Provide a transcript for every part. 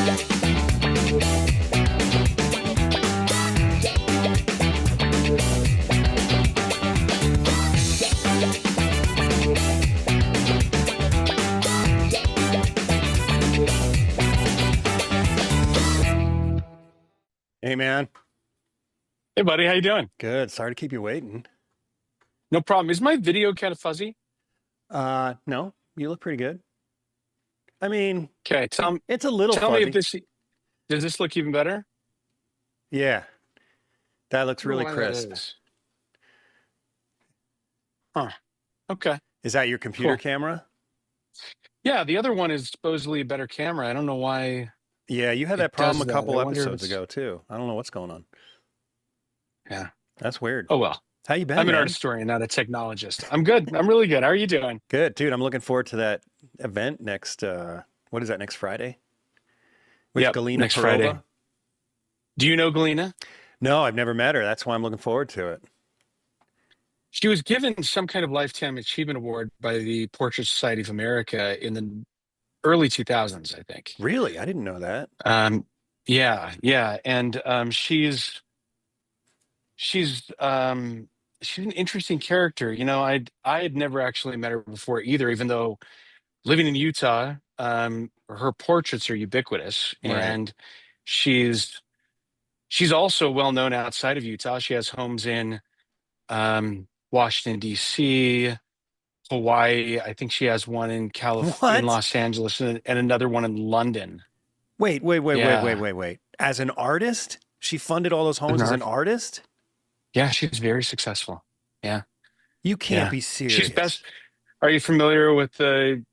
Hey, man. Hey, buddy, how you doing? Good. Sorry to keep you waiting. No problem. Is my video kind of fuzzy? No, you look pretty good. I mean, Okay, it's a little tell me if fuzzy. this does this look even better? Yeah, that looks I don't know really why that crisp. is. Huh. Okay, Is that your computer cool. camera? Yeah, the other one is supposedly a better camera. I don't know why Yeah, you had it that problem does a that. I couple wonder if episodes it's ago too. I don't know what's going on. yeah. That's weird. Oh well. How you been, I'm an art man? historian, not a technologist. I'm good. I'm really good. How are you doing? Good, dude. I'm looking forward to that event next what is that, next Friday? With Yep, Galina next Friday. Perova? Do you know Galina? No, I've never met her. That's why I'm looking forward to it. She was given some kind of lifetime achievement award by the Portrait Society of America in the early 2000s, I think. Really? I didn't know that. Um, yeah, yeah, and she's she's an interesting character. You know, I had never actually met her before either, even though living in Utah, her portraits are ubiquitous, Right. and she's she's also well known outside of Utah. She has homes in Washington, D.C., Hawaii. I think she has one in What? Los Angeles and another one in London. Wait. Yeah. Wait. As an artist? She funded all those An homes as an art. artist? Yeah, she's very successful. Yeah. You can't Yeah. be She's serious. best. Are you familiar with the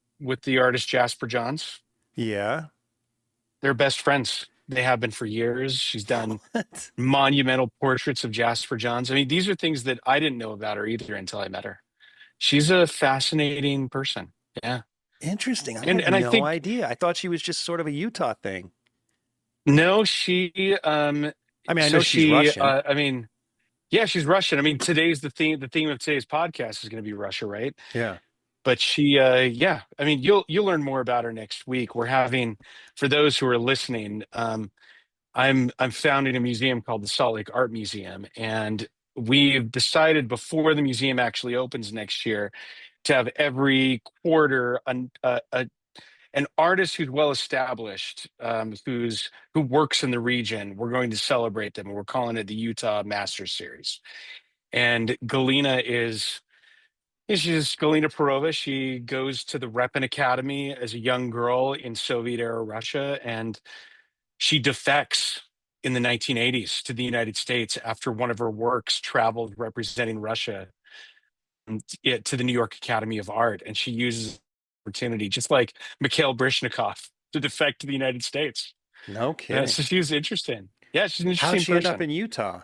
artist Jasper Johns? Yeah. They're best friends. They have been for years. She's done What? monumental portraits of Jasper Johns. I mean, these are things that I didn't know about her either until I met her. She's a fascinating person. Yeah. Interesting. I And had and I no think idea. I thought she was just sort of a Utah thing. no, she I mean, I so know she's she Russian. I mean, yeah, she's Russian. I mean, today's the theme of today's podcast is going to be Russia, right? Yeah. But she yeah, I mean, you'll learn more about her next week. We're having, for those who are listening, I'm founding a museum called the Salt Lake Art Museum, and we've decided before the museum actually opens next year to have every quarter an artist who's well established, who works in the region. We're going to celebrate them, and we're calling it the Utah Masters Series. And Galina she's Galina Perova. She goes to the Repin Academy as a young girl in Soviet era Russia, and she defects in the 1980s to the United States after one of her works traveled representing Russia to the New York Academy of Art. And she uses the opportunity, just like Mikhail Brishnikov, to defect to the United States. No So kidding. she was interesting. Yeah, she's an How'd interesting she end up person. in Utah?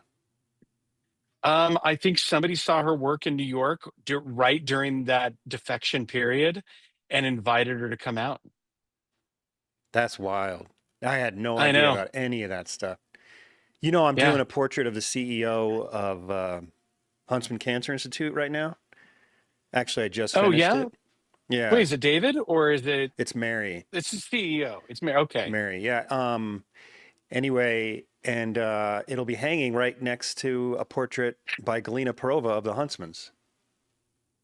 I think somebody saw her work in New York right during that defection period and invited her to come out. That's wild. I had no I idea know. about any of that stuff. You know, I'm doing Yeah. a portrait of the CEO of Huntsman Cancer Institute right now. Actually, I just Oh, finished yeah. it. Wait, Yeah, is it David or is it? it's Mary. It's the CEO. It's Mary. Okay. Mary. Yeah. Anyway, and it'll be hanging right next to a portrait by Galina Perova of the Huntsmans.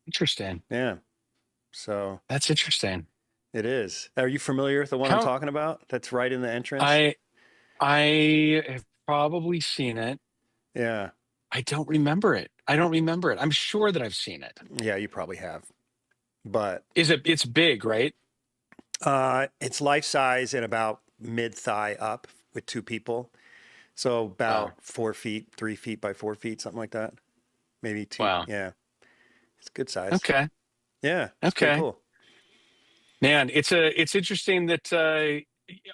Interesting. Yeah. So That's interesting. it is. Are you familiar with the one I'm How talking about? That's right in the entrance. I I have probably seen it. Yeah. I don't remember it. I don't remember it. I'm sure that I've seen it. Yeah, you probably have. But It's big, right? it's life size and about mid thigh up with two people. So Wow. about 4 feet, 3 feet by 4 feet, something like that. Maybe two. Wow. Yeah. It's good size. Okay. Yeah. It's pretty Okay. cool. Man, it's interesting that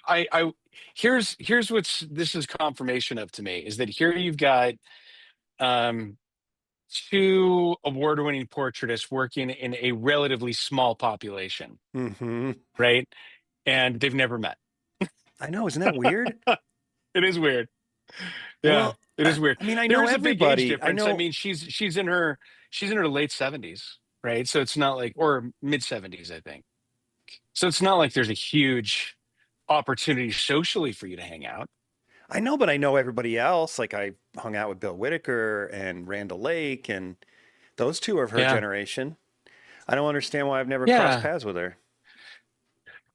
I here's what's this is confirmation of to me is that here you've got um two award-winning portraitists working in a relatively small population, Hmm. right? And they've never met. I know. Isn't that weird? It is weird. Yeah, Well, it is weird. I mean, I There know is a big age everybody. I difference. I know. mean, she's in her late 70s, right? So it's not like or mid 70s, I think. So it's not like there's a huge opportunity socially for you to hang out. I know, but I know everybody else. Like I hung out with Bill Whitaker and Randall Lake, and those two are of her Yeah. generation. I don't understand why I've never crossed Yeah. paths with her.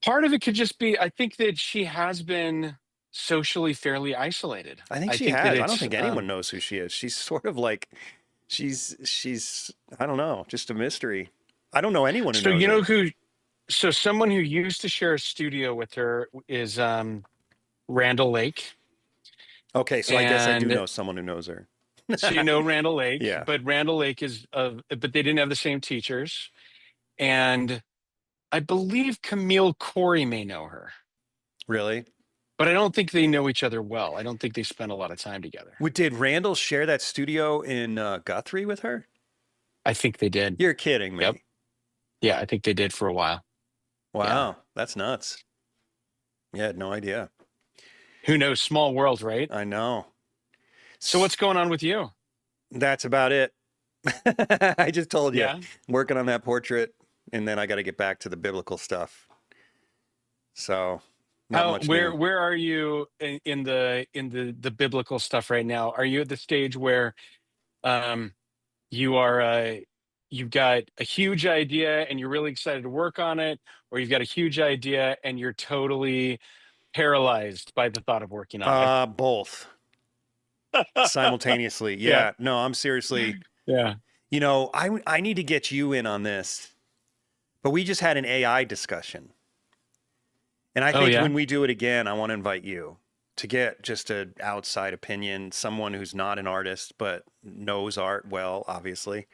Part of it could just be, I think that she has been socially fairly isolated. I think I she think that has. I don't it's, think anyone knows who she is. She's sort of like, she's I don't know, just a mystery. I don't know anyone who so knows you know her. who, so someone who used to share a studio with her is Randall Lake. Okay, so I guess I do And know someone who knows her. so you know Randall Lake, Yeah, but Randall Lake is but they didn't have the same teachers. And I believe Camille Corey may know her, really? but I don't think they know each other well. I don't think they spend a lot of time together. Did Randall share that studio in Guthrie with her? I think they did. You're kidding Yep. me. Yeah, I think they did for a while. Yeah. Wow, that's nuts. Yeah, I had no idea. Who knows? Small world, right? I know. So what's going on with you? That's about it. I just told you, Yeah. working on that portrait, and then I got to get back to the biblical stuff. So, not How much where new. where are you in the biblical stuff right now? Are you at the stage where um you are you've got a huge idea and you're really excited to work on it, or you've got a huge idea and you're totally paralyzed by the thought of working on it? Both simultaneously. Yeah. Yeah, no, I'm seriously, Yeah. I need to get you in on this, but we just had an AI discussion. And I Oh think yeah. when we do it again, I want to invite you to get just an outside opinion, someone who's not an artist but knows art well, obviously.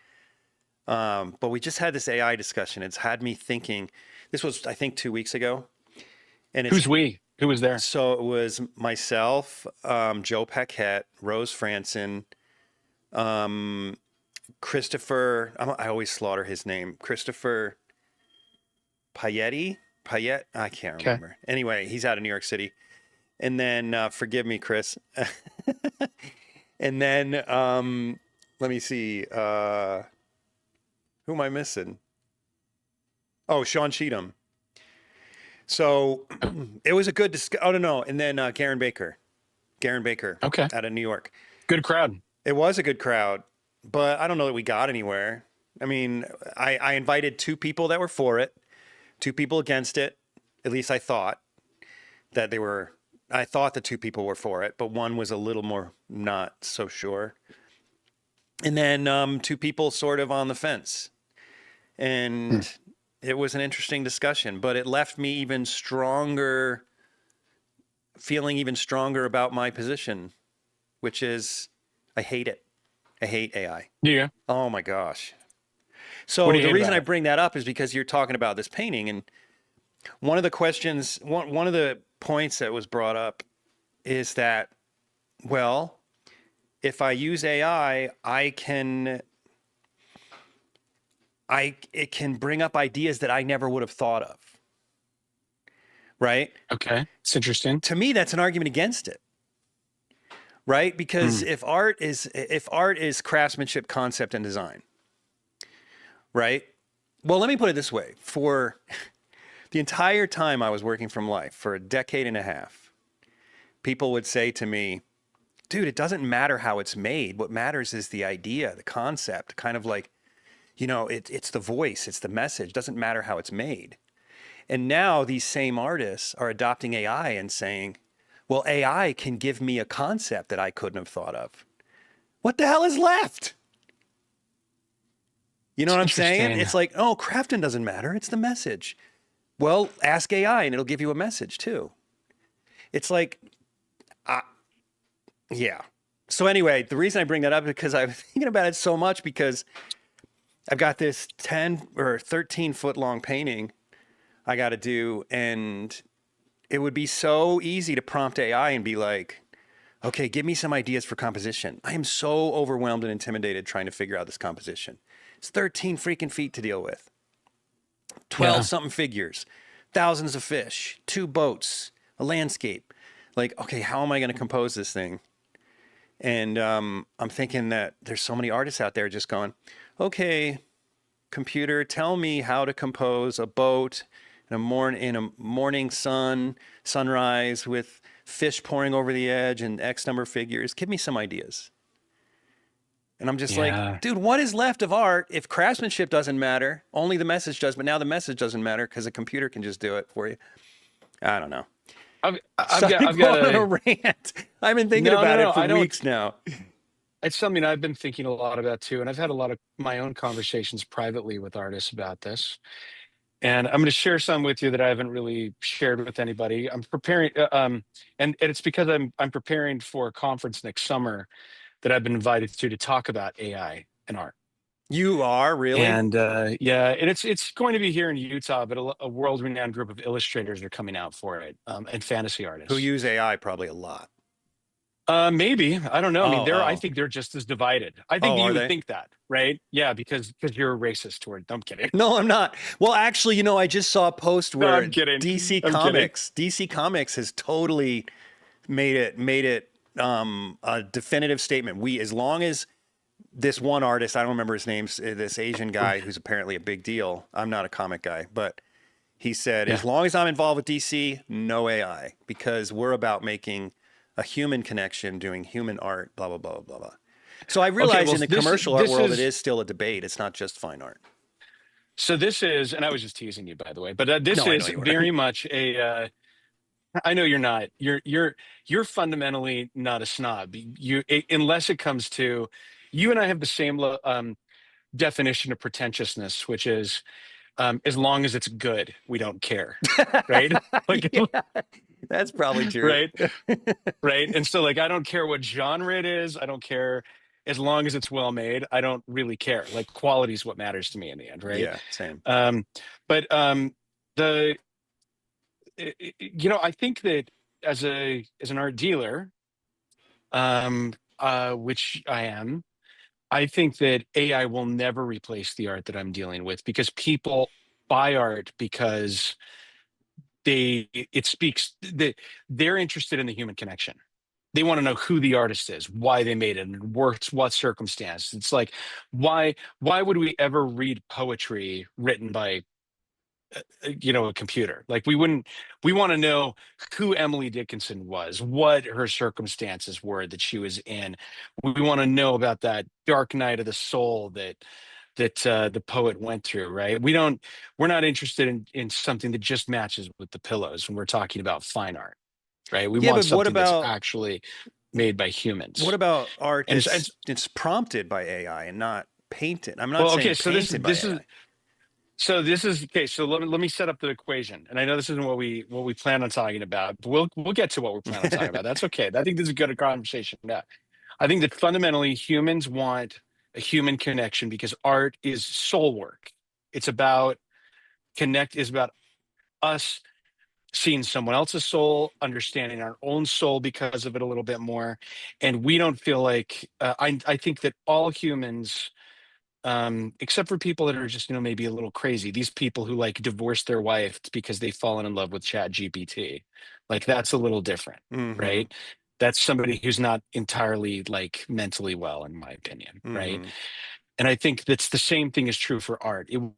But we just had this AI discussion. It's had me thinking. This was, I think, 2 weeks ago, and it's Who's we? Who was there? so it was myself, Joe Paquette, Rose Franson, um, Christopher. I always slaughter his name. Christopher Payetti. Payette. I can't Okay. remember. Anyway, he's out of New York City. And then forgive me, Chris. And then let me see. Who am I missing? Oh, Sean Cheatham. So it was a good discussion. Oh, no. And then Garen Baker. Garen Baker Okay. out of New York. Good crowd. It was a good crowd, but I don't know that we got anywhere. I mean, I invited two people that were for it, two people against it. At least I thought that they were. I thought the two people were for it, but one was a little more not so sure. And then two people sort of on the fence. Hmm. And it was an interesting discussion, but it left me even stronger, feeling even stronger about my position, which is I hate it. I hate AI. Yeah. Oh my gosh. What So do you the hate reason about I it? bring that up is because you're talking about this painting, and one of the questions, one of the points that was brought up is that, well, if I use AI, it can bring up ideas that I never would have thought of. Right? Okay. It's interesting. To me, that's an argument against it. Right? Because Hmm. if art is craftsmanship, concept, and design, right? Well, let me put it this way. For the entire time I was working from life, for a decade and a half, people would say to me, dude, it doesn't matter how it's made. What matters is the idea, the concept, kind of like, it's the voice, it's the message. It doesn't matter how it's made. And now these same artists are adopting AI and saying, well, AI can give me a concept that I couldn't have thought of. What the hell is left? You know It's what I'm saying? interesting. It's like, oh, crafting doesn't matter. It's the message. Well, ask AI and it'll give you a message too. It's like, yeah. So anyway, the reason I bring that up is because I was thinking about it so much because I've got this 10 or 13 foot long painting I got to do. And it would be so easy to prompt AI and be like, okay, give me some ideas for composition. I am so overwhelmed and intimidated trying to figure out this composition. It's 13 freaking feet to deal with. 12 Yeah. something figures, thousands of fish, two boats, a landscape. Like, okay, how am I going to compose this thing? And I'm thinking that there's so many artists out there just going, okay, computer, tell me how to compose a boat in a morning sunrise with fish pouring over the edge and X number of figures. Give me some ideas. And I'm just like, Yeah. dude, what is left of art if craftsmanship doesn't matter? Only the message does, but now the message doesn't matter because a computer can just do it for you. I don't know. Sorry I've got going on a a rant. I've been thinking no, no, about it no. for I don't. weeks now. It's something I've been thinking a lot about too, and I've had a lot of my own conversations privately with artists about this. And I'm going to share some with you that I haven't really shared with anybody. I'm preparing, and it's because I'm preparing for a conference next summer that I've been invited to talk about AI and art. You are really? And yeah, and it's going to be here in Utah, but a world-renowned group of illustrators are coming out for it, and fantasy Who artists. use AI probably a lot. Maybe. I don't know. I mean, Oh, I oh. think they're just as divided. I think Oh, that are you would they? think that, right? Yeah, because you're a racist toward. I'm kidding. No, I'm not. Well, actually, I just saw a post No, where I'm kidding. DC I'm kidding. Comics, DC Comics has totally made it a definitive statement. As long as this one artist, I don't remember his name, this Asian guy who's apparently a big deal. I'm not a comic guy, but he said, Yeah. as long as I'm involved with DC, no AI, because we're about making a human connection, doing human art, blah, blah, blah, blah, blah. So I Okay. realize Well, in the this commercial art this world, it is is still a debate. It's not just fine art. so this is, and I was just teasing you, by the way, but this No, I know is you were. very much a. I know you're not. You're fundamentally not a snob. Unless it comes to, you and I have the same definition of pretentiousness, which is as long as it's good, we don't care, right? Like, Yeah, that's probably true. right, right. And so, like, I don't care what genre it is. I don't care as long as it's well made. I don't really care. Like, quality is what matters to me in the end, right? Yeah, same. Um, but the I think that as an art dealer, which I am, I think that AI will never replace the art that I'm dealing with because people buy art because it speaks that they're interested in the human connection. They want to know who the artist is, why they made it, and what circumstance. It's like, why would we ever read poetry written by a computer? Like, we want to know who Emily Dickinson was, what her circumstances were that she was in. We want to know about that dark night of the soul that the poet went through, right? We're not interested in something that just matches with the pillows when we're talking about fine art, right? We Yeah, want but what something that's about actually made by what humans. about art And that's prompted by AI and not painted? I'm not well, okay, saying painted by AI. this is okay. So let me set up the equation. And I know this isn't what we plan on talking about, but we'll get to what we plan on talking about. That's okay. I think this is a good conversation. Yeah. I think that fundamentally humans want a human connection because art is soul work. It's about is about us seeing someone else's soul, understanding our own soul because of it a little bit more. And we don't feel like I think that all humans, except for people that are just maybe a little crazy, these people who like divorce their wife because they've fallen in love with Chat GPT, like that's a little different, Mm-hmm. right? That's somebody who's not entirely like mentally well, in my opinion, right? Mm-hmm. And I think that's the same thing is true for art. It will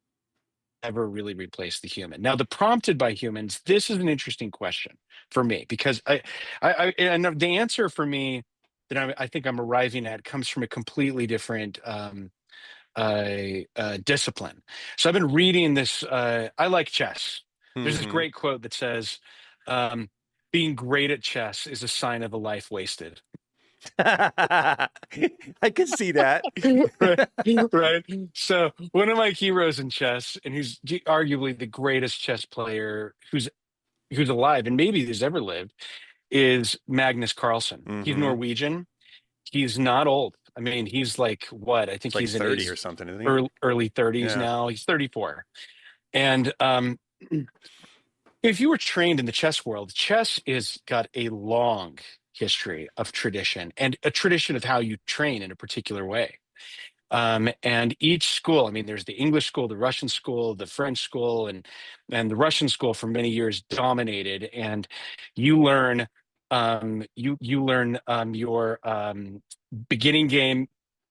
never really replace the human. Now, the prompted by humans, this is an interesting question for me because and the answer for me that I think I'm arriving at comes from a completely different discipline. So I've been reading this. I like chess. There's this Mm-hmm. great quote that says, um, "Being great at chess is a sign of a life wasted." I could see that. Right, right. So one of my heroes in chess, and who's arguably the greatest chess player who's alive and maybe who's ever lived, is Magnus Carlsen. He's Mm-hmm. Norwegian. He's not old. I mean, he's like what? I think Like he's in 30 or his something, isn't he? early 30s Yeah. now. He's 34. And if you were trained in the chess world, chess is got a long history of tradition and a tradition of how you train in a particular way. And each school, I mean, there's the English school, the Russian school, the French school, and the Russian school for many years dominated. And you learn your beginning game,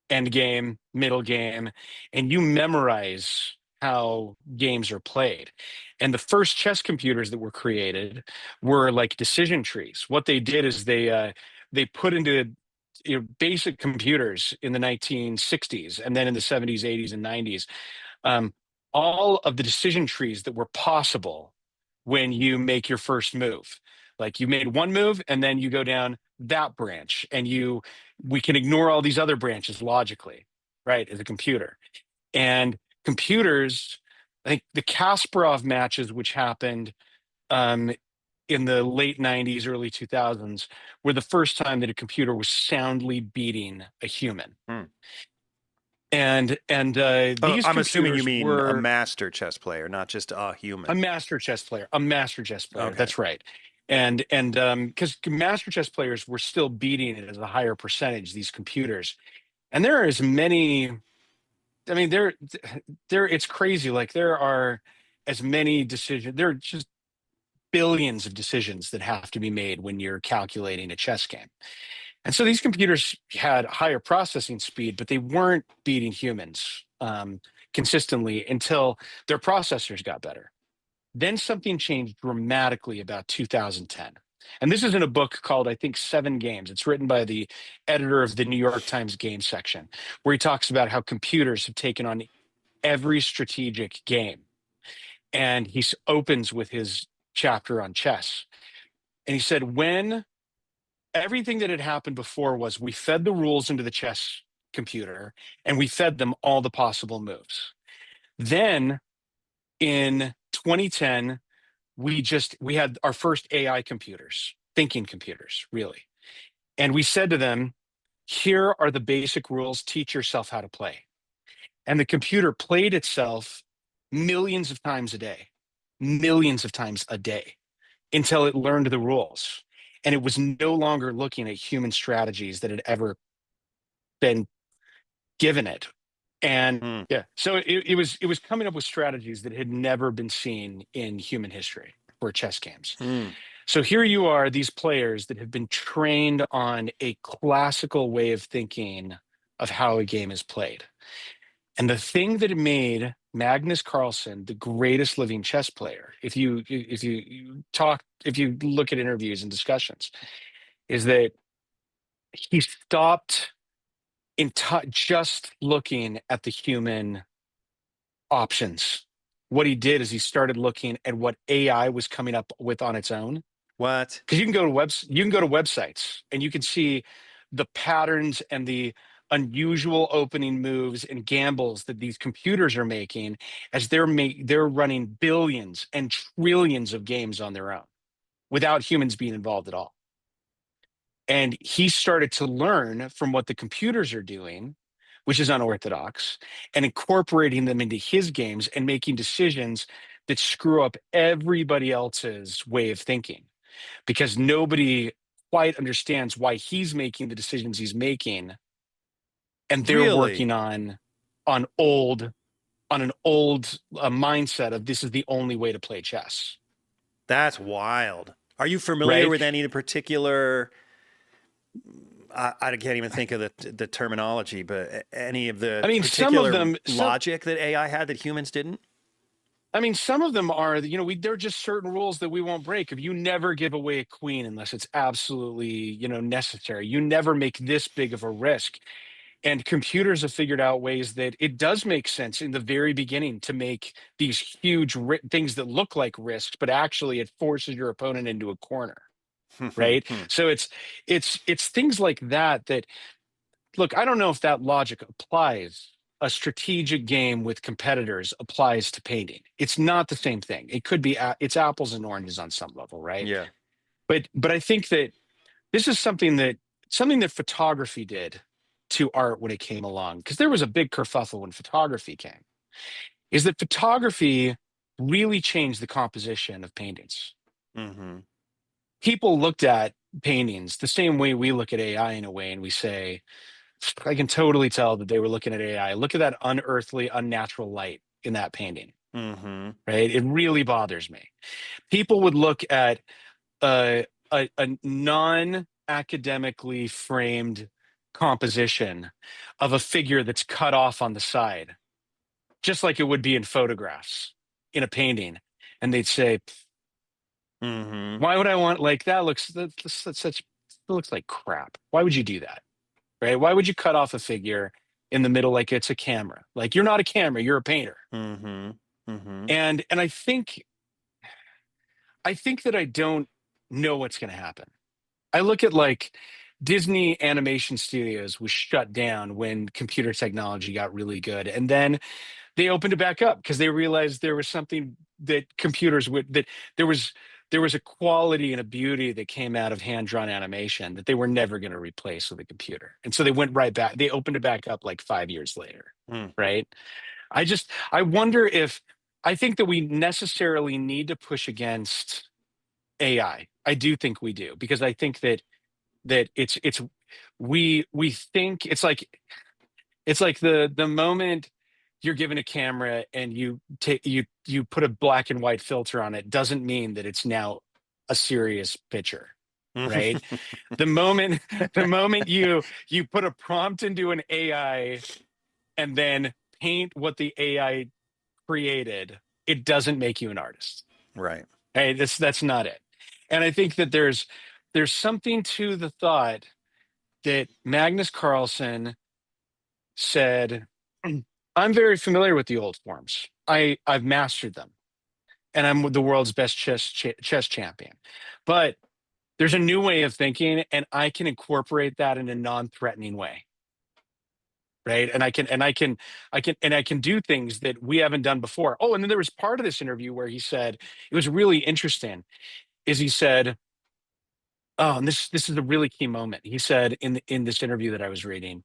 end game, middle game, and you memorize how games are played. And the first chess computers that were created were like decision trees. What they did is they put into basic computers in the 1960s and then in the 70s, 80s, and 90s, um, all of the decision trees that were possible when you make your first move. Like you made one move and then you go down that branch and we can ignore all these other branches logically, right, as a computer. And computers, I think the Kasparov matches, which happened um, in the late 90s, early 2000s, were the first time that a computer was soundly beating a human. Hmm. And Oh, these I'm assuming you computers mean a were master chess player, not just a a human. master chess player, a master chess player. Okay. That's right. And because master chess players were still beating it as a higher percentage, these computers. And there are as many, I mean, it's crazy. Like there are as many decisions, there are just billions of decisions that have to be made when you're calculating a chess game. And so these computers had higher processing speed, but they weren't beating humans consistently until their processors got better. Then something changed dramatically about 2010. And this is in a book called, I think, Seven Games. It's written by the editor of the New York Times game section, where he talks about how computers have taken on every strategic game. And he opens with his chapter on chess. And he said, when everything that had happened before was we fed the rules into the chess computer and we fed them all the possible moves. Then in 2010, we had our first AI computers, thinking computers, really. And we said to them, here are the basic rules, teach yourself how to play. And the computer played itself millions of times a day, millions of times a day, until it learned the rules. And it was no longer looking at human strategies that had ever been given it. And Hmm. yeah, so it was coming up with strategies that had never been seen in human history for chess games. Hmm. So here you are, these players that have been trained on a classical way of thinking of how a game is played. And the thing that made Magnus Carlsen the greatest living chess player, if you look at interviews and discussions, is that he stopped just looking at the human options. What he did is he started looking at what AI was coming up with on its own. What? Because you can go to websites and you can see the patterns and the unusual opening moves and gambles that these computers are making as they're running billions and trillions of games on their own without humans being involved at all. And he started to learn from what the computers are doing, which is unorthodox, and incorporating them into his games and making decisions that screw up everybody else's way of thinking because nobody quite understands why he's making the decisions he's making, and they're Really? working on old on an old mindset of this is the only way to play chess, That's wild. Are you familiar right? with any particular? I can't even think of the terminology, but any of I the mean, some of particular them, logic that AI had that humans didn't? some of them are, they're just certain rules that we won't break. If you never give away a queen unless it's absolutely, necessary, you never make this big of a risk. And computers have figured out ways that it does make sense in the very beginning to make these huge things that look like risks, but actually it forces your opponent into a corner, right? So it's things like that look, I don't know if that logic applies. A strategic game with competitors applies to painting. It's not the same thing. It could be it's apples and oranges on some level, right? Yeah. But I think that this is something that photography did to art when it came along, because there was a big kerfuffle when photography came. Is that photography really changed the composition of paintings? Mm-hmm. People looked at paintings the same way we look at AI in a way, and we say, I can totally tell that they were looking at AI. Look at that unearthly, unnatural light in that painting, Mm-hmm. right? It really bothers me. People would look at a non-academically framed composition of a figure that's cut off on the side just like it would be in photographs, in a painting. And they'd say, Mm-hmm. why would I want, like, that's such, it looks like crap. Why would you do that? Right? Why would you cut off a figure in the middle like it's a camera? Like, you're not a camera, you're a painter. Mm-hmm. Mm-hmm. And I think that I don't know what's going to happen. I look at like Disney animation studios was shut down when computer technology got really good. And then they opened it back up because they realized there was something that computers would, that there was there was a quality and a beauty that came out of hand-drawn animation that they were never going to replace with a computer. And so they went right back. They opened it back up like 5 years later, Mm. right? I wonder if, I think that we necessarily need to push against AI. I do think we do, because I think that it's we think it's like the moment you're given a camera and you put a black and white filter on it doesn't mean that it's now a serious picture, right? The moment the moment you put a prompt into an AI and then paint what the AI created, it doesn't make you an artist. Right. Hey, that's not it. And I think that there's something to the thought that Magnus Carlsen said, I'm very familiar with the old forms. I've mastered them, and I'm the world's best chess champion. But there's a new way of thinking, and I can incorporate that in a non-threatening way, right? And I can do things that we haven't done before. Oh, and then there was part of this interview where he said, it was really interesting, is he said, oh, and this is a really key moment. He said in this interview that I was reading,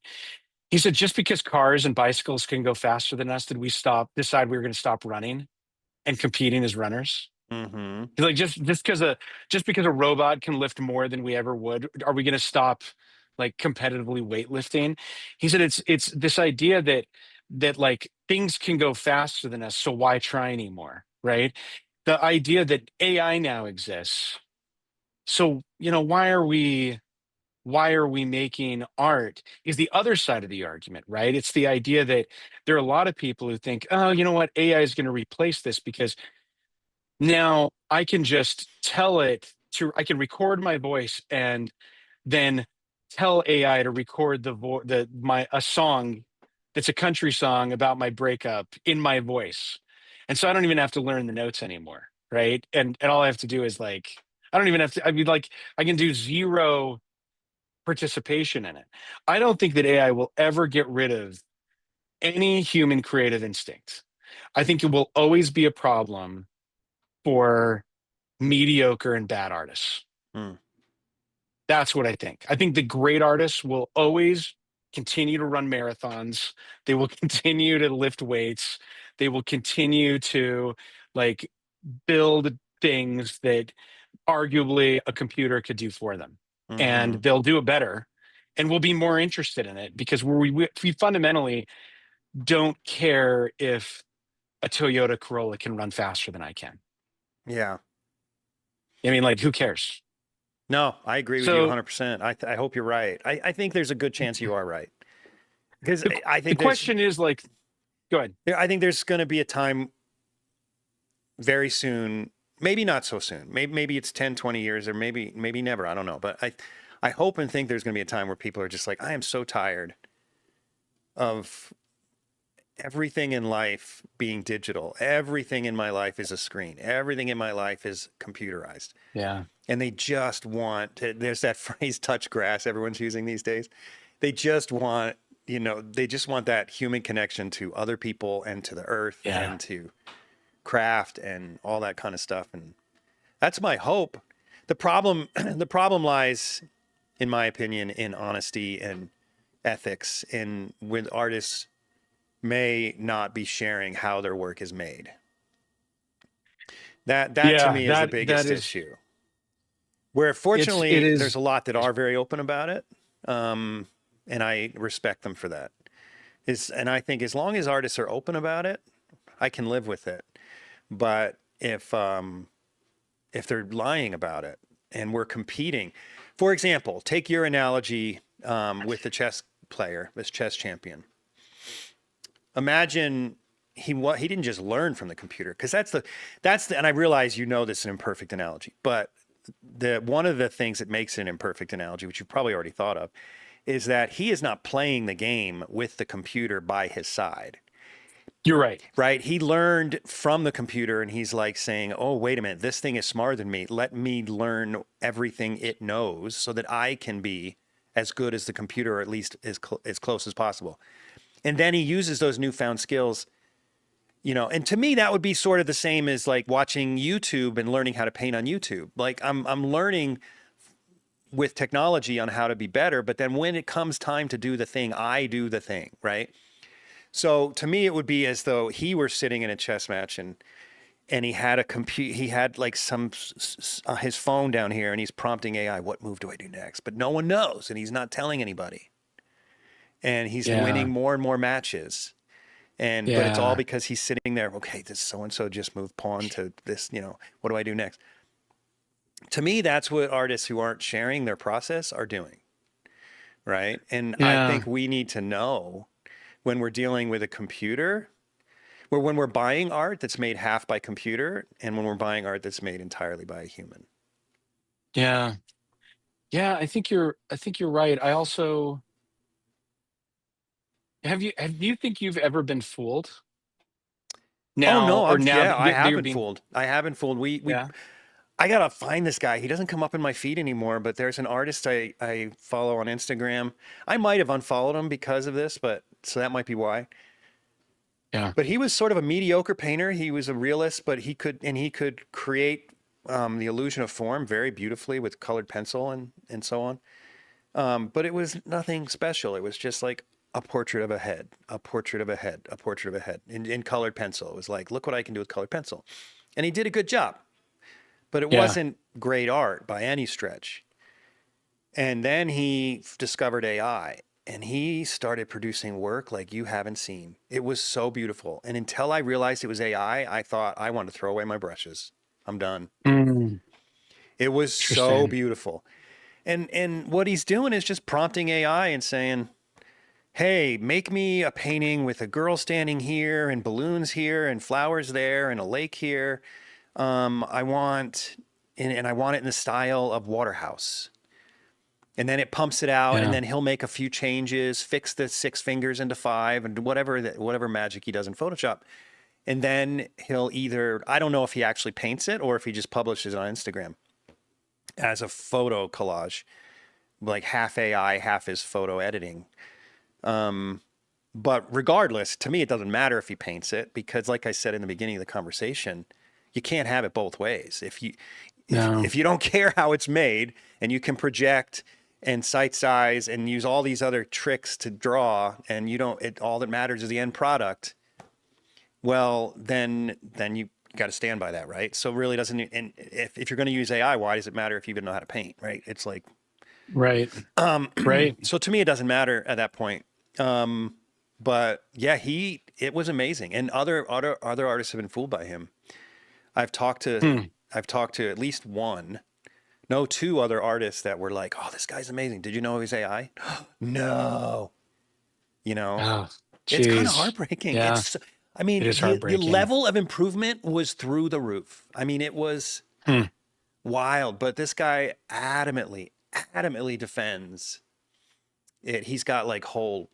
he said, just because cars and bicycles can go faster than us, did we decide we were going to stop running and competing as runners? Mm-hmm. He's like, just because a robot can lift more than we ever would, are we going to stop like competitively weightlifting? He said it's this idea that like things can go faster than us, so why try anymore, right? The idea that AI now exists. So, why are we making art is the other side of the argument, right? It's the idea that there are a lot of people who think, oh, you know what, AI is going to replace this because now I can just I can record my voice and then tell AI to record a song that's a country song about my breakup in my voice. And so I don't even have to learn the notes anymore, right? And all I have to do is like, I don't even have to, I mean, like, I can do zero participation in it. I don't think that AI will ever get rid of any human creative instinct. I think it will always be a problem for mediocre and bad artists. Mm. That's what I think. I think the great artists will always continue to run marathons. They will continue to lift weights. They will continue to like build things that arguably a computer could do for them. And Mm-hmm. they'll do it better, and we'll be more interested in it because we fundamentally don't care if a Toyota Corolla can run faster than I can. Yeah. I mean, like, who cares? No, I agree with you So 100%. I hope you're right. I think there's a good chance you are right. Because I the think question is like, go ahead. I think there's going to be a time very soon, maybe not so soon. Maybe it's 10, 20 years or maybe never. I don't know. But I hope and think there's going to be a time where people are just like, I am so tired of everything in life being digital. Everything in my life is a screen. Everything in my life is computerized. Yeah. And they just want to, there's that phrase touch grass everyone's using these days. They just want, they just want that human connection to other people and to the earth Yeah. and to craft and all that kind of stuff. And that's my hope. The problem lies, in my opinion, in honesty and ethics, and when artists may not be sharing how their work is made. That to Yeah. me is the That biggest is, issue. Where it fortunately there's is. a lot that are very open about it, and I respect them for that. And I think as long as artists are open about it, I can live with it. But if they're lying about it and we're competing, for example, take your analogy with the chess player, this chess champion. Imagine he didn't just learn from the computer, because that's the and I realize this is an imperfect analogy, but the one of the things that makes it an imperfect analogy, which you've probably already thought of, is that he is not playing the game with the computer by his side. You're right. Right? He learned from the computer, and he's like saying, "Oh, wait a minute, this thing is smarter than me. Let me learn everything it knows so that I can be as good as the computer, or at least as close as possible." And then he uses those newfound skills, and to me that would be sort of the same as like watching YouTube and learning how to paint on YouTube. Like I'm learning with technology on how to be better, but then when it comes time to do the thing, I do the thing, right? So to me, it would be as though he were sitting in a chess match, and he had he had like his phone down here, and he's prompting AI, what move do I do next? But no one knows, and he's not telling anybody. And he's winning more and more matches. But it's all because he's sitting there, okay, this so-and-so just moved pawn to this, what do I do next? To me, that's what artists who aren't sharing their process are doing, right? And I think we need to know when we're dealing with a computer, or when we're buying art that's made half by computer, and when we're buying art that's made entirely by a human. Yeah. Yeah, I think you're right. I also do you think you've ever been fooled? Now Oh no, or now I that you're haven't being fooled. I haven't fooled. yeah. I gotta find this guy. He doesn't come up in my feed anymore, but there's an artist I follow on Instagram. I might have unfollowed him because of this, but so that might be why. Yeah. But he was sort of a mediocre painter. He was a realist, but he could create the illusion of form very beautifully with colored pencil and so on. But it was nothing special. It was just like a portrait of a head, a portrait of a head, a portrait of a head in colored pencil. It was like, look what I can do with colored pencil. And he did a good job, but it wasn't great art by any stretch. And then he discovered AI, and he started producing work like you haven't seen. It was so beautiful. And until I realized it was AI, I thought I want to throw away my brushes. I'm done. It was so beautiful. And what he's doing is just prompting AI and saying, hey, make me a painting with a girl standing here and balloons here and flowers there and a lake here. I want it in the style of Waterhouse. And then it pumps it out, and then he'll make a few changes, fix the 6 fingers into 5, and whatever magic he does in Photoshop. And then he'll I don't know if he actually paints it or if he just publishes it on Instagram as a photo collage, like half AI, half his photo editing. But regardless, to me, it doesn't matter if he paints it, because like I said in the beginning of the conversation, you can't have it both ways. If you don't care how it's made, and you can project and sight size and use all these other tricks to draw, and all that matters is the end product, well, then you got to stand by that, right? So really doesn't, and if you're going to use AI, why does it matter if you even know how to paint, right? It's like, right. So to me, it doesn't matter at that point. But yeah, it was amazing. And other artists have been fooled by him. I've talked to at least two other artists that were like, oh, this guy's amazing. Did you know he's AI? No. It's kind of heartbreaking. Yeah. It is heartbreaking. The level of improvement was through the roof. It was wild, but this guy adamantly defends it. He's got like a whole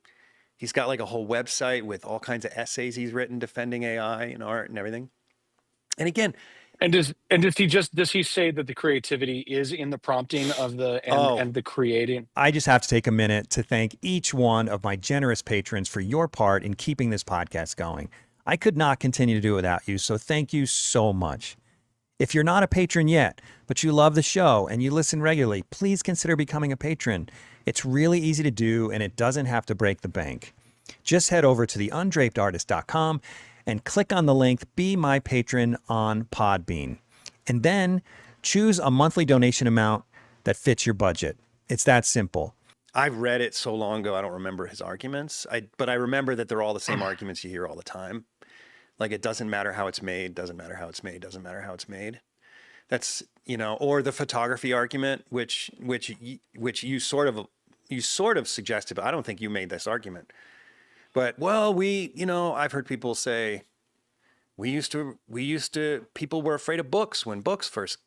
website with all kinds of essays he's written defending AI and art and everything. And again, does he say that the creativity is in the prompting of and the creating? I just have to take a minute to thank each one of my generous patrons for your part in keeping this podcast going. I could not continue to do it without you, so thank you so much. If you're not a patron yet, but you love the show and you listen regularly, please consider becoming a patron. It's really easy to do, and it doesn't have to break the bank. Just head over to theundrapedartist.com and click on the link Be My Patron on Podbean. And then choose a monthly donation amount that fits your budget. It's that simple. I read it so long ago, I don't remember his arguments. But I remember that they're all the same arguments you hear all the time. Like, it doesn't matter how it's made, doesn't matter how it's made, doesn't matter how it's made. That's, or the photography argument, which you sort of suggested, but I don't think you made this argument. But, well, I've heard people say, people were afraid of books when books first,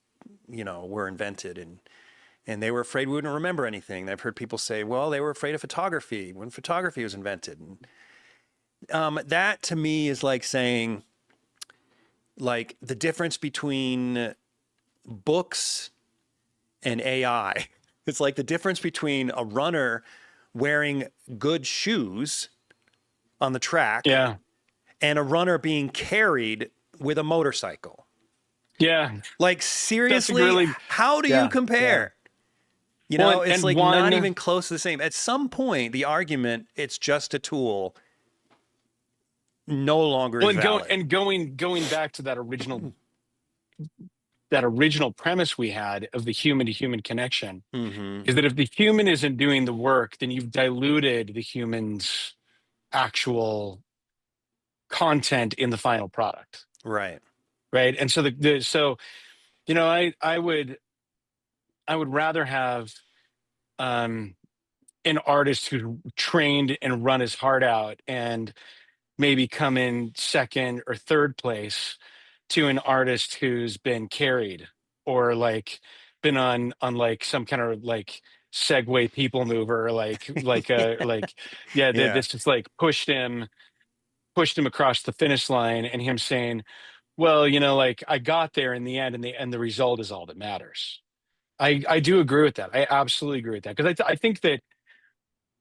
were invented, and they were afraid we wouldn't remember anything. I've heard people say, well, they were afraid of photography when photography was invented. And, that to me is like saying, like, the difference between books and AI. It's like the difference between a runner wearing good shoes on the track Yeah. and a runner being carried with a motorcycle. Yeah. Like, seriously, how do you compare? It's like not even close to the same. At some point, the argument, it's just a tool, no longer is valid. Going back to that original premise we had of the human to human connection, is that if the human isn't doing the work, then you've diluted the human's actual content in the final product. Right. Right. And so I would rather have an artist who trained and run his heart out and maybe come in second or third place to an artist who's been carried or like been on like some kind of like Segway people mover, this just like pushed him across the finish line, and him saying, well, like, I got there in the end, and the result is all that matters. I do agree with that. I absolutely agree with that, because I think that,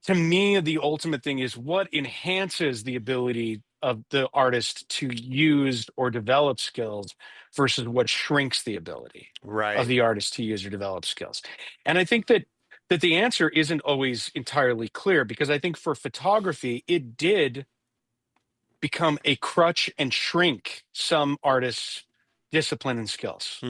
to me, the ultimate thing is what enhances the ability of the artist to use or develop skills versus what shrinks the ability of the artist to use or develop skills. And I think that the answer isn't always entirely clear, because I think for photography, it did become a crutch and shrink some artists' discipline and skills.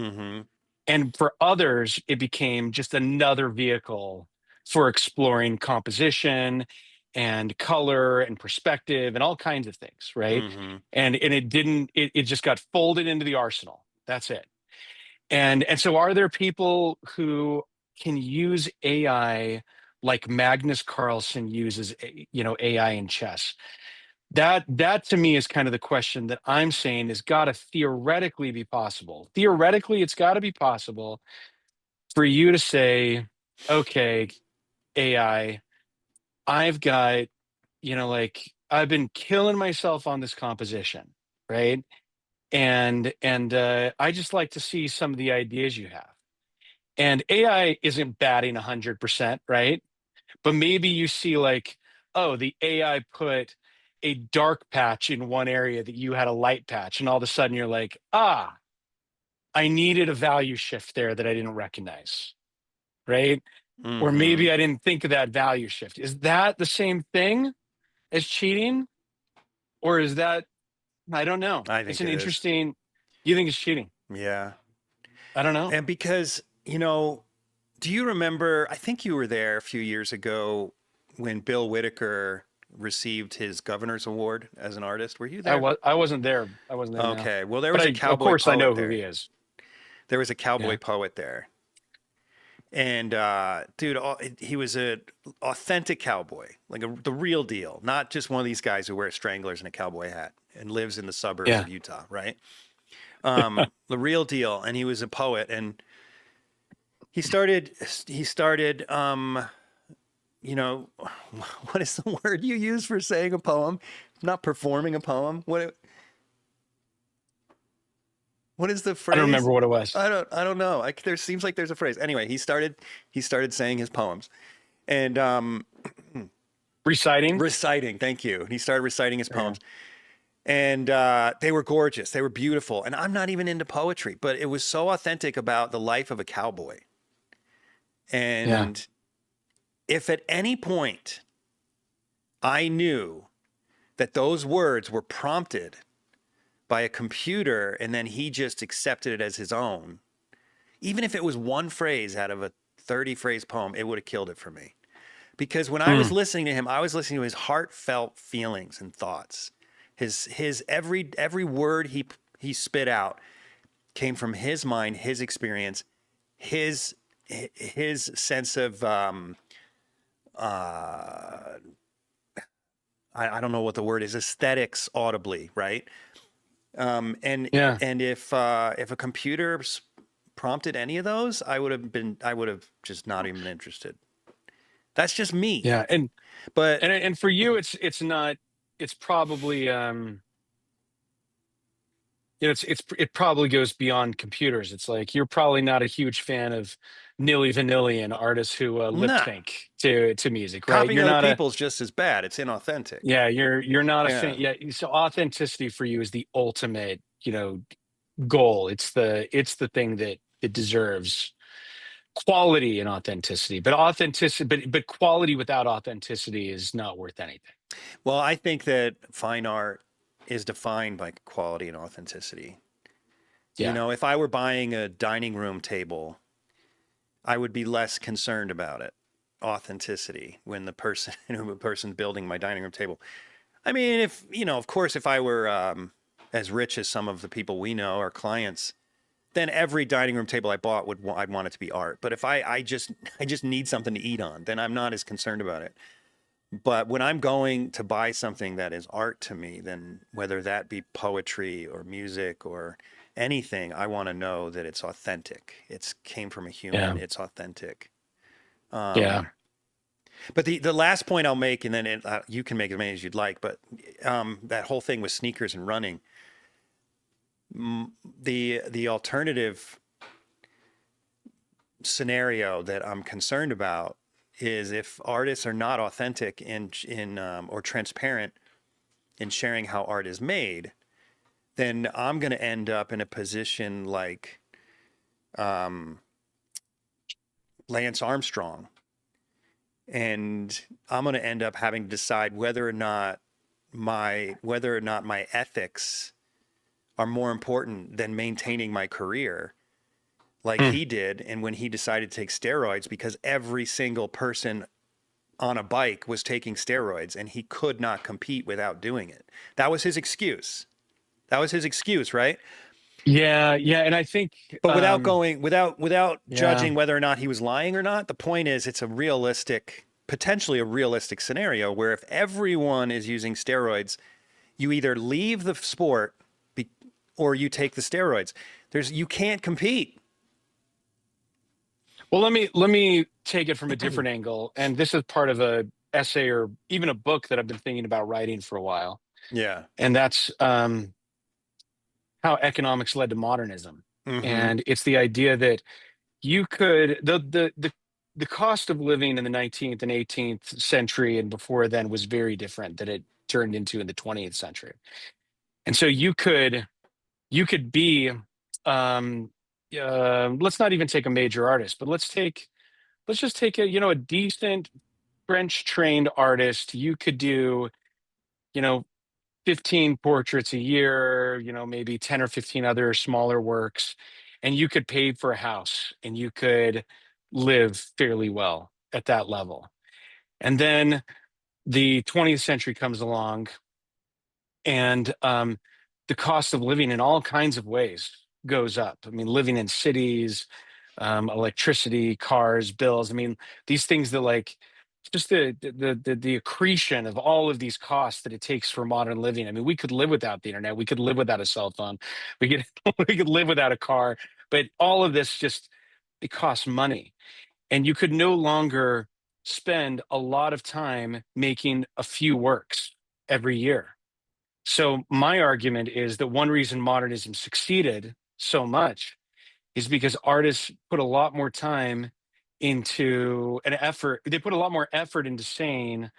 And for others, it became just another vehicle for exploring composition and color and perspective and all kinds of things, right? And it just got folded into the arsenal. That's it. And so are there people who can use AI like Magnus Carlsen uses, AI in chess? That to me is kind of the question that I'm saying has got to theoretically be possible. Theoretically, it's got to be possible for you to say, okay, AI, I've got, I've been killing myself on this composition, right? And I just like to see some of the ideas you have. And AI isn't batting 100%, right? But maybe you see like, oh, the AI put a dark patch in one area that you had a light patch, and all of a sudden you're like, I needed a value shift there that I didn't recognize, right? Or maybe I didn't think of that value shift. Is that the same thing as cheating? Or is that, I don't know. I think it's an it is. interesting, you think it's cheating? Yeah. I don't know. And because, do you remember, I think you were there a few years ago when Bill Whitaker received his governor's award as an artist? Were you there? I wasn't there. I wasn't there. Okay. Now. Well, there was a cowboy Of course, poet I know there. who he is. There was a cowboy poet there. And, dude, he was an authentic cowboy, like the real deal, not just one of these guys who wears stranglers and a cowboy hat and lives in the suburbs of Utah, right? The real deal. And he was a poet, and he started, what is the word you use for saying a poem? Not performing a poem. What is the phrase? I don't remember what it was. I don't know. There seems like there's a phrase. Anyway, he started saying his poems, and reciting. Thank you. He started reciting his poems, and they were gorgeous. They were beautiful. And I'm not even into poetry, but it was so authentic about the life of a cowboy. And if at any point I knew that those words were prompted by a computer and then he just accepted it as his own, even if it was one phrase out of a 30-phrase poem, it would have killed it for me. Because when I was listening to him, I was listening to his heartfelt feelings and thoughts. His every word he spit out came from his mind, his experience, his sense of I don't know what the word is, aesthetics audibly, right? And Yeah. if a computer prompted any of those, I would have just not even been interested. That's just me. Yeah. But And for you, it's not, it's probably, it probably goes beyond computers. It's like you're probably not a huge fan of Nilly Vanillian artists who lip nah, sync to music, right? copying You're other not a people's just as bad. It's inauthentic. yeah, you're not a fan. Yeah. Yeah, so authenticity for you is the ultimate, goal. It's the thing that it deserves quality and authenticity. But authenticity, but quality without authenticity is not worth anything. Well, I think that fine art is defined by quality and authenticity. Yeah. If I were buying a dining room table, I would be less concerned about it, authenticity, when the person building my dining room table. I mean, if of course, if I were as rich as some of the people we know, our clients, then every dining room table I bought I'd want it to be art. But if I just need something to eat on, then I'm not as concerned about it. But when I'm going to buy something that is art to me, then whether that be poetry or music or anything, I want to know that it's authentic. It's came from a human. Yeah. It's authentic. Yeah. But the last point I'll make, and then you can make as many as you'd like, but that whole thing with sneakers and running, the alternative scenario that I'm concerned about is if artists are not authentic in or transparent in sharing how art is made, then I'm going to end up in a position like Lance Armstrong, and I'm going to end up having to decide whether or not my ethics are more important than maintaining my career, like he did. And when he decided to take steroids, because every single person on a bike was taking steroids and he could not compete without doing it. That was his excuse. Right? Yeah. Yeah. And I think, But without yeah. judging whether or not he was lying or not, the point is it's potentially a realistic scenario where if everyone is using steroids, you either leave the sport or you take the steroids. You can't compete. Well, let me take it from a different angle. And this is part of a essay or even a book that I've been thinking about writing for a while. Yeah. And that's how economics led to modernism. Mm-hmm. And it's the idea that you could the cost of living in the 19th and 18th century and before then was very different than it turned into in the 20th century. And so you could be let's not even take a major artist, but let's just take a decent French trained artist. You could do, you know, 15 portraits a year, maybe 10 or 15 other smaller works, and you could pay for a house and you could live fairly well at that level. And then the 20th century comes along, and the cost of living in all kinds of ways goes up. I mean, living in cities, electricity, cars, bills. I mean, these things that like just the accretion of all of these costs that it takes for modern living. I mean, we could live without the internet. We could live without a cell phone. We could we could live without a car. But all of this just it costs money, and you could no longer spend a lot of time making a few works every year. So my argument is that one reason modernism succeeded so much is because artists put a lot more time into an effort. They put a lot more effort into saying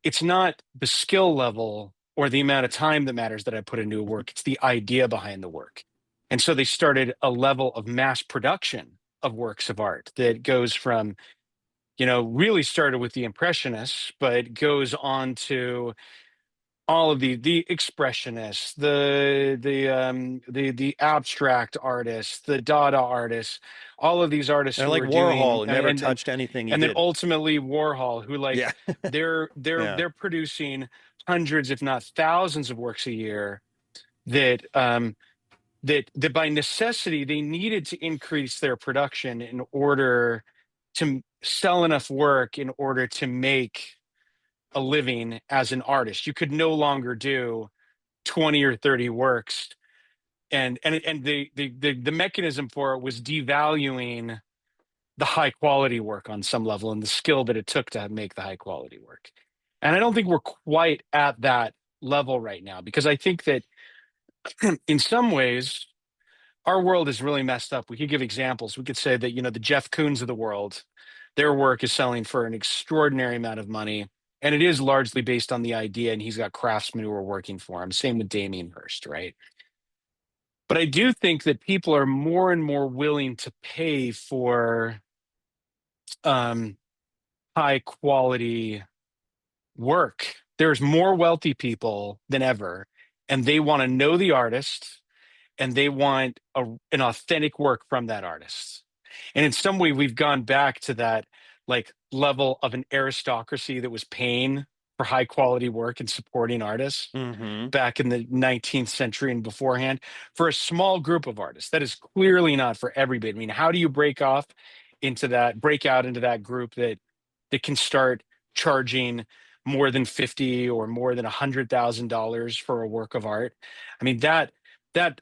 it's not the skill level or the amount of time that matters that I put into a work. It's the idea behind the work. And so they started a level of mass production of works of art that goes from, really started with the Impressionists, but goes on to all of the expressionists, the abstract artists, the Dada artists, all of these artists They're who like are doing Warhol, never touched anything he and then did. ultimately Warhol, who like Yeah. they're Yeah. they're producing hundreds, if not thousands, of works a year that by necessity they needed to increase their production in order to sell enough work in order to make a living as an artist. You could no longer do 20 or 30 works, and the mechanism for it was devaluing the high quality work on some level and the skill that it took to make the high quality work. And I don't think we're quite at that level right now, because I think that in some ways our world is really messed up. We could give examples. We could say that, the Jeff Koons of the world, their work is selling for an extraordinary amount of money. And it is largely based on the idea, and he's got craftsmen who are working for him. Same with Damien Hirst, right? But I do think that people are more and more willing to pay for high quality work. There's more wealthy people than ever, and they want to know the artist, and they want an authentic work from that artist. And in some way, we've gone back to that like level of an aristocracy that was paying for high quality work and supporting artists Mm-hmm. back in the 19th century and beforehand, for a small group of artists. That is clearly not for everybody. I mean, how do you break out into that group that can start charging more than 50 or more than $100,000 for a work of art? I mean, that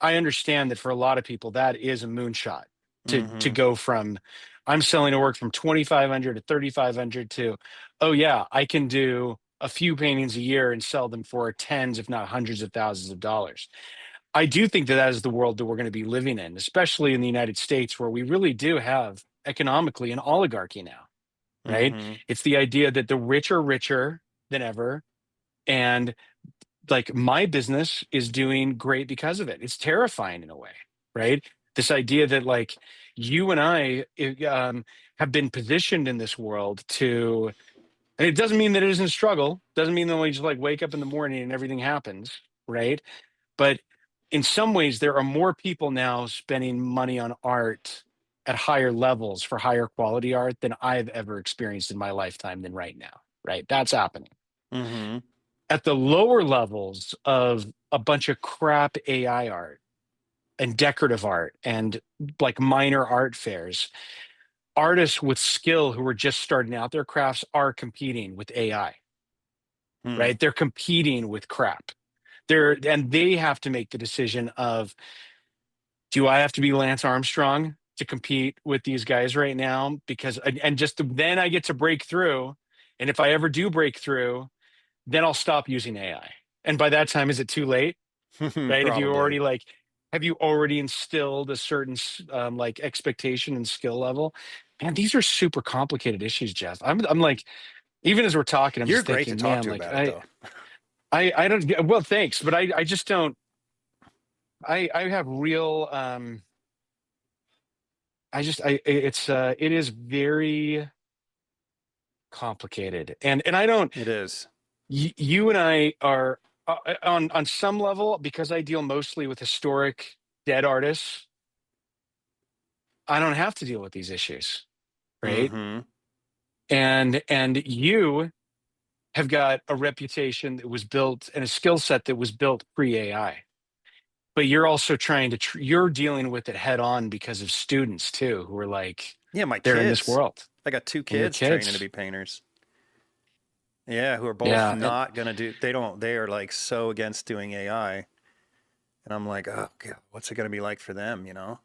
I understand that for a lot of people, that is a moonshot to Mm-hmm. go from, I'm selling a work from 2,500 to 3,500 to, oh yeah, I can do a few paintings a year and sell them for tens, if not hundreds of thousands of dollars. I do think that is the world that we're going to be living in, especially in the United States, where we really do have economically an oligarchy now, right? Mm-hmm. It's the idea that the rich are richer than ever. And like, my business is doing great because of it. It's terrifying in a way, right? This idea that like you and I have been positioned in this world to, and it doesn't mean that it isn't a struggle. Doesn't mean that we just like wake up in the morning and everything happens, right? But in some ways, there are more people now spending money on art at higher levels for higher quality art than I've ever experienced in my lifetime than right now, right? That's happening. Mm-hmm. At the lower levels of a bunch of crap AI art and decorative art and like minor art fairs, artists with skill who are just starting out their crafts are competing with AI, Mm. right? They're competing with crap. And they have to make the decision of, do I have to be Lance Armstrong to compete with these guys right now? Because, and just then I get to break through. And if I ever do break through, then I'll stop using AI. And by that time, is it too late? Right? Probably. Have you already instilled a certain like expectation and skill level? Man, these are super complicated issues, Jeff. I'm like, even as we're talking, I'm You're just great to thinking, talk man, to like about it, though. I don't, well, thanks, but I just don't, I have real, it is very complicated. And I don't, It is. you and I are on some level, because I deal mostly with historic dead artists, I don't have to deal with these issues, right? Mm-hmm. And you have got a reputation that was built and a skill set that was built pre-AI. But you're also trying to you're dealing with it head on because of students too, who are like, Yeah, my they're in this kids. world. I got two And your kids training to kids. be painters. Yeah, who are both Yeah. And not gonna do. They are like so against doing AI, and I'm like, oh God, what's it gonna be like for them? You know?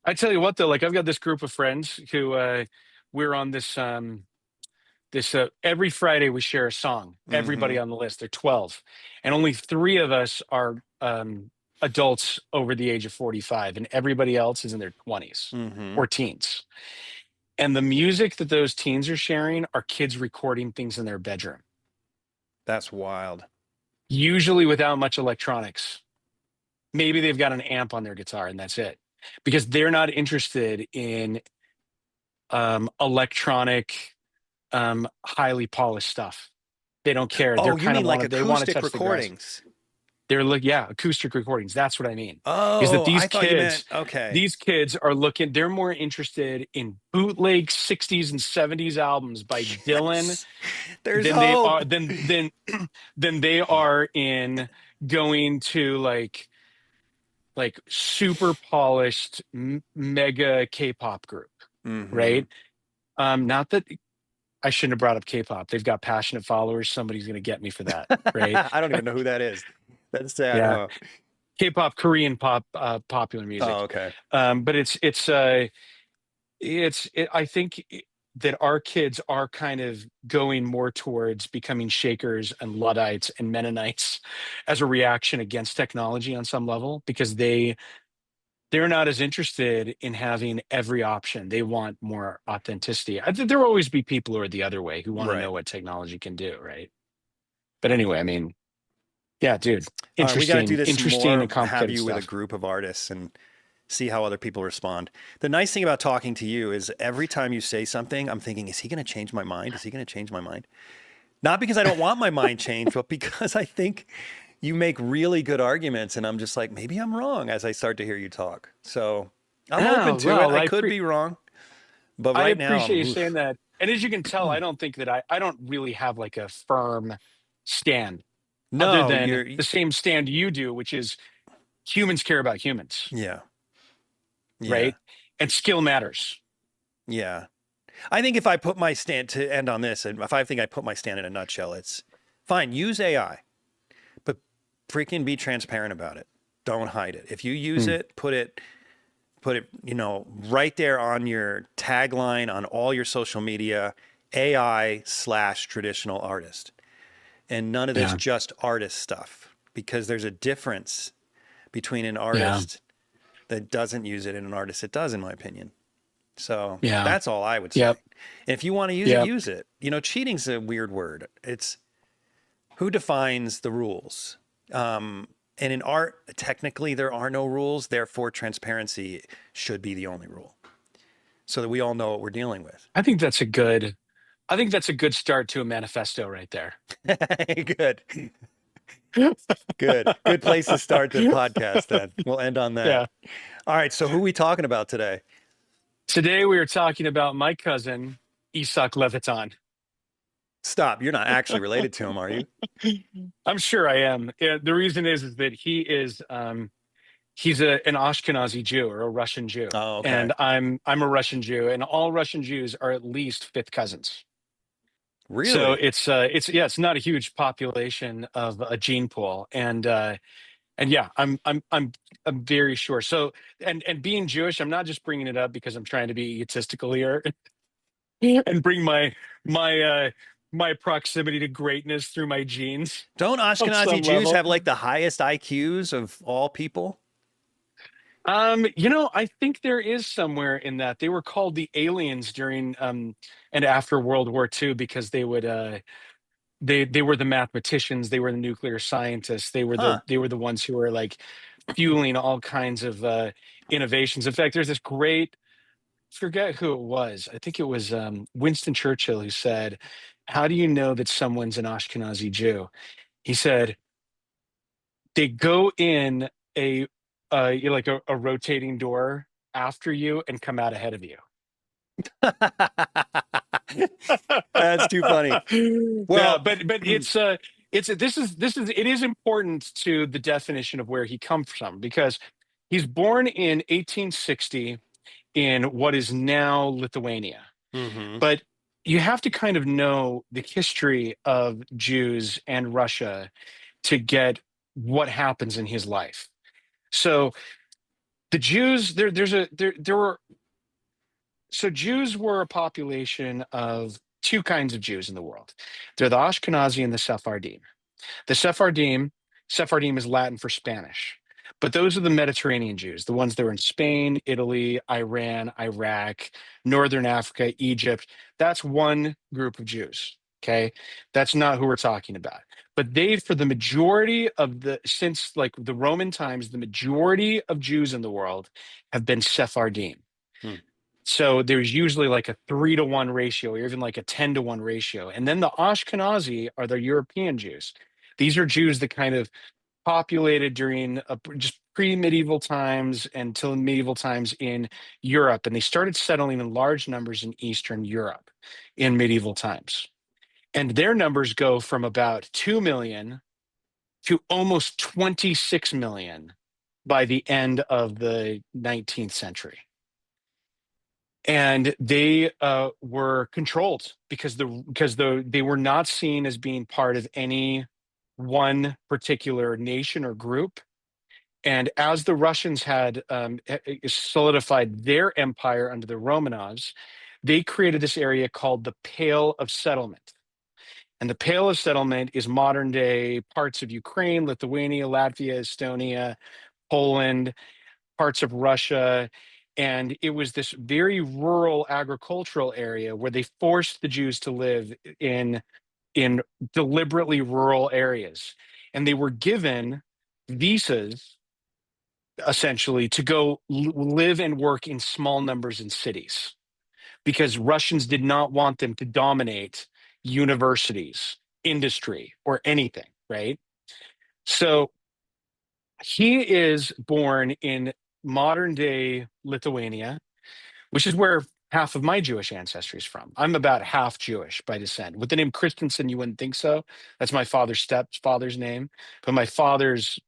I tell you what though, like I've got this group of friends who we're on this every Friday we share a song. Mm-hmm. Everybody on the list, they're 12. And only 3 of us are adults over the age of 45, and everybody else is in their 20s Mm-hmm. or teens. And the music that those teens are sharing are kids recording things in their bedroom, That's wild. usually without much electronics. Maybe they've got an amp on their guitar and that's it, because they're not interested in electronic, highly polished stuff. They don't care. They're Oh, you kind of mean like they want to acoustic touch the grass. recordings? They're like, yeah, acoustic recordings. That's what I mean. Is that Oh, I thought you meant okay. these kids are looking, they're more interested in bootleg 60s and 70s albums by Dylan Yes, there's than they are hope. than they are in going to like super polished mega K-pop group, Mm-hmm. right? Not that I shouldn't have brought up K-pop. They've got passionate followers. Somebody's going to get me for that, right? I don't even know who that is. That's sad, Yeah. huh? K-pop, Korean pop, popular Oh, music. okay. But I think that our kids are kind of going more towards becoming Shakers and Luddites and Mennonites as a reaction against technology on some level, because they're not as interested in having every option. They want more authenticity. I think there will always be people who are the other way, who want to Right. know what technology can do, right? But anyway, I mean, yeah, dude, All right, we got to do this interesting and more, have complicated you with a stuff. group of artists and see how other people respond. The nice thing about talking to you is every time you say something, I'm thinking, is he going to change my mind? Is he going to change my mind? Not because I don't want my mind changed, but because I think you make really good arguments. And I'm just like, maybe I'm wrong as I start to hear you talk. So I'm open Oh, to it. well, I could be wrong, but I right now appreciate I'm, you saying oof. that. And as you can tell, I don't think that I don't really have like a firm stand, other No, than you're, the same stand you do, which is humans care about humans, yeah, yeah, right? And skill matters. yeah. I think if I put my stand to end on this, and if I think I put my stand in a nutshell, it's fine, use AI, but freaking be transparent about it. Don't hide it. If you use Hmm. it, put it, right there on your tagline on all your social media, AI/traditional artist. And none of this Yeah, just artist stuff, because there's a difference between an yeah, artist that doesn't use it and an artist that does, in my opinion. So yeah, that's all I would say. yep, And if you want to use it, yep. use it. Cheating's a weird word. It's who defines the rules. And in art, technically, there are no rules. Therefore, transparency should be the only rule, so that we all know what we're dealing with. I think that's a good. I think that's a good start to a manifesto right there. Good, good place to start the podcast. Then we'll end on that. Yeah. All right. So who are we talking about today? Today we are talking about my cousin, Isak Levitan. Stop. You're not actually related to him, are you? I'm sure I am. Yeah, the reason is that he's an Ashkenazi Jew, or a Russian Jew, Oh, okay. and I'm a Russian Jew, and all Russian Jews are at least fifth cousins. So Really? it's yeah, it's not a huge population of a gene pool, and yeah, I'm very sure. So and being Jewish, I'm not just bringing it up because I'm trying to be egotistical here and bring my proximity to greatness through my genes Don't on Ashkenazi some Jews level. have like the highest IQs of all people? I think there is somewhere in that. They were called the aliens during and after World War II, because they were the mathematicians, they were the nuclear scientists, Huh. they were the ones who were like fueling all kinds of innovations. In fact, there's this great, forget who it was. I think it was Winston Churchill who said, "How do you know that someone's an Ashkenazi Jew?" He said, "They go in a like a rotating door after you and come out ahead of you." That's too funny. Yeah, Well, but it's this is it is important to the definition of where he comes from, because he's born in 1860 in what is now Lithuania. hmm But you have to kind of know the history of Jews and Russia to get what happens in his life. So the Jews, there were so Jews were a population of two kinds of Jews in the world. They're the Ashkenazi and the Sephardim. The Sephardim is Latin for Spanish, but those are the Mediterranean Jews, the ones that were in Spain, Italy, Iran, Iraq, Northern Africa, Egypt. That's one group of Jews. Okay. That's not who we're talking about. But they, for the majority of since like the Roman times, the majority of Jews in the world have been Sephardim. Hmm. So there's usually like a 3-to-1 ratio, or even like a 10-to-1 ratio. And then the Ashkenazi are the European Jews. These are Jews that kind of populated during just pre-medieval times until medieval times in Europe. And they started settling in large numbers in Eastern Europe in medieval times. And their numbers go from about 2 million to almost 26 million by the end of the 19th century. And they were controlled because they were not seen as being part of any one particular nation or group. And as the Russians had solidified their empire under the Romanovs, they created this area called the Pale of Settlement. And the Pale of Settlement is modern day parts of Ukraine, Lithuania, Latvia, Estonia, Poland, parts of Russia. And it was this very rural agricultural area where they forced the Jews to live in deliberately rural areas. And they were given visas essentially to go live and work in small numbers in cities because Russians did not want them to dominate universities, industry, or anything, right? So he is born in modern day Lithuania, which is where half of my Jewish ancestry is from. I'm about half Jewish by descent. With the name Christensen, you wouldn't think so. That's my father's stepfather's name. But my father's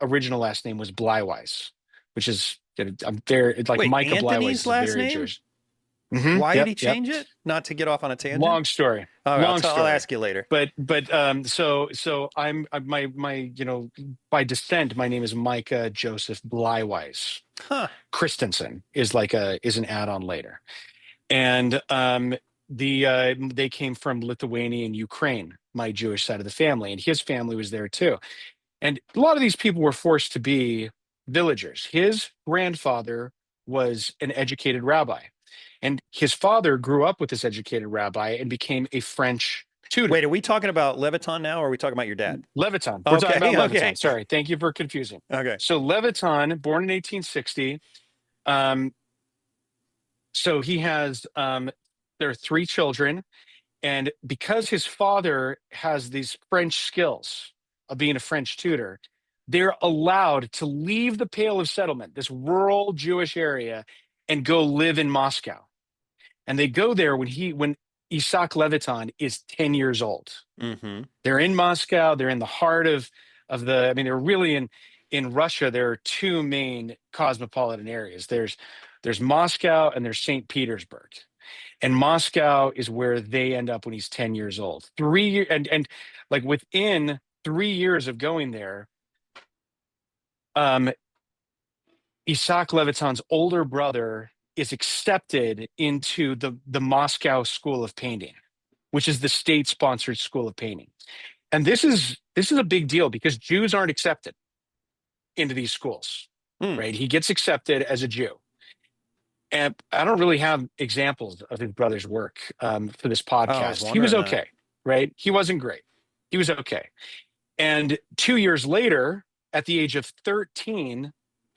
original last name was Bleiweiss, which is, I'm very, it's like Wait, Micah Bleiweiss Anthony's is last very name? Jewish. Why did he Yep. change it? Not to get off on a tangent. Long story. All right, Long story. I'll ask you later. But so I'm my by descent my name is Micah Joseph Bleiweiss. Huh. Christensen is an add-on later, and they came from Lithuania and Ukraine, my Jewish side of the family, and his family was there too. And a lot of these people were forced to be villagers. His grandfather was an educated rabbi. And his father grew up with this educated rabbi and became a French tutor. Wait, are we talking about Levitan now, or are we talking about your dad? Levitan. We're talking about Levitan. Okay. Sorry. Thank you for confusing. Okay. So Levitan, born in 1860. So he has, there are 3 children. And because his father has these French skills of being a French tutor, they're allowed to leave the Pale of Settlement, this rural Jewish area, and go live in Moscow. And they go there when Isaac Levitan is 10 years old. Mm-hmm. They're in Moscow. They're in the heart of they're really in Russia. There are 2 main cosmopolitan areas. There's Moscow and there's St. Petersburg. And Moscow is where they end up when he's 10 years old. 3 years, and like within 3 years of going there, Isaac Levitan's older brother is accepted into the Moscow School of Painting, which is the state-sponsored school of painting. And this is a big deal because Jews aren't accepted into these schools, right? He gets accepted as a Jew. And I don't really have examples of his brother's work for this podcast. He was okay, right? He wasn't great. He was okay. And 2 years later, at the age of 13,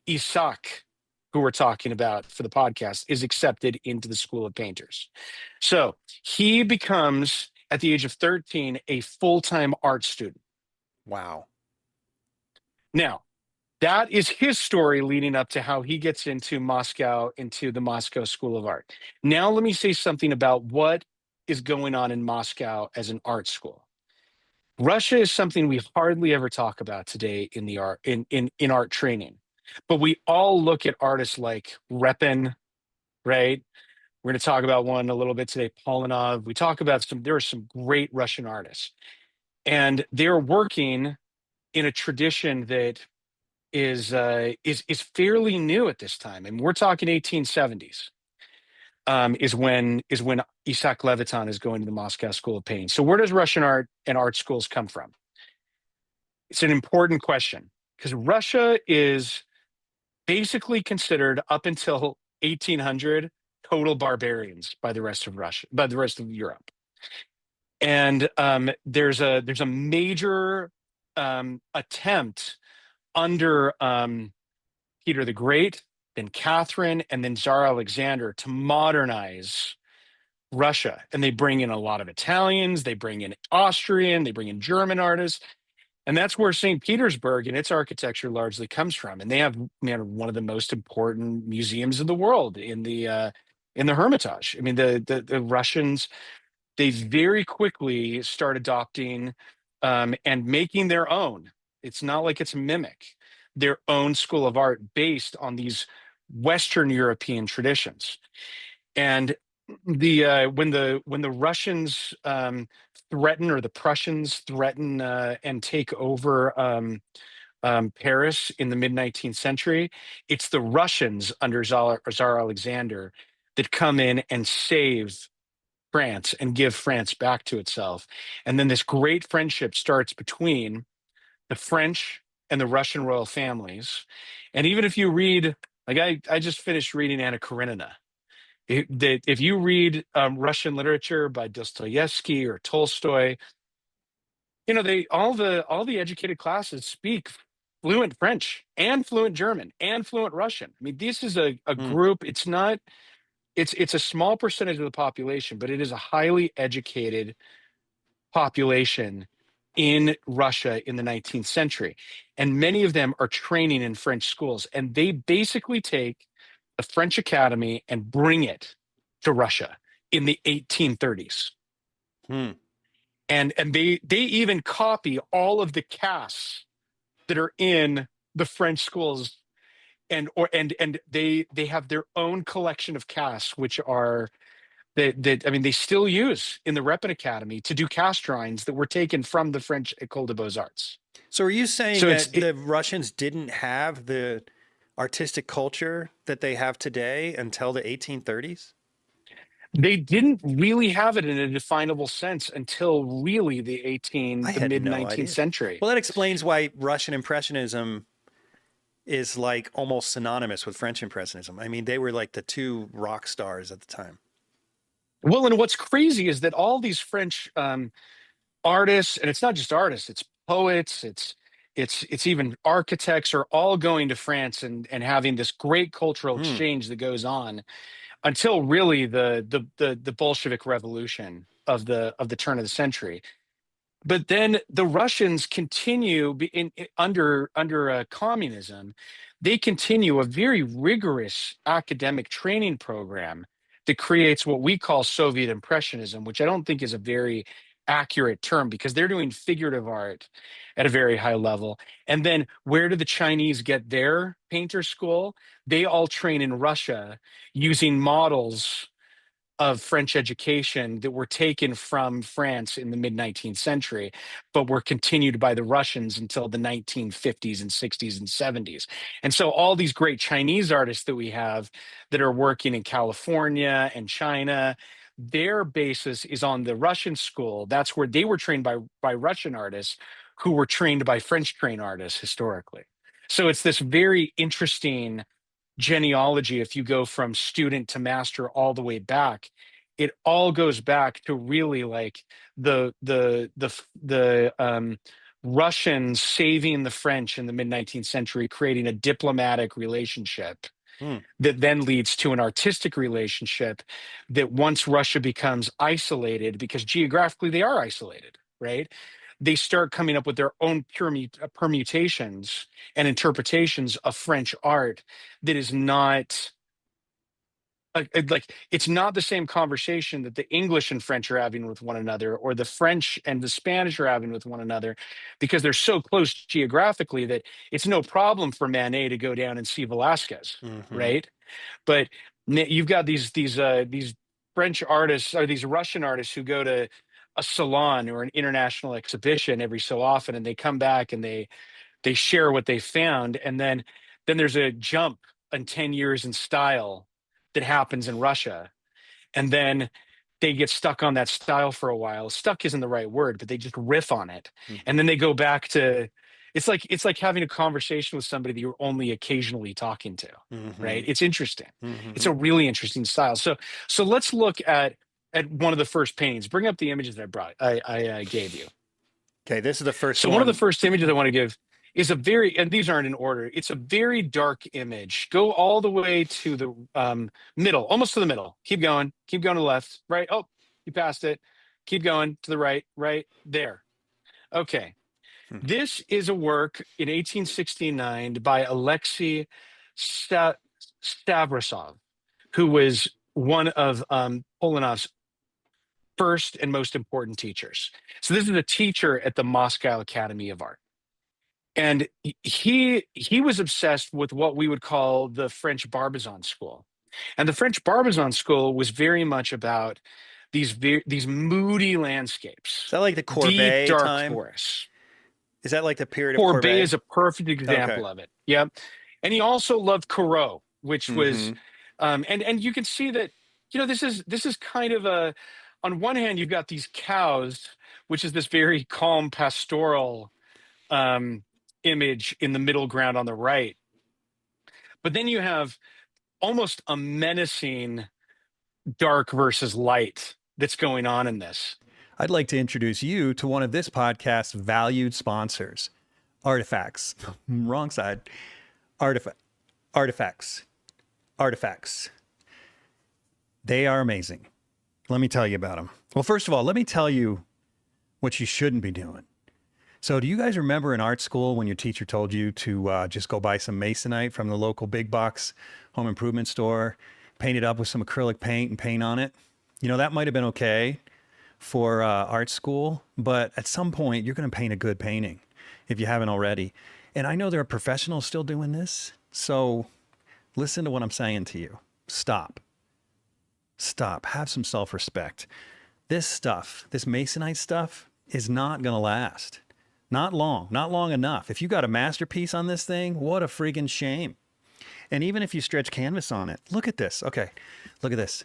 Isaac, who we're talking about for the podcast, is accepted into the School of Painters. So he becomes, at the age of 13, a full-time art student. Wow. Now, that is his story leading up to how he gets into Moscow, into the Moscow School of Art. Now, let me say something about what is going on in Moscow as an art school. Russia is something we hardly ever talk about today in the art in art training. But we all look at artists like Repin, right? We're going to talk about one a little bit today, Polonov. We talk about there are some great Russian artists. And they're working in a tradition that is fairly new at this time. And we're talking 1870s is when Isaac Levitan is going to the Moscow School of Painting. So where does Russian art and art schools come from? It's an important question because Russia is basically considered up until 1800 total barbarians by the rest of Russia, by the rest of Europe. And there's a major attempt under Peter the Great, then Catherine, and then Tsar Alexander to modernize Russia. And they bring in a lot of Italians, they bring in Austrian, they bring in German artists. And that's where St. Petersburg and its architecture largely comes from. And they have one of the most important museums in the world in the Hermitage. I mean, the Russians, they very quickly start adopting and making their own. It's not like it's a mimic, their own school of art based on these Western European traditions. And when the Russians threaten, or the Prussians threaten and take over Paris in the mid-19th century, it's the Russians under Tsar Alexander that come in and save France and give France back to itself. And then this great friendship starts between the French and the Russian royal families. And even if you read, like I just finished reading Anna Karenina. If you read Russian literature by Dostoevsky or Tolstoy, you know, they all the educated classes speak fluent French and fluent German and fluent Russian. I mean, this is a Hmm. group. It's not. It's a small percentage of the population, but it is a highly educated population in Russia in the 19th century. And many of them are training in French schools. And they basically take the French Academy and bring it to Russia in the 1830s. Hmm. And they even copy all of the casts that are in the French schools, and they have their own collection of casts, which are that I mean they still use in the Repin Academy to do cast drawings that were taken from the French École des Beaux-Arts. So are you saying So that the Russians didn't have the artistic culture that they have today until the 1830s? they didn't really have it in a definable sense until really I the had mid no 19th idea. century. Well, that explains why Russian Impressionism is like almost synonymous with French Impressionism. I mean, they were like the two rock stars at the time. Well, and what's crazy is that all these French artists, and it's not just artists, it's poets, it's even architects, are all going to France and having this great cultural Hmm. exchange that goes on until really the Bolshevik Revolution of the turn of the century. But then the Russians continue under communism. They continue a very rigorous academic training program that creates what we call Soviet Impressionism, which I don't think is a very accurate term because they're doing figurative art at a very high level. And then where do the Chinese get their painter school? They all train in Russia using models of French education that were taken from France in the mid 19th century, but were continued by the Russians until the 1950s and 60s and 70s. And so all these great Chinese artists that we have that are working in California and China, their basis is on the Russian school. That's where they were trained by Russian artists who were trained by French trained artists historically. So it's this very interesting genealogy. If you go from student to master all the way back, it all goes back to really like the Russians saving the French in the mid 19th century, creating a diplomatic relationship Hmm. that then leads to an artistic relationship that once Russia becomes isolated, because geographically they are isolated, right? They start coming up with their own permutations and interpretations of French art that is not like it's not the same conversation that the English and French are having with one another, or the French and the Spanish are having with one another, because they're so close geographically that it's no problem for Manet to go down and see Velasquez, Mm-hmm. right? But you've got these French artists or these Russian artists who go to a salon or an international exhibition every so often, and they come back and they share what they found, and then there's a jump in 10 years in style that happens in Russia, and then they get stuck on that style for a while. Stuck isn't the right word, but they just riff on it, Mm-hmm. and then they go back to it's like having a conversation with somebody that you're only occasionally talking to, Mm-hmm. right? It's interesting. It's Mm-hmm. a really interesting style. So let's look at one of the first paintings. Bring up the images that I gave you. Okay, this is the first So one of the one. first images I want to give is a very, and these aren't in order. It's a very dark image. Go all the way to the middle, almost to the middle. Keep going to the left, right. Oh, you passed it. Keep going to the right, right there. Okay. Hmm. This is a work in 1869 by Alexei Stavrosov, who was one of Polanov's first and most important teachers. So this is a teacher at the Moscow Academy of Art. And he was obsessed with what we would call the French Barbizon school. And the French Barbizon school was very much about these moody landscapes, Is that like the deep, Courbet dark time? forests. Is that like the period of Courbet Courbet? is a perfect Okay. example of it. Yep. And he also loved Corot, which was, Mm-hmm. and you can see that, this is kind of a, on one hand, you've got these cows, which is this very calm pastoral image in the middle ground on the right. But then you have almost a menacing dark versus light that's going on in this. I'd like to introduce you to one of this podcast's valued sponsors, ARTEFEX. Wrong side. ARTEFEX. ARTEFEX. They are amazing. Let me tell you about them. Well, first of all, let me tell you what you shouldn't be doing. So do you guys remember in art school when your teacher told you to just go buy some masonite from the local big box home improvement store, paint it up with some acrylic paint and paint on it? That might have been okay for art school, but at some point you're going to paint a good painting if you haven't already. And I know there are professionals still doing this. So listen to what I'm saying to you. Stop. Have some self-respect. This stuff, this masonite stuff is not going to last. Not long enough. If you got a masterpiece on this thing, what a friggin' shame. And even if you stretch canvas on it, look at this. Okay, look at this.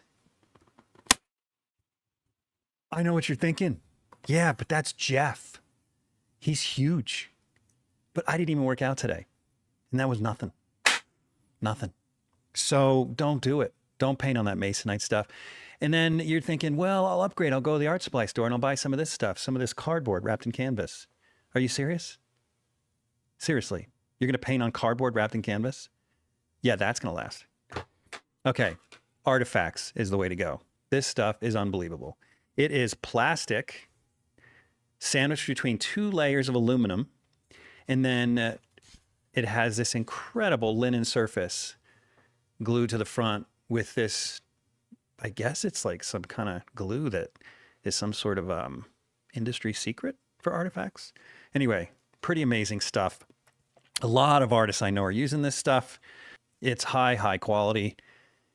I know what you're thinking. Yeah, but that's Jeff. He's huge. But I didn't even work out today. And that was nothing. Nothing. So don't do it. Don't paint on that masonite stuff. And then you're thinking, well, I'll upgrade. I'll go to the art supply store and I'll buy some of this stuff, some of this cardboard wrapped in canvas. Are you serious? Seriously, you're going to paint on cardboard wrapped in canvas? Yeah, that's going to last. Okay, ARTEFEX is the way to go. This stuff is unbelievable. It is plastic sandwiched between 2 layers of aluminum, and then it has this incredible linen surface glued to the front with this, I guess it's like some kind of glue that is some sort of industry secret for ARTEFEX. Anyway, pretty amazing stuff. A lot of artists I know are using this stuff. It's high quality.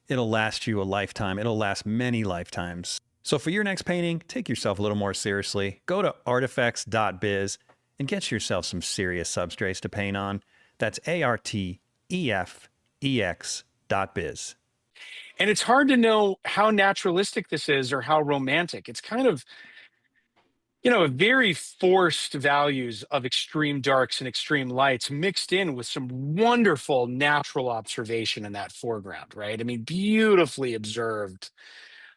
It'll last you a lifetime. It'll last many lifetimes. So for your next painting, take yourself a little more seriously. Go to artefex.biz and get yourself some serious substrates to paint on. That's ARTEFEX.biz. And it's hard to know how naturalistic this is or how romantic. It's kind of, a very forced values of extreme darks and extreme lights mixed in with some wonderful natural observation in that foreground, right? I mean, beautifully observed,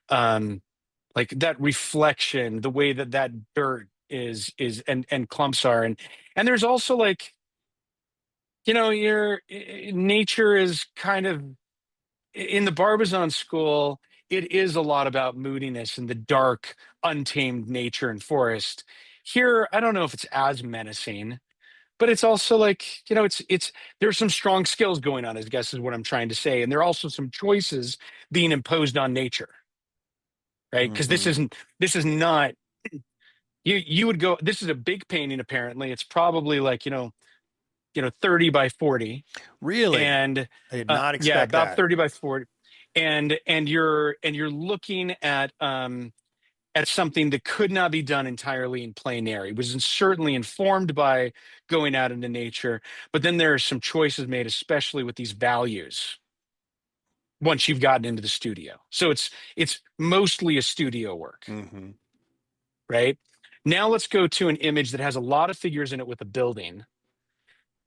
like that reflection, the way that dirt is and clumps are. And there's also like, your nature is kind of, in the Barbizon school, it is a lot about moodiness and the dark, untamed nature and forest. Here, I don't know if it's as menacing, but it's also like, there's some strong skills going on, I guess is what I'm trying to say. And there are also some choices being imposed on nature, right? Because this is not, you would go, this is a big painting, apparently. It's probably like, 30 by 40. Really? And I did not expect yeah, about that. 30 by 40. And you're looking at something that could not be done entirely in plein air. It was certainly informed by going out into nature, but then there are some choices made, especially with these values, once you've gotten into the studio. So it's mostly a studio work, right? Now let's go to an image that has a lot of figures in it with a building.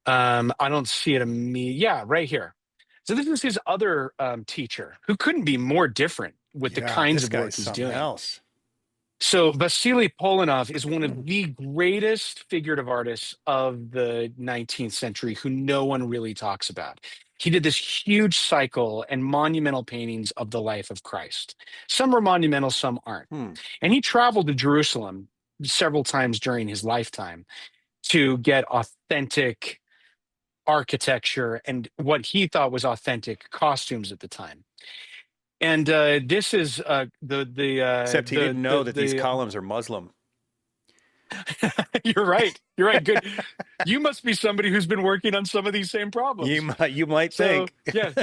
I don't see it immediately. Yeah, right here. So this is his other teacher, who couldn't be more different with the kinds of work he's doing. Else. So Vasily Polanov is one of the greatest figurative artists of the 19th century who no one really talks about. He did this huge cycle and monumental paintings of the life of Christ. Some are monumental, some aren't. And he traveled to Jerusalem several times during his lifetime to get authentic architecture and what he thought was authentic costumes at the time. And this is Except he didn't know that these columns are Muslim. You're right. You're right. Good. You must be somebody who's been working on some of these same problems. You might So think.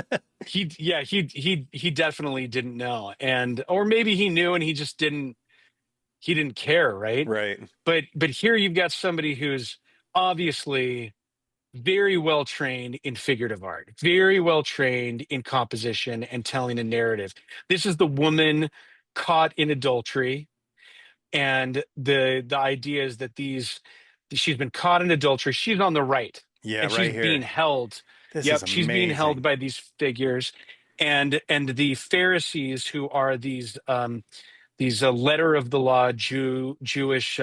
yeah, he definitely didn't know, and or maybe he knew and he didn't care, right? Right. But here you've got somebody who's obviously very well trained in figurative art, very well trained in composition and telling a narrative. This is the woman caught in adultery, and the idea is that she's been caught in adultery. She's on the right, Yeah, and she's right being here. held. This is Yep, she's being held amazing. by these figures, and the Pharisees, who are these letter of the law Jewish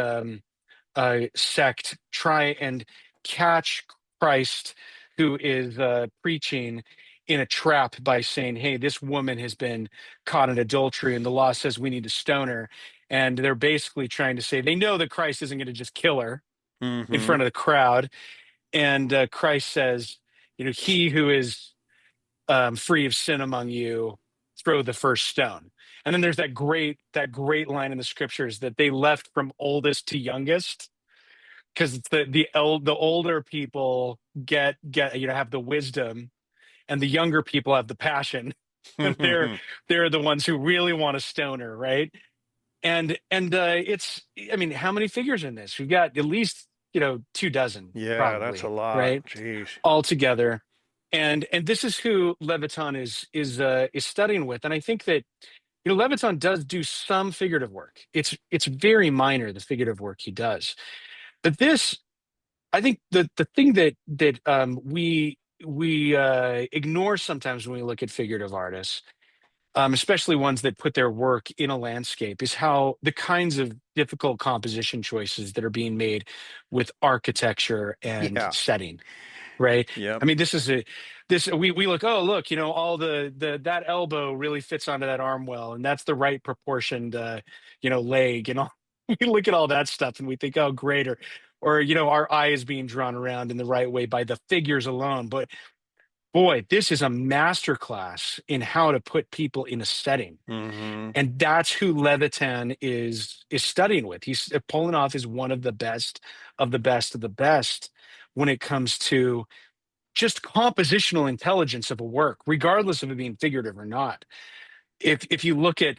sect, try and catch Christ, who is preaching in a trap by saying, "Hey, this woman has been caught in adultery, and the law says we need to stone her." And they're basically trying to say they know that Christ isn't going to just kill her in Mm-hmm. front of the crowd, and Christ says, "He who is free of sin among you, throw the first stone." And then there's that great line in the scriptures that they left from oldest to youngest, because it's the older people get have the wisdom, and the younger people have the passion, and they're the ones who really want to stone her, right? And it's, I mean, how many figures in this? We've got at least 24 Yeah, that's a probably, lot. right, Jeez. all together. And this is who Levitan is studying with. And I think that Levitan does do some figurative work. It's very minor, the figurative work he does. But this, I think, the thing that we ignore sometimes when we look at figurative artists, especially ones that put their work in a landscape, is how the kinds of difficult composition choices that are being made with architecture and Yeah. setting. Right. Yep. I mean, we look, oh, look, all that elbow really fits onto that arm well, and that's the right proportioned leg, and all. We look at all that stuff and we think, oh, great, or our eye is being drawn around in the right way by the figures alone. But boy, this is a masterclass in how to put people in a setting. Mm-hmm. And that's who Levitan is studying with. He's pulling off is one of the best of the best of the best when it comes to just compositional intelligence of a work, regardless of it being figurative or not. If you look at,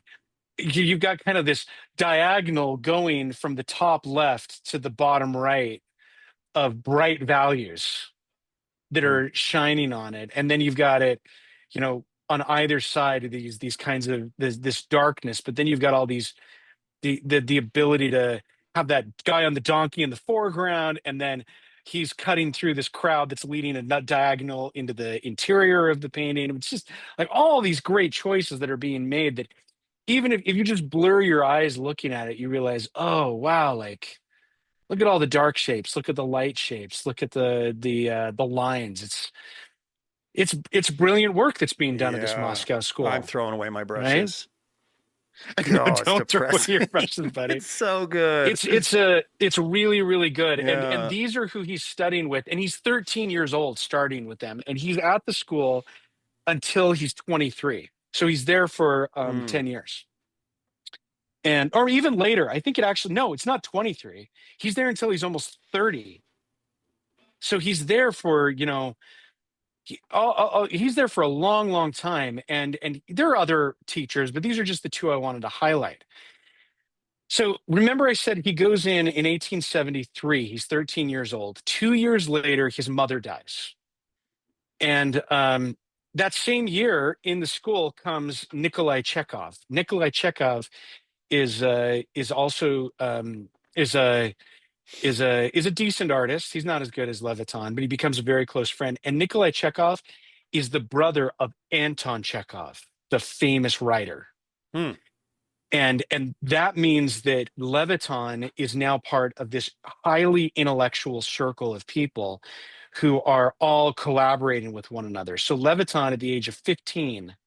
you've got kind of this diagonal going from the top left to the bottom right of bright values that Mm. are shining on it, and then you've got it, on either side of these kinds of this darkness. But then you've got all these the ability to have that guy on the donkey in the foreground, and then he's cutting through this crowd that's leading a nut diagonal into the interior of the painting. It's just like all these great choices that are being made that even if you just blur your eyes looking at it, you realize, oh wow, like look at all the dark shapes, look at the light shapes, look at the lines. It's brilliant work that's being done at this Yeah. Moscow I'm school, throwing away my right? brushes. Oh, it's Don't throw away your depressing. brushes, buddy. It's so good. It's really, really good. And Yeah. these are who he's studying with, and he's 13 years old starting with them, and he's at the school until he's 23. So he's there for Mm. 10 years. And or even later. I think no, it's not 23. He's there until he's almost 30. So he's there for, he's there for a long, long time. And there are other teachers, but these are just the two I wanted to highlight. So remember I said he goes in 1873. He's 13 years old. 2 years later, his mother dies. And that same year in the school comes Nikolai Chekhov. Nikolai Chekhov is also is a is a decent artist. He's not as good as Levitan, but he becomes a very close friend. And Nikolai Chekhov is the brother of Anton Chekhov, the famous writer. Hmm. And that means that Levitan is now part of this highly intellectual circle of people who are all collaborating with one another. So Levitan, at the age of 15,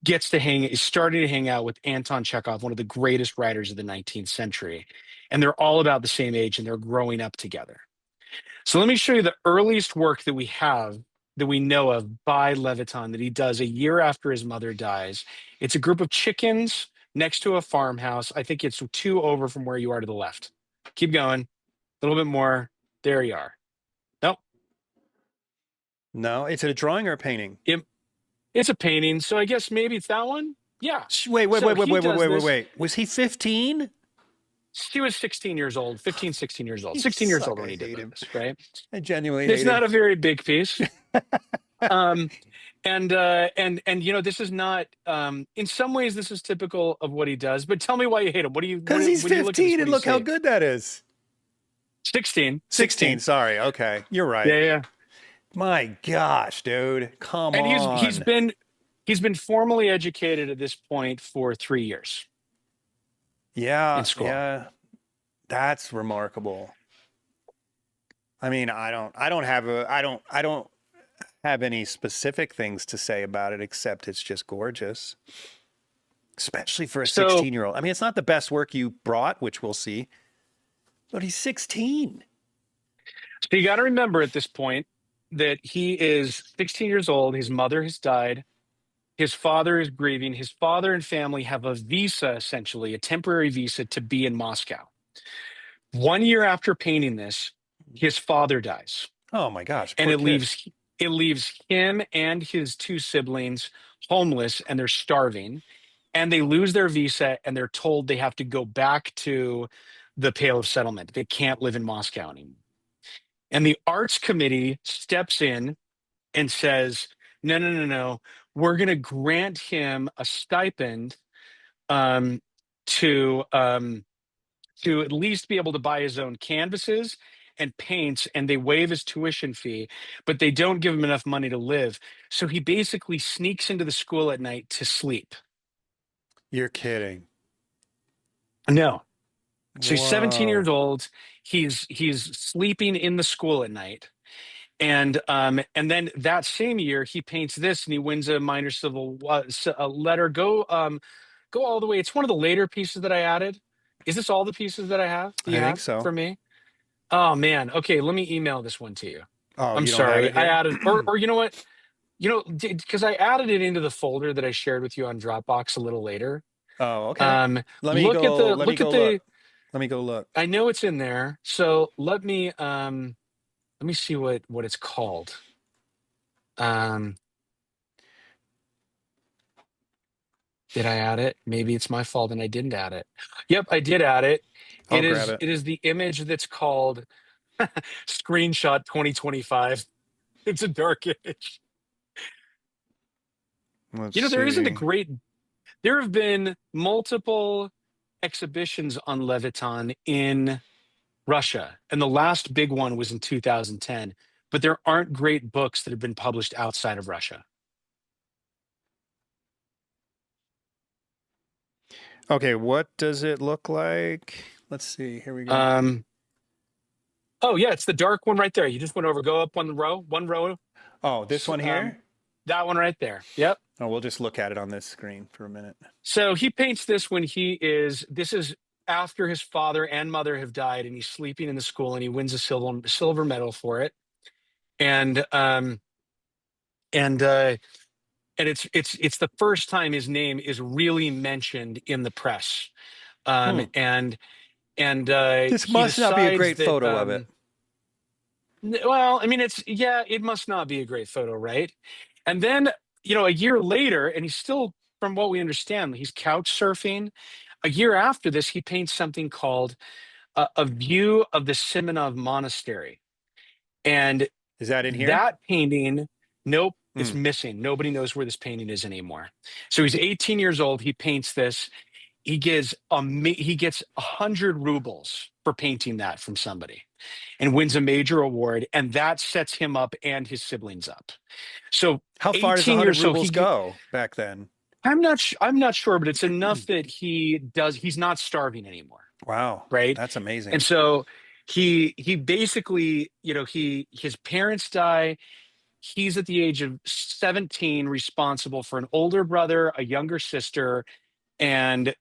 is starting to hang out with Anton Chekhov, one of the greatest writers of the 19th century. And they're all about the same age, and they're growing up together. So let me show you the earliest work that we know of by Levitan that he does a year after his mother dies. It's a group of chickens next to a farmhouse. I think it's two over from where you are to the left. Keep going. A little bit more. There you are. Nope. No, it's a drawing or a painting? It's a painting. So I guess maybe it's that one. Yeah. Wait. So he does this. Wait. Was he 15? He was 16 years old, 15, 16 years old, You 16 years suck. old when I he did hate him. this, right? I genuinely It's hate not him. a very big piece. And this is not, in some ways, this is typical of what he does, but tell me why you hate him. Because he's 15 and look how good that is. 16. 16, sorry. Okay. You're right. Yeah. My gosh, dude. Come on. And he's been formally educated at this point for 3 years. Yeah. In school. Yeah. That's remarkable. I mean, I don't have any specific things to say about it, except it's just gorgeous. Especially for a 16-year-old. I mean, it's not the best work you brought, which we'll see, but he's 16. So you got to remember at this point that he is 16 years old. His mother has died. His father is grieving. His father and family have a visa, essentially, a temporary visa to be in Moscow. 1 year after painting this, his father dies. Oh my gosh. And it leaves him and his 2 siblings homeless, and they're starving. And they lose their visa, and they're told they have to go back to the Pale of Settlement. They can't live in Moscow anymore. And the arts committee steps in and says, no. We're going to grant him a stipend to at least be able to buy his own canvases and paints, and they waive his tuition fee, but they don't give him enough money to live. So he basically sneaks into the school at night to sleep. You're kidding. No. So he's 17 Whoa. years old. He's sleeping in the school at night. And then that same year he paints this, and he wins a minor civil letter. Go all the way. It's one of the later pieces that I added. Is this all the pieces that I have? I think so. For me? Oh man. Okay, let me email this one to you. Oh, I'm you don't sorry. have it I yet? added, or you know what? Because I added it into the folder that I shared with you on Dropbox a little later. Oh, okay. Let me Look go look. Let me go look. I know it's in there. So let me see what it's called. Did I add it? Maybe it's my fault and I didn't add it. Yep, I did add it. I'll grab it. It is the image that's called Screenshot 2025. It's a dark image. Let's There have been multiple exhibitions on Levitan in Russia, and the last big one was in 2010, but there aren't great books that have been published outside of Russia. Okay, what does it look like? Let's see. Here we go. Oh yeah, it's the dark one right there. You just went over. Go up one row. Oh, this one here? That one right there. Yep. Oh, we'll just look at it on this screen for a minute. So he paints this when this is after his father and mother have died, and he's sleeping in the school, and he wins a silver medal for it. And it's the first time his name is really mentioned in the press. This must not be a great photo of it. Well, I mean, it must not be a great photo, right? And then, a year later, and he's still, from what we understand, he's couch surfing. A year after this, he paints something called A View of the Simonov Monastery. And is that in here? That painting, nope, it's missing. Nobody knows where this painting is anymore. So he's 18 years old. He paints this. He gets 100 rubles for painting that from somebody, and wins a major award, and that sets him up and his siblings up. So how far does 100 rubles go back then? I'm not sure, but it's enough that he's not starving anymore. Wow. Right? That's amazing. And so he basically, his parents die. He's at the age of 17 responsible for an older brother, a younger sister, and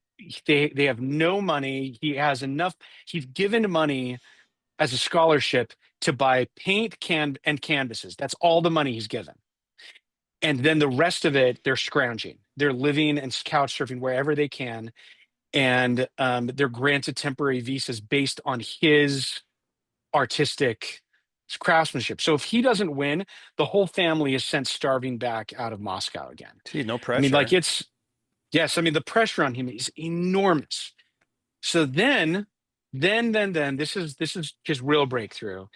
they have no money. He has enough. He's given money as a scholarship to buy paint and canvases. That's all the money he's given. And then the rest of it, they're scrounging. They're living and couch surfing wherever they can. and they're granted temporary visas based on his artistic craftsmanship. So if he doesn't win, the whole family is sent starving back out of Moscow again. Gee, no I mean, like pressure. yes, I mean, the pressure on him is enormous. So then this is his real breakthrough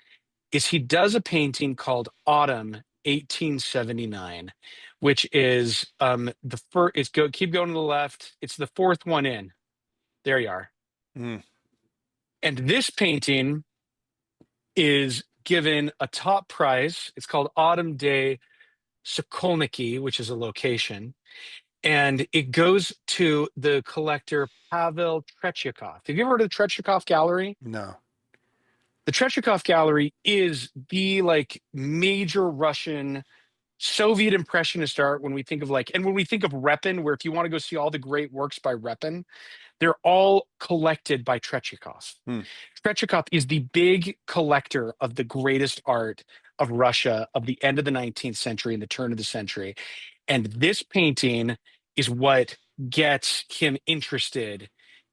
is he does a painting called Autumn 1879, which is the first. Keep going to the left. It's the fourth one in. There you are. Mm. And this painting is given a top prize. It's called Autumn Day Sokolniki, which is a location, and it goes to the collector Pavel Tretyakov. Have you ever heard of the Tretyakov Gallery? No. The Tretyakov Gallery is the like major Russian Soviet impressionist art when we think of and when we think of Repin, where if you want to go see all the great works by Repin, they're all collected by Tretyakov. Hmm. Tretyakov is the big collector of the greatest art of Russia of the end of the 19th century and the turn of the century. And this painting is what gets him interested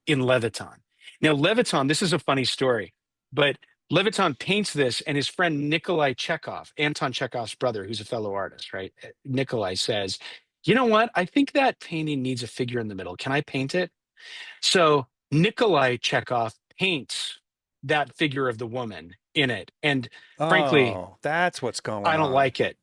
in Levitan. Now, Levitan, this is a funny story, but Levitan paints this, and his friend Nikolai Chekhov, Anton Chekhov's brother, who's a fellow artist, right? Nikolai says, you know what? I think that painting needs a figure in the middle. Can I paint it? So Nikolai Chekhov paints that figure of the woman in it. And frankly, Oh, that's what's going I don't on. like it.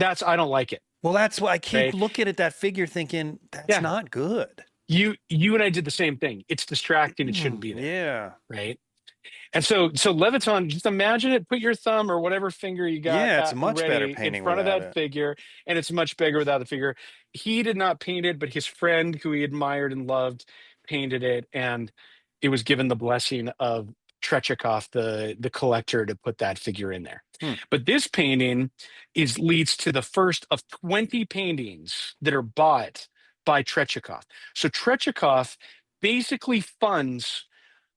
I don't like it. Well, that's why I keep Right? looking at that figure thinking that's Yeah. not good. You and I did the same thing. It's distracting. It shouldn't be there. Yeah. Right. And so Levitan, just imagine it, put your thumb or whatever finger you got Yeah, it's at much better ready painting in front of without that it. figure, and it's much bigger without the figure. He did not paint it, but his friend who he admired and loved painted it, and it was given the blessing of Tretyakov, the collector, to put that figure in there. Hmm. But this painting leads to the first of 20 paintings that are bought by Tretyakov. So Tretyakov basically funds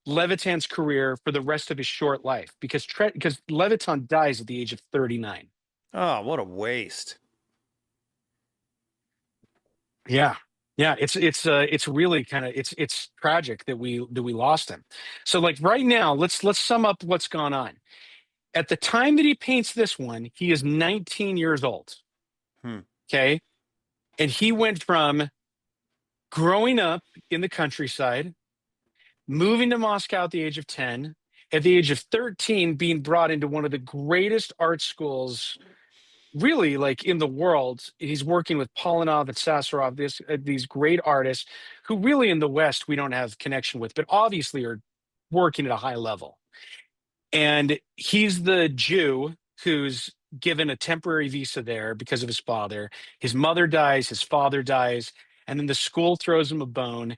Levitan's career for the rest of his short life because Levitan dies at the age of 39. Oh, what a waste. Yeah. Yeah, it's really kind of it's tragic that we lost him. So like right now, let's sum up what's gone on. At the time that he paints this one, he is 19 years old. Hmm. Okay? And he went from growing up in the countryside, moving to Moscow at the age of 10, at the age of 13 being brought into one of the greatest art schools really like in the world. He's working with Polonov and Sasarov, these great artists who really in the West we don't have connection with, but obviously are working at a high level. And he's the Jew who's given a temporary visa there because of his father. His mother dies, his father dies, and then the school throws him a bone.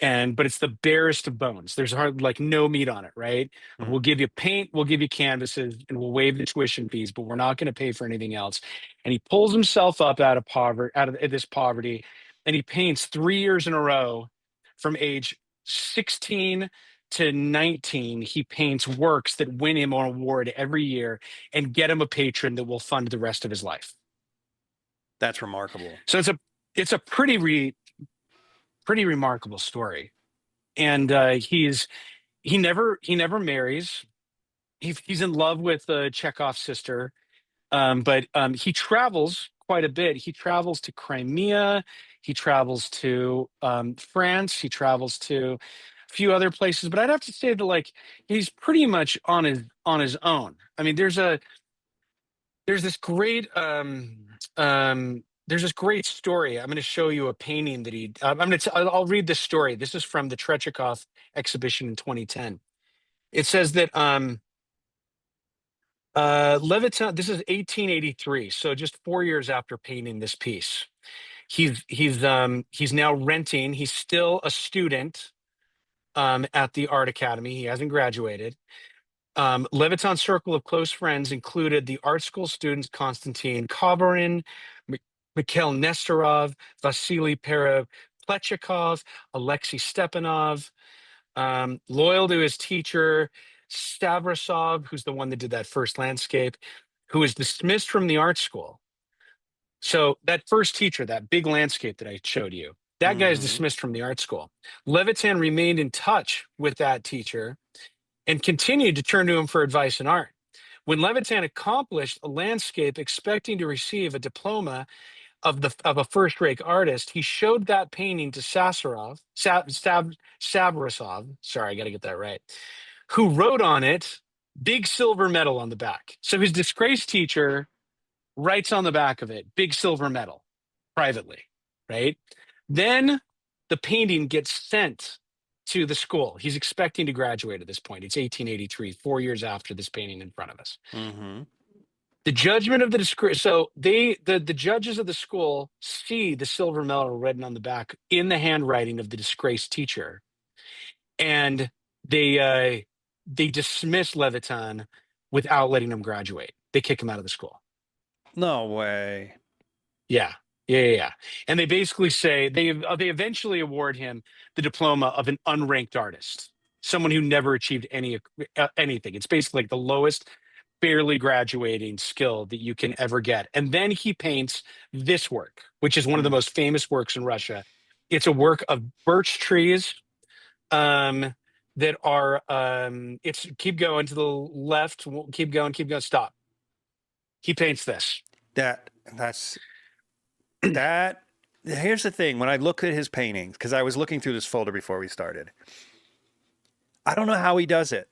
But it's the barest of bones. There's like no meat on it, right? Mhm. We'll give you paint, we'll give you canvases, and we'll waive the tuition fees, but we're not going to pay for anything else. And he pulls himself up out of this poverty, and he paints 3 years in a row from age 16 to 19. He paints works that win him an award every year and get him a patron that will fund the rest of his life. That's remarkable. So it's a pretty remarkable story. And he never marries. He's in love with Chekhov's sister, but he travels quite a bit. He travels to Crimea. He travels to France. He travels to a few other places. But I'd have to say that like he's pretty much on his own. I mean, there's this great there's this great story. I'm going to show you a painting that I'll read this story. This is from the Tretyakov exhibition in 2010. It says that Levitan, this is 1883, so just 4 years after painting this piece. He's now renting. He's still a student at the art academy. He hasn't graduated. Levitan's circle of close friends included the art school students Konstantin Kovarin, Mikhail Nestorov, Vasily Plechakov, Alexei Stepanov. Loyal to his teacher, Stavrosov, who's the one that did that first landscape, who was dismissed from the art school. So that first teacher, that big landscape that I showed you, That guy is Mm-hmm. dismissed from the art school. Levitan remained in touch with that teacher and continued to turn to him for advice in art. When Levitan accomplished a landscape expecting to receive a diploma of a first-rate artist, he showed that painting to Sabrasov, sorry, I got to get that right, who wrote on it, big silver medal on the back. So his disgraced teacher writes on the back of it, big silver medal, privately, right? Then the painting gets sent to the school. He's expecting to graduate at this point. It's 1883, 4 years after this painting in front of us. Mm-hmm. The judgment of the judges of the school see the silver medal written on the back in the handwriting of the disgraced teacher, and they dismiss Levitan without letting him graduate. They kick him out of the school. No way. Yeah. And they basically say they eventually award him the diploma of an unranked artist, someone who never achieved anything. It's basically like the lowest, barely graduating skill that you can ever get. And then he paints this work, which is one of the most famous works in Russia. It's a work of birch trees that are it's keep going to the left, keep going, stop. He paints this. That's that. Here's the thing. When I look at his paintings, because I was looking through this folder before we started, I don't know how he does it,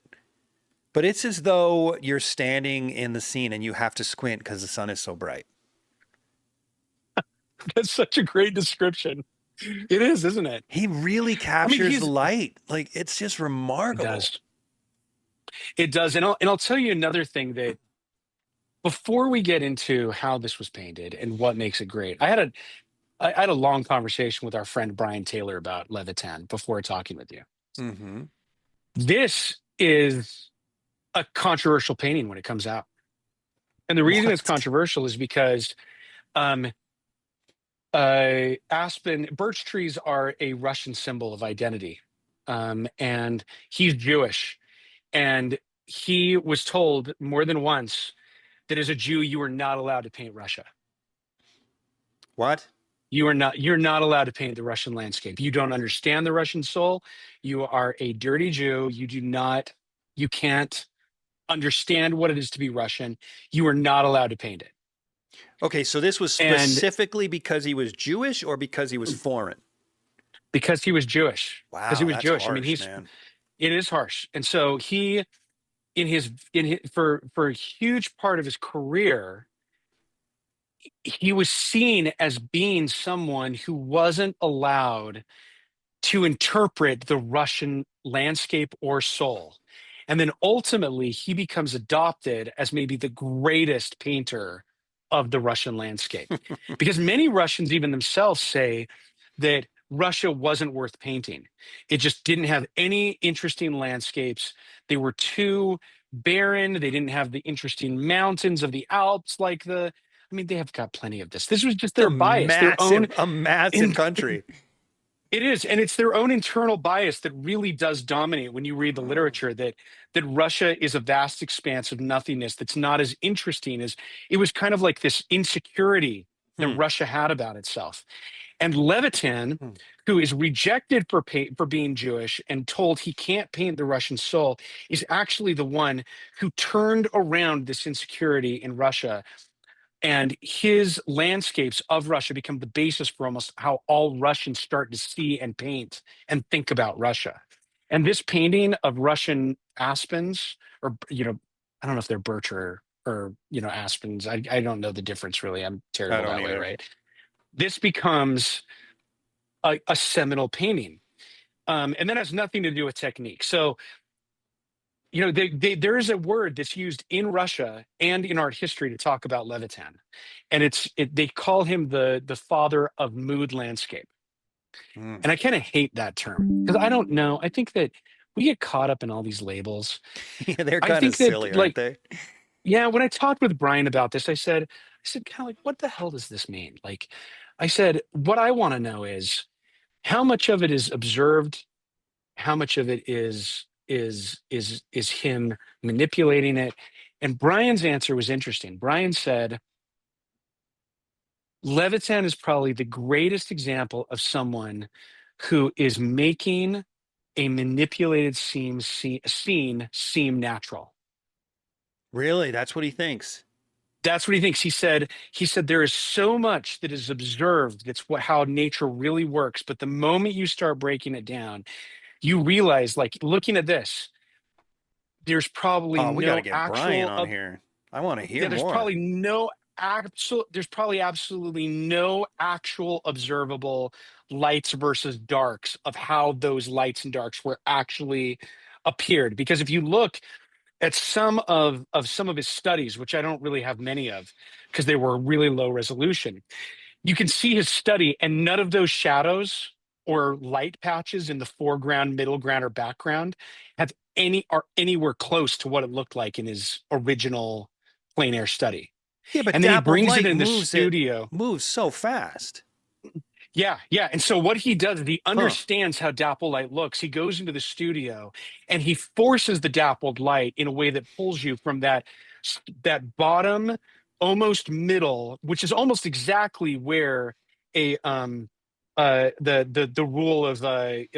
but it's as though you're standing in the scene and you have to squint because the sun is so bright. That's such a great description. It is, isn't it? He really captures the light. Like, it's just remarkable. It does. And I'll tell you another thing that before we get into how this was painted and what makes it great, I had a long conversation with our friend Brian Taylor about Levitan before talking with you. Mm-hmm. This is a controversial painting when it comes out. And the reason it's controversial is because birch trees are a Russian symbol of identity. And he's Jewish. And he was told more than once that as a Jew, you are not allowed to paint Russia. What? You're not allowed to paint the Russian landscape. You don't understand the Russian soul. You are a dirty Jew. You can't understand what it is to be Russian. You are not allowed to paint it. Okay, so this was specifically because he was Jewish or because he was foreign? Because he was Jewish. Wow, because he was Jewish. Harsh, man. It is harsh. And so he, for a huge part of his career, he was seen as being someone who wasn't allowed to interpret the Russian landscape or soul. And then ultimately he becomes adopted as maybe the greatest painter of the Russian landscape. Because many Russians even themselves say that Russia wasn't worth painting. It just didn't have any interesting landscapes. They were too barren. They didn't have the interesting mountains of the Alps they have got plenty of this. This was just their bias, a massive country. It is, and it's their own internal bias that really does dominate when you read the literature, that Russia is a vast expanse of nothingness that's not as interesting as it was, kind of like this insecurity that Russia had about itself. And Levitan, who is rejected for being Jewish and told he can't paint the Russian soul, is actually the one who turned around this insecurity in Russia. And his landscapes of Russia become the basis for almost how all Russians start to see and paint and think about Russia. And this painting of Russian aspens, or, I don't know if they're birch or aspens. I don't know the difference, really. I'm terrible that way, right? This becomes a seminal painting. And that has nothing to do with technique. So, there is a word that's used in Russia and in art history to talk about Levitan, and they call him the father of mood landscape. And I kind of hate that term because I don't know. I think that we get caught up in all these labels. Yeah, they're kind of silly, aren't they? Yeah, when I talked with Brian about this, I said, kind of like, what the hell does this mean? Like, I said, what I want to know is how much of it is observed, how much of it is him manipulating it. And Brian's answer was interesting. Brian said, Levitan is probably the greatest example of someone who is making a manipulated scene seem natural. Really? That's what he thinks. That's what he thinks. He said there is so much that is observed. That's how nature really works. But the moment you start breaking it down, you realize, like looking at this, there's probably Oh, we got to no get Brian actual on here. I want to hear yeah, more. there's probably absolutely no actual observable lights versus darks of how those lights and darks were actually appeared. Because if you look at some of his studies, which I don't really have many of because they were really low resolution, you can see his study, and none of those shadows or light patches in the foreground, middle ground, or background are anywhere close to what it looked like in his original plein air study. Yeah, but And then he dappled brings it light in the studio. moves so fast. Yeah, yeah. And so what he does is he Huh. understands how dappled light looks. He goes into the studio and he forces the dappled light in a way that pulls you from that bottom, almost middle, which is almost exactly where a the rule of the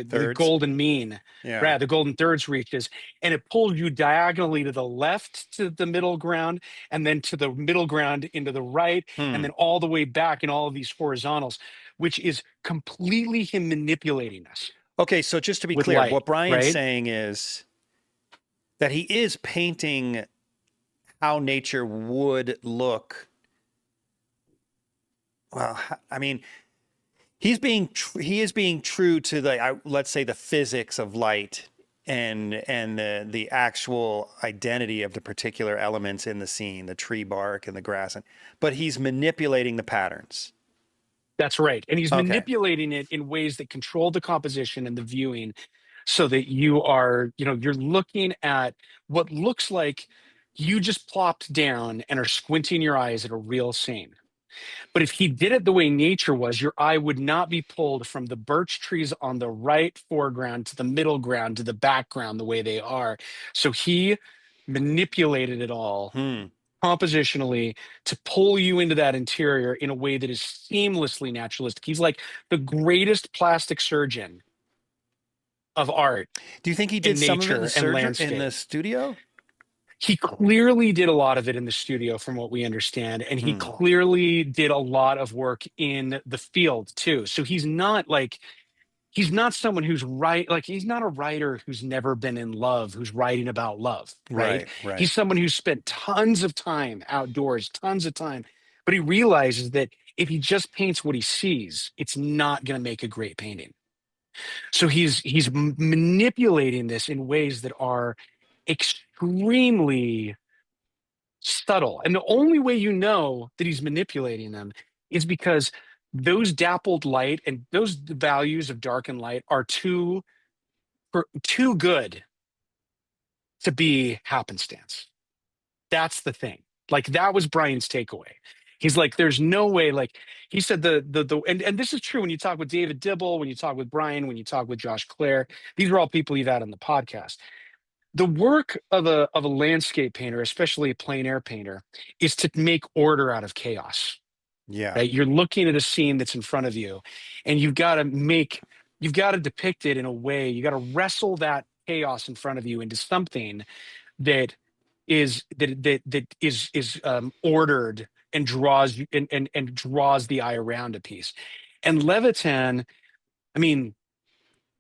Thirds. golden mean, Yeah. right? The golden thirds reaches, and it pulls you diagonally to the left to the middle ground, and then to the middle ground into the right, and Hmm. then all the way back in all of these horizontals, which is completely him manipulating us Okay, so just to be with clear, light, what Brian's right? saying is that he is painting how nature would look. Well, I mean, he is being true to let's say the physics of light and the actual identity of the particular elements in the scene, the tree bark and the grass, but he's manipulating the patterns. That's right. And he's Okay. manipulating it in ways that control the composition and the viewing so that you're looking at what looks like you just plopped down and are squinting your eyes at a real scene. But if he did it the way nature was, your eye would not be pulled from the birch trees on the right foreground to the middle ground to the background the way they are. So he manipulated it all Hmm. compositionally to pull you into that interior in a way that is seamlessly naturalistic. He's like the greatest plastic surgeon of art Do you think he did in some of it nature and in landscape. the studio? He clearly did a lot of it in the studio, from what we understand, and he Hmm. clearly did a lot of work in the field too. So he's not someone who's he's not a writer who's never been in love, who's writing about love, right? Right. Right. He's someone who's spent tons of time outdoors, tons of time, but he realizes that if he just paints what he sees, it's not going to make a great painting. So he's manipulating this in ways that are extremely subtle. And the only way you know that he's manipulating them is because those dappled light and those values of dark and light are too good to be happenstance. That's the thing. Like that was Brian's takeaway. He's like, there's no way, like he said and this is true when you talk with David Dibble, when you talk with Brian, when you talk with Josh Clare, these are all people you've had on the podcast. The work of a landscape painter, especially a plein air painter, is to make order out of chaos. Yeah. Right? You're looking at a scene that's in front of you, and you've got to depict it in a way. You got to wrestle that chaos in front of you into something that is ordered and draws you and draws the eye around a piece. And Levitan, I mean,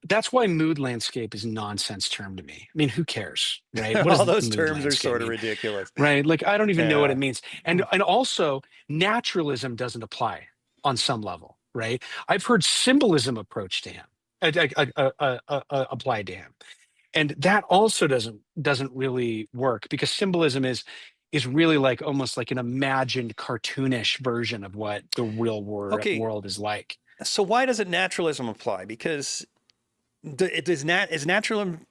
that's why mood landscape is a nonsense term to me. I mean, who cares, right? What All does those mood terms are landscape sort of mean, ridiculous. right? Like, I don't even know what it Yeah. means. And also, naturalism doesn't apply on some level, right? I've heard symbolism approach to him, applied to him, and that also doesn't really work because symbolism is really like almost like an imagined cartoonish version of what the real Okay. world is like. So why doesn't naturalism apply? Because is naturalism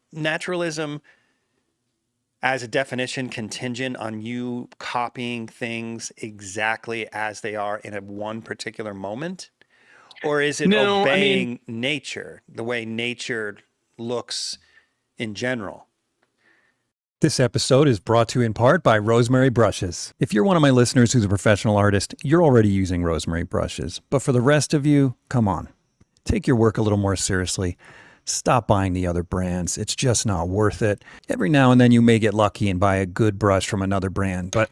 as a definition contingent on you copying things exactly as they are in a one particular moment? Or is it No, I mean, obeying nature, the way nature looks in general? This episode is brought to you in part by Rosemary Brushes. If you're one of my listeners who's a professional artist, you're already using Rosemary Brushes. But for the rest of you, come on. Take your work a little more seriously. Stop buying the other brands. It's just not worth it. Every now and then you may get lucky and buy a good brush from another brand, but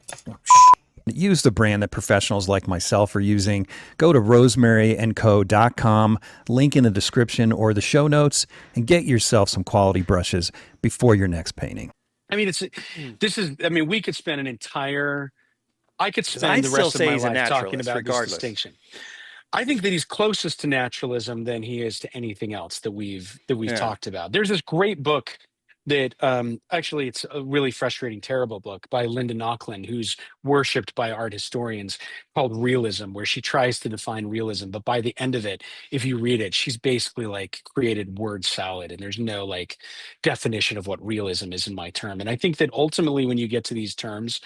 use the brand that professionals like myself are using. Go to rosemaryandco.com, link in the description or the show notes, and get yourself some quality brushes before your next painting. I mean, we could spend I could 'Cause spend I'd the still rest of say my he's a life talking naturalist, about this regardless. distinction. I think that he's closest to naturalism than he is to anything else that we've Yeah. talked about. There's this great book that actually it's a really frustrating, terrible book by Linda Nochlin, who's worshipped by art historians, called Realism, where she tries to define realism. But by the end of it, if you read it, she's basically like created word salad, and there's no like definition of what realism is in my term. And I think that ultimately when you get to these terms,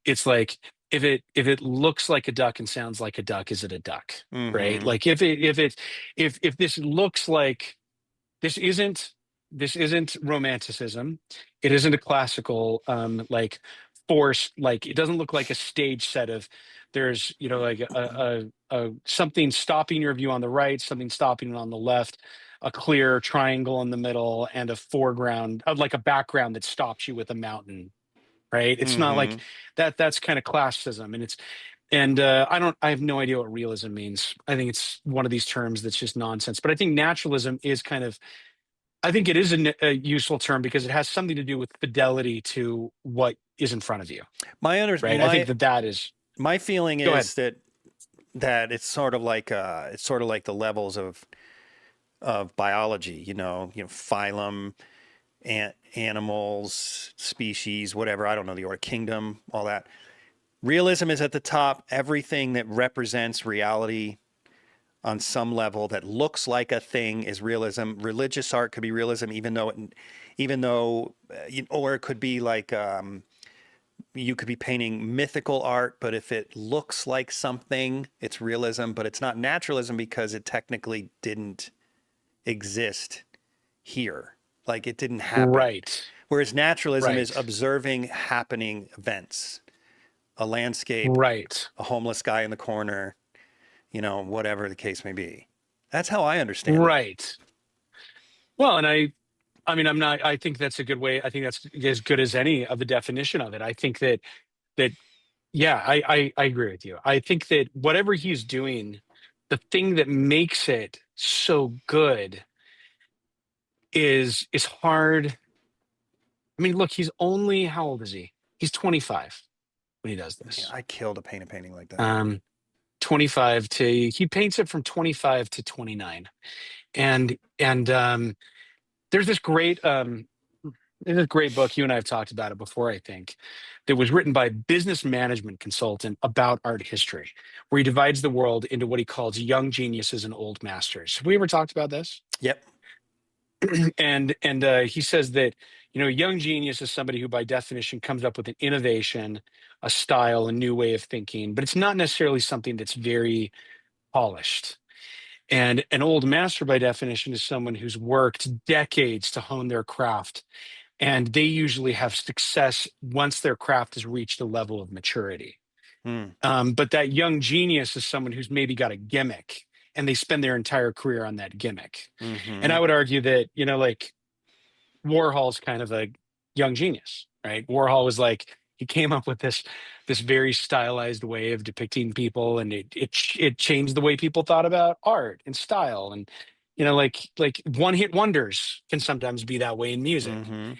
it's like if it looks like a duck and sounds like a duck, is it a duck? Right? Mhm. Like if this looks like this isn't romanticism, it isn't a classical like forced, like it doesn't look like a stage set of there's like a something stopping your view on the right, something stopping it on the left, a clear triangle in the middle, and a foreground like a background that stops you with a mountain, right? It's not like Mhm. that's kind of classicism. I have no idea what realism means. I think it's one of these terms that's just nonsense. But I think naturalism is I think it is a useful term because it has something to do with fidelity to what is in front of you, right? I think that is. My feeling Go ahead. is that it's sort of like the levels of biology, phylum, animals, species, whatever. I don't know the order, kingdom, all that. Realism is at the top. Everything that represents reality on some level that looks like a thing is realism. Religious art could be realism, or it could be like you could be painting mythical art, but if it looks like something, it's realism. But it's not naturalism because it technically didn't exist here. Like it didn't happen. Right. Whereas naturalism is Right. observing happening events, a landscape, Right. a homeless guy in the corner, whatever the case may be. That's how I understand it. Right. Well, and I mean, I think that's a good way. I think that's as good as any of the definition of it. I think that, yeah, I agree with you. I think that whatever he's doing, the thing that makes it so good is hard. I mean, look, how old is he? He's 25 when he does Yeah, this. I killed to paint a painting like that. 25 to he paints it from 25 to 29. And there's this great book, you and I have talked about it before, I think, that was written by a business management consultant about art history, where he divides the world into what he calls young geniuses and old masters. Have we ever talked about this? Yep. And he says that young genius is somebody who by definition comes up with an innovation, a style, a new way of thinking, but it's not necessarily something that's very polished. And an old master by definition is someone who's worked decades to hone their craft, and they usually have success once their craft has reached a level of maturity. But that young genius is someone who's maybe got a gimmick and they spend their entire career on that gimmick. Mm-hmm. And I would argue that, like Warhol's kind of a young genius, right? Warhol was like, he came up with this very stylized way of depicting people, and it changed the way people thought about art and style. And, like one hit wonders can sometimes be that way in music. Mm-hmm.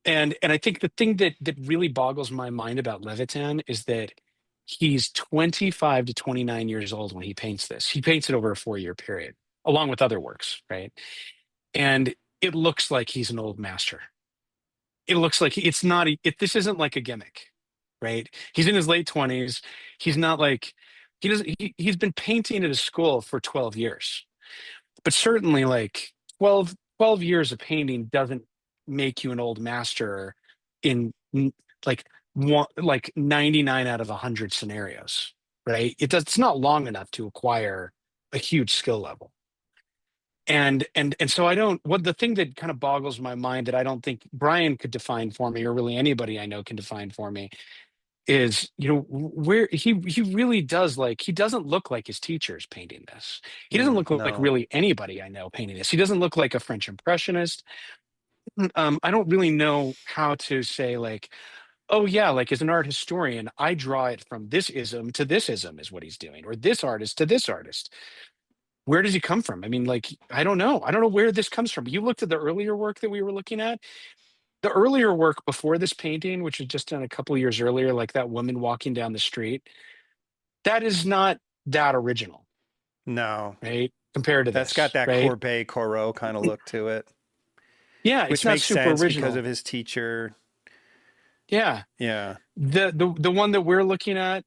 And I think the thing that really boggles my mind about Levitan is that he's 25 to 29 years old when he paints this. He paints it over a 4-year period, along with other works, right? And it looks like he's an old master. It looks like it's not. This isn't like a gimmick, right? He's in his late 20s. He's not like he doesn't. He's been painting at a school for 12 years, but certainly like 12 years of painting doesn't make you an old master in like 99 out of 100 scenarios, right? It's not long enough to acquire a huge skill level. And so I don't, what the thing that kind of boggles my mind that I don't think Brian could define for me, or really anybody I know can define for me, is, where he really does, like, he doesn't look like his teachers painting this. He doesn't look like No. really anybody I know painting this. He doesn't look like a French impressionist. I don't really know how to say, like, oh yeah, like, as an art historian, I draw it from this ism to this ism is what he's doing, or this artist to this artist. Where does he come from? I mean, like, I don't know. I don't know where this comes from. You looked at the earlier work that we were looking at. The earlier work before this painting, which was just done a couple of years earlier, like that woman walking down the street, that is not that original, No. right? Compared to That's got this, that right? Courbet Corot kind of look to it, Yeah, it's which not makes super sense because original. of his teacher. Yeah. Yeah. The one that we're looking at,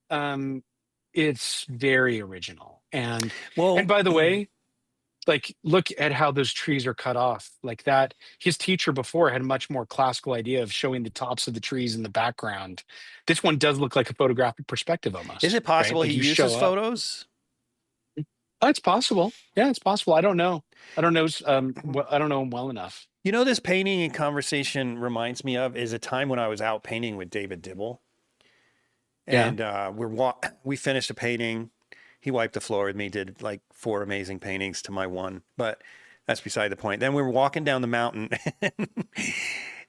it's very original. And Well, by the way, like, look at how those trees are cut off like that. His teacher before had a much more classical idea of showing the tops of the trees in the background. This one does look like a photographic perspective is almost, it right? possible Like he you uses show up. photos? Oh, it's possible. Yeah, it's possible. I don't know. I don't know. I don't know him well enough. This painting and conversation reminds me of is a time when I was out painting with David Dibble. Yeah. And we finished a painting. He wiped the floor with me, did like 4 amazing paintings to my one, but that's beside the point. Then we were walking down the mountain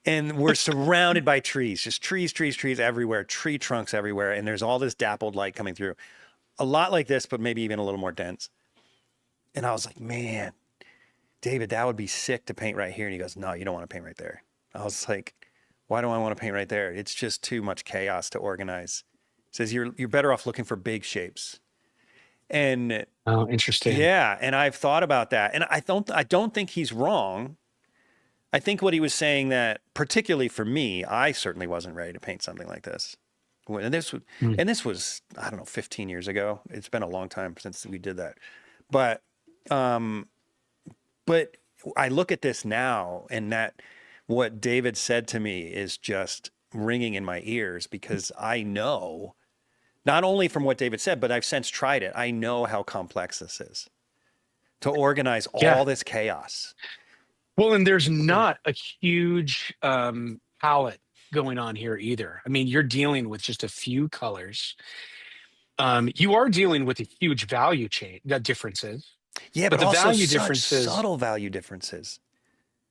and we're surrounded by trees, just trees everywhere, tree trunks everywhere. And there's all this dappled light coming through. A lot like this, but maybe even a little more dense. And I was like, man, David, that would be sick to paint right here. And he goes, no, you don't want to paint right there. I was like, why do I want to paint right there? It's just too much chaos to organize. He says, you're better off looking for big shapes. And Oh, interesting. yeah, and I've thought about that. And I don't think he's wrong. I think what he was saying, that particularly for me, I certainly wasn't ready to paint something like this. And this was, I don't know, 15 years ago. It's been a long time since we did that. But I look at this now, and that what David said to me is just ringing in my ears, because I know, not only from what David said, but I've since tried it. I know how complex this is to organize Yeah. all this chaos. Well, and there's not a huge palette going on here either. I mean, you're dealing with just a few colors. You are dealing with a huge value chain differences. Yeah, but the also value such differences, subtle value differences.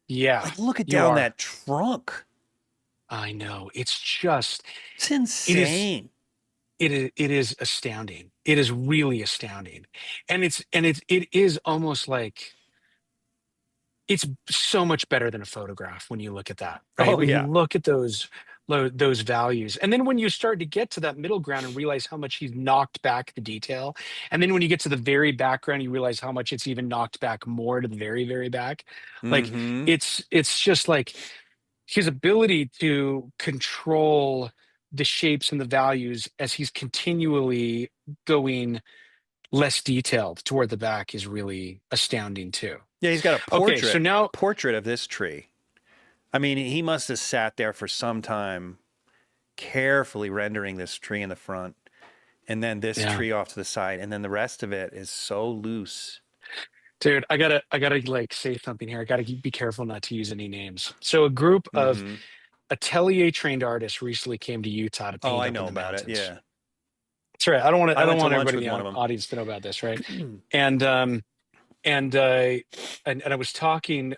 yeah, Like, look at you down are. that trunk. I know. It's just, It's insane. it is astounding. It is really astounding. And it is almost like, it's so much better than a photograph when you look at that, right? Oh, When you yeah. look at those values, and then when you start to get to that middle ground and realize how much he's knocked back the detail, and then when you get to the very background, you realize how much it's even knocked back more to the very, very back. Like, Mm-hmm. it's just like his ability to control the shapes and the values as he's continually going less detailed toward the back is really astounding too. Yeah, he's got a Okay, so now, portrait of this tree. I mean, he must have sat there for some time carefully rendering this tree in the front, and then this yeah. tree off to the side, and then the rest of it is so loose. Dude, I gotta like say something here. I gotta be careful not to use any names. So a group of Mhm. atelier trained artists recently came to Utah to paint Oh, I up know in the about it. mountains. Yeah. That's right. I don't I want went to lunch everybody with in one the of them. audience to know about this, right? And and I was talking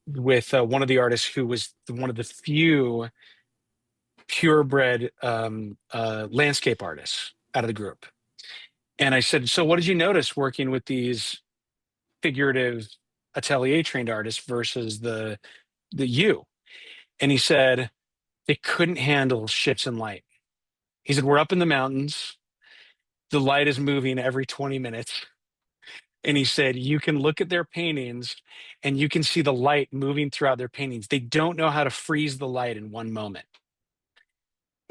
with one of the artists who was one of the few purebred landscape artists out of the group. And I said, so what did you notice working with these figurative atelier trained artists versus the you? And he said they couldn't handle shifts in light. He said, we're up in the mountains, the light is moving every 20 minutes. And he said, you can look at their paintings and you can see the light moving throughout their paintings. They don't know how to freeze the light in one moment.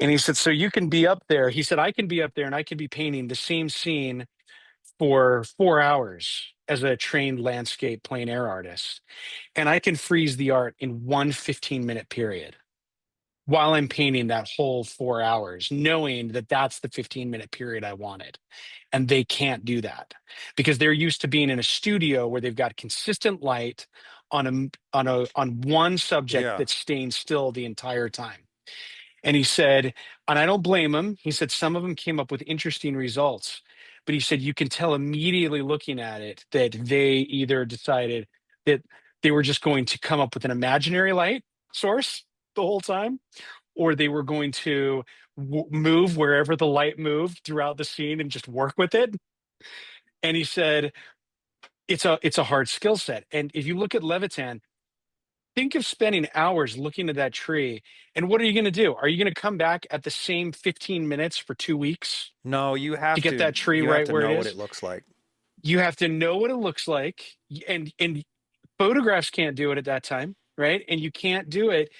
And he said, so you can be up there. He said, I can be up there and I can be painting the same scene for 4 hours as a trained landscape plein air artist. And I can freeze the art in one 15-minute period. while I'm painting that whole 4 hours, knowing that that's the 15-minute period I wanted. And they can't do that because they're used to being in a studio where they've got consistent light on one subject Yeah. that's staying still the entire time. And he said, and I don't blame him. He said some of them came up with interesting results, but he said you can tell immediately looking at it that they either decided that they were just going to come up with an imaginary light source the whole time, or they were going to move wherever the light moved throughout the scene and just work with it. And he said it's a hard skill set. And if you look at Levitan, think of spending hours looking at that tree, and what are you going to do? Are you going to come back at the same 15 minutes for 2 weeks No, you to have get to. that tree You have right to where it know what is? it looks like. You have to know what it looks like, and photographs can't do it at that time, right? And you can't do it.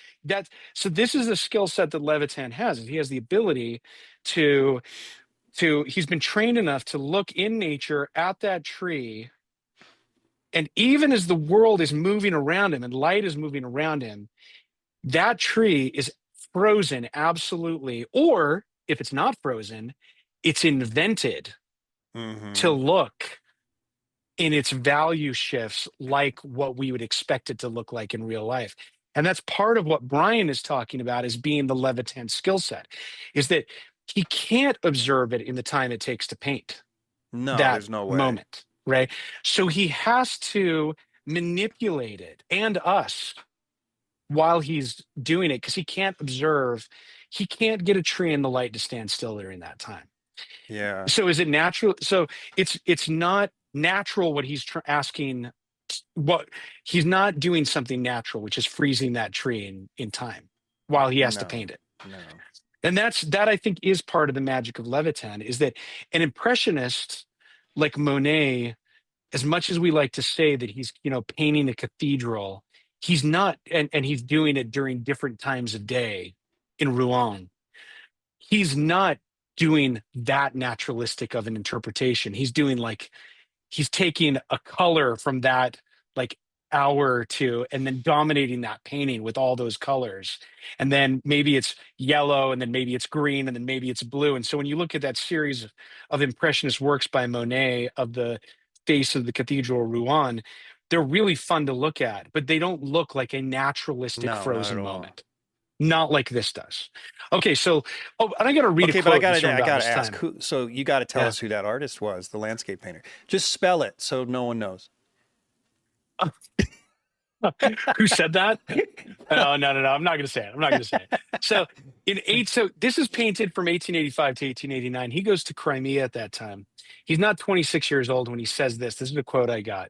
So this is a skill set that Levitan has. He has the ability to he's been trained enough to look in nature at that tree, and even as the world is moving around him and light is moving around him, that tree is frozen absolutely. Or if it's not frozen, it's invented to Mm-hmm. look in its value shifts like what we would expect it to look like in real life. And that's part of what Brian is talking about as being the Levitan skill set, is that he can't observe it in the time it takes to paint No, that there's no way. moment, right? So he has to manipulate it and us while he's doing it, because he can't observe, he can't get a tree in the light to stand still during that time. Yeah. So is it natural? So it's not natural what he's asking. What he's not doing something natural, which is freezing that tree in time while he has to No. paint it. No. And that I think is part of the magic of Levitan, is that an impressionist like Monet, as much as we like to say that he's, painting a cathedral, he's not, and he's doing it during different times of day in Rouen. He's not doing that naturalistic of an interpretation. He's doing he's taking a color from that like hour or two and then dominating that painting with all those colors. And then maybe it's yellow, and then maybe it's green, and then maybe it's blue. And so when you look at that series of impressionist works by Monet of the face of the Cathedral of Rouen, they're really fun to look at, but they don't look like a naturalistic No, not at frozen all. moment. Not like this does. Okay, so and I got to read a Okay, but quote. I about gotta his ask time. who. So you got to tell Yeah. us who that artist was, the landscape painter. Just spell it so no one knows. Who said that? No. I'm not going to say it. I'm not going to say it. So so this is painted from 1885 to 1889. He goes to Crimea at that time. He's not 26 years old when he says this. This is a quote I got.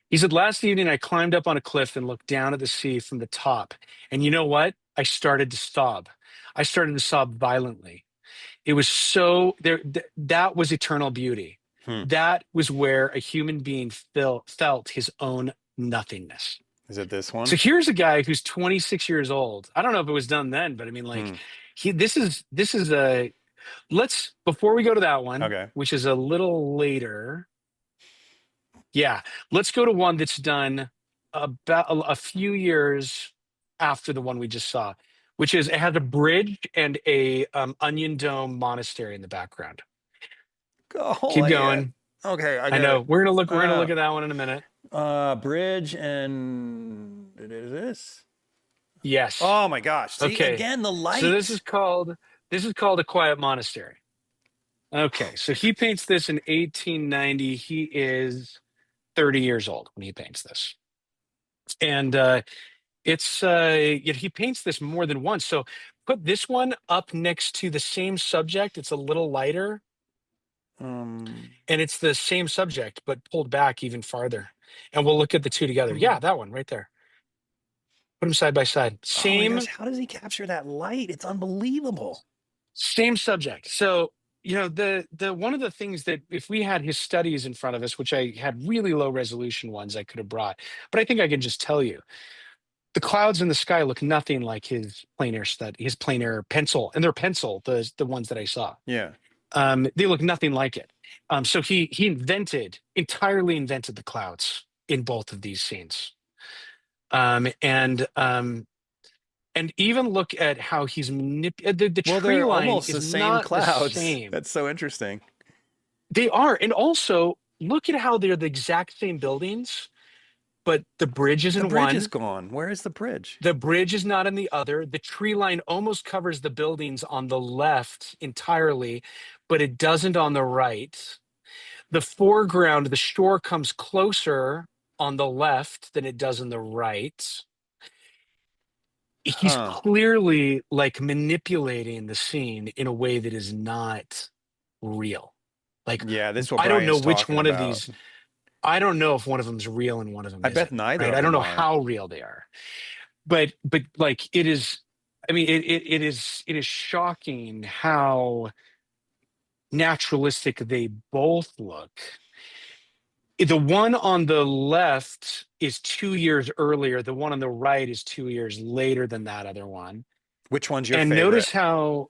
He said, "Last evening, I climbed up on a cliff and looked down at the sea from the top. And you know what? I started to sob. I started to sob violently. It was so there. That was eternal beauty. Hmm. That was where a human being felt his own nothingness." Is it this one? So here's a guy who's 26 years old. I don't know if it was done then, but I mean, this is a, before we go to that one, Okay. which is a little later. Yeah, let's go to one that's done about a few years after the one we just saw, which is, it has a bridge and a onion dome monastery in the background. Keep going. Okay, I know we're gonna look at that one in a minute. Bridge and it is this. Yes. Oh my gosh! See, Okay. again, the light. So this is called a quiet monastery. Okay, so he paints this in 1890. He is 30 years old when he paints this, and he paints this more than once. So put this one up next to the same subject. It's a little lighter, and it's the same subject but pulled back even farther. And we'll look at the two together. Yeah, that one right there. Put them side by side. Same. Oh my gosh, how does he capture that light? It's unbelievable. Same subject. So, the one of the things that, if we had his studies in front of us, which I had really low resolution ones I could have brought, but I think I can just tell you, the clouds in the sky look nothing like his plein air pencil, and they're pencil, the ones that I saw. Yeah. They look nothing like it. So he entirely invented the clouds in both of these scenes. And And even look at how he's manipulated. The Well, tree they're line almost the is same not the clouds. same. That's so interesting. They are. And also look at how they're the exact same buildings, but the bridge is The in bridge is one. gone. Where is the bridge? The bridge is not in the other. The tree line almost covers the buildings on the left entirely, but it doesn't on the right. The foreground, the shore comes closer on the left than it does on the right. He's Huh. clearly like manipulating the scene in a way that is not real. Like, Yeah, this is what I don't know Brian's which talking one of about. these, I don't know if one of them is real and one of them I bet isn't, neither right? of I don't them know are. how real they are. But like it is, I mean, it is shocking how naturalistic they both look. The one on the left is 2 years earlier. The one on the right is 2 years later than that other one. Which one's your And favorite? notice how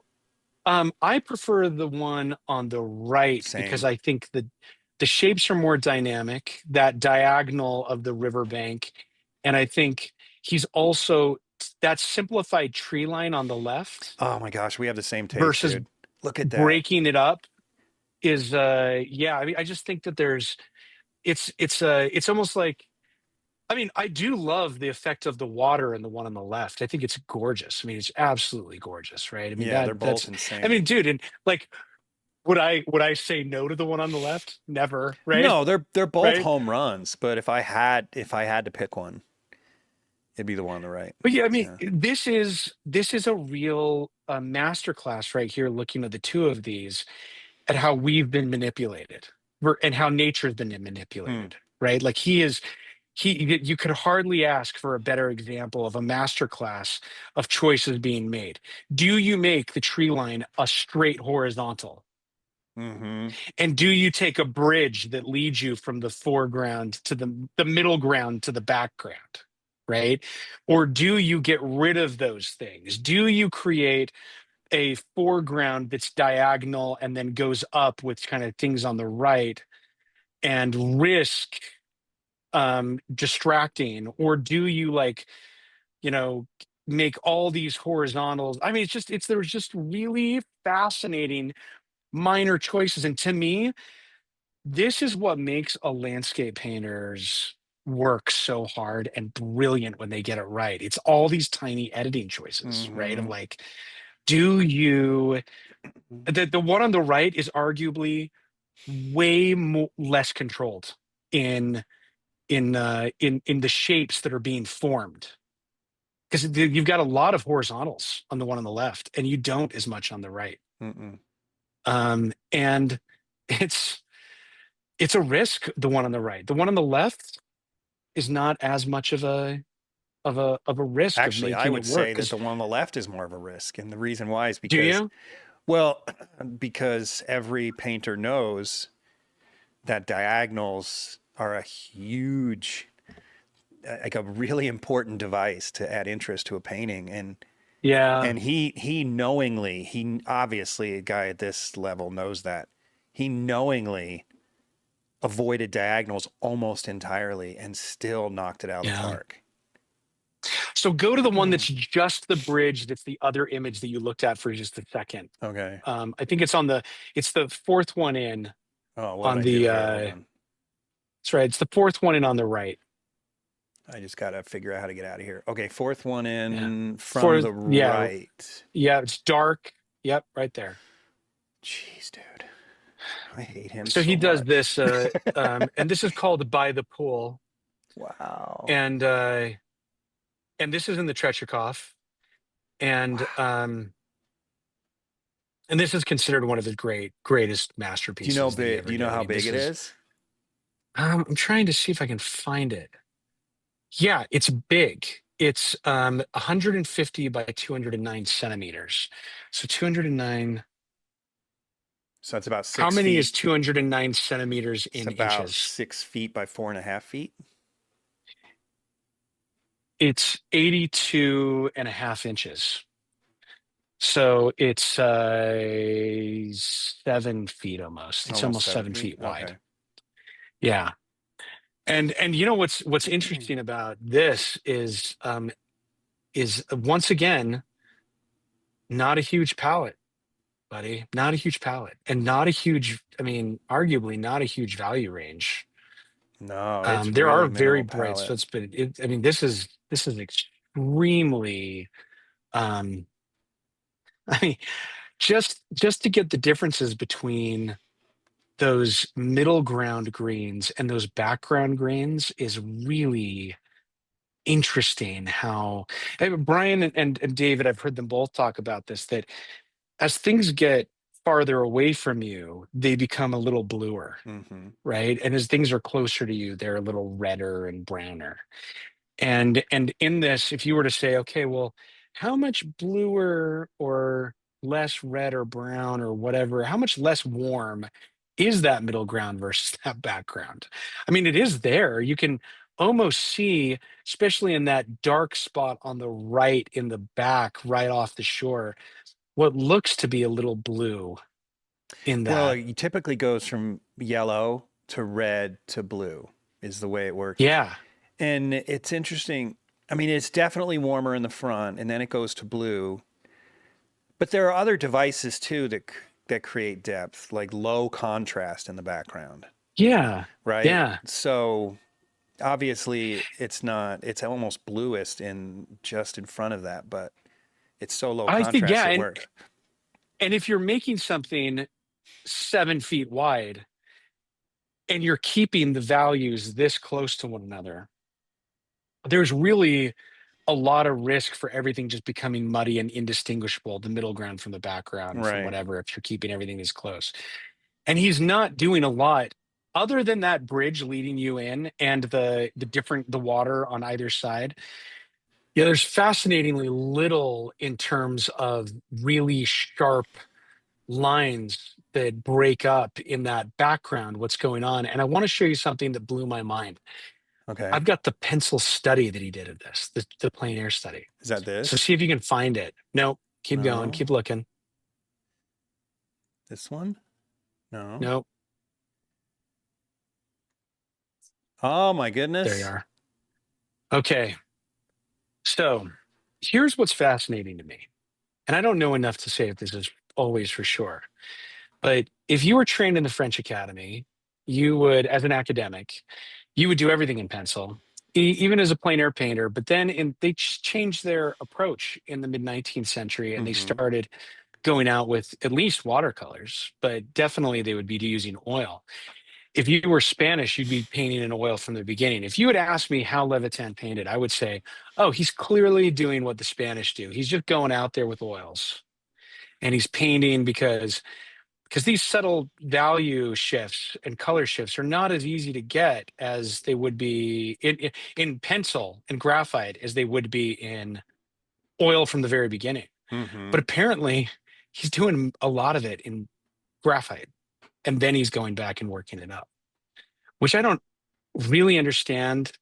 I prefer the one on the right because Same. I think the shapes are more dynamic, that diagonal of the riverbank. And I think he's also that simplified tree line on the left Oh my gosh, we have the same taste, versus dude. Look at that. breaking it up is yeah, I mean, I just think that there's it's almost like, I mean, I do love the effect of the water in the one on the left. I think it's gorgeous. I mean, it's absolutely gorgeous, right? I mean, Yeah, they're that's both I insane. mean, dude, and like would I say no to the one on the left? Never, right? No, they're both Right? home runs, but if I had to pick one, it'd be the one on the right. But yeah, I mean, Yeah. this is a real masterclass right here, looking at the two of these, at how we've been manipulated, and how nature's been Hmm. manipulated, right? Like you could hardly ask for a better example of a masterclass of choices being made. Do you make the tree line a straight horizontal? Mm-hmm. And do you take a bridge that leads you from the foreground to the middle ground to the background? Right? Or do you get rid of those things? Do you create a foreground that's diagonal and then goes up with kind of things on the right and risk distracting? Or do you, like, you know, make all these horizontals? I mean, there's just really fascinating minor choices. And to me, this is what makes a landscape painter's work so hard and brilliant when they get it right. It's all these tiny editing choices, right? Of Mm-hmm. like, do you the one on the right is arguably way less controlled in in the shapes that are being formed, because you've got a lot of horizontals on the one on the left and you don't as much on the right. Mm-mm. And it's a risk, the one on the right. The one on the left is not as much of a risk of Actually, I making would it work. say that Because the one on the left is more of a risk, and the reason why is do because, you? well, because every painter knows that diagonals are a huge, like a really important device to add interest to a painting, Yeah, and he knowingly, he obviously, a guy at this level knows that he knowingly avoided diagonals almost entirely and still knocked it out of the yeah. park. So go to the one that's just the bridge. That's the other image that you looked at for just a second. Okay. I think it's the fourth one in Oh, what did on I do the here? Hold on. that's right. It's the fourth one in on the right. I just got to figure out how to get out of here. Okay, fourth one Yeah. in from the Yeah. right. Yeah. It's dark. Yep. Right there. Jeez, dude. I hate him So so he does much. this, and this is called By the Pool. Wow. And this is in the Tretyakov. And and this is considered one of the greatest Do you masterpieces know that he big? ever Do you did. know I how mean, big this it is is? I'm trying to see if I can find it. Yeah, it's big. It's 150 by 209 centimeters. So 209. So it's about How six many is feet. 209 centimeters It's in about inches? 6 feet by 4.5 feet. It's 82 and a half inches. So it's 7 feet almost. It's Almost almost seven 7 feet. feet wide. Okay. Yeah. And you know what's interesting about this is is once again, not a huge palette, buddy, not a huge palette, and not a huge, I mean, arguably not a huge value range. No, it's There are really very minimal bright palette. spots, but I mean, this is extremely, um, I mean, just to get the differences between those middle ground greens and those background greens is really interesting. How Brian and David, I've heard them both talk about this, that as things get farther away from you, they become a little bluer, Mm-hmm. right? And as things are closer to you, they're a little redder and browner. And in this, if you were to say, okay, well, how much bluer or less red or brown or whatever, how much less warm is that middle ground versus that background? I mean, it is there. You can almost see, especially in that dark spot on the right in the back, right off the shore, what looks to be a little blue in Well, that. it typically goes from yellow to red to blue is the way it works. Yeah. And it's interesting. I mean, it's definitely warmer in the front, and then it goes to blue. But there are other devices too that create depth, like low contrast in the background, Yeah. right? Yeah. So obviously, it's not. It's almost bluest in just in front of that, but it's so low I think, contrast yeah. it works. And if you're making something 7 feet wide and you're keeping the values this close to one another, there's really a lot of risk for everything just becoming muddy and indistinguishable, the middle ground from the background, from Right. whatever, if you're keeping everything this close. And he's not doing a lot other than that bridge leading you in and the water on either side. Yeah, there's fascinatingly little in terms of really sharp lines that break up in that background, what's going on. And I want to show you something that blew my mind. Okay. I've got the pencil study that he did of this, the plein air study. Is that So this? see if you can find it. No, keep going, No. keep looking. This one? No. No, Oh my there goodness. you are. Okay. So here's what's fascinating to me. And I don't know enough to say if this is always for sure. But if you were trained in the French Academy, you would, as an academic, you would do everything in pencil, even as a plein air painter. But then they changed their approach in the mid 19th century, and they Mm-hmm. started going out with at least watercolors, but definitely they would be using oil. If you were Spanish, you'd be painting in oil from the beginning. If you had asked me how Levitan painted, I would say, oh, he's clearly doing what the Spanish do. He's just going out there with oils and he's painting because these subtle value shifts and color shifts are not as easy to get as they would be in pencil and graphite as they would be in oil from the very beginning. Mm-hmm. But apparently he's doing a lot of it in graphite, and then he's going back and working it up, which I don't really understand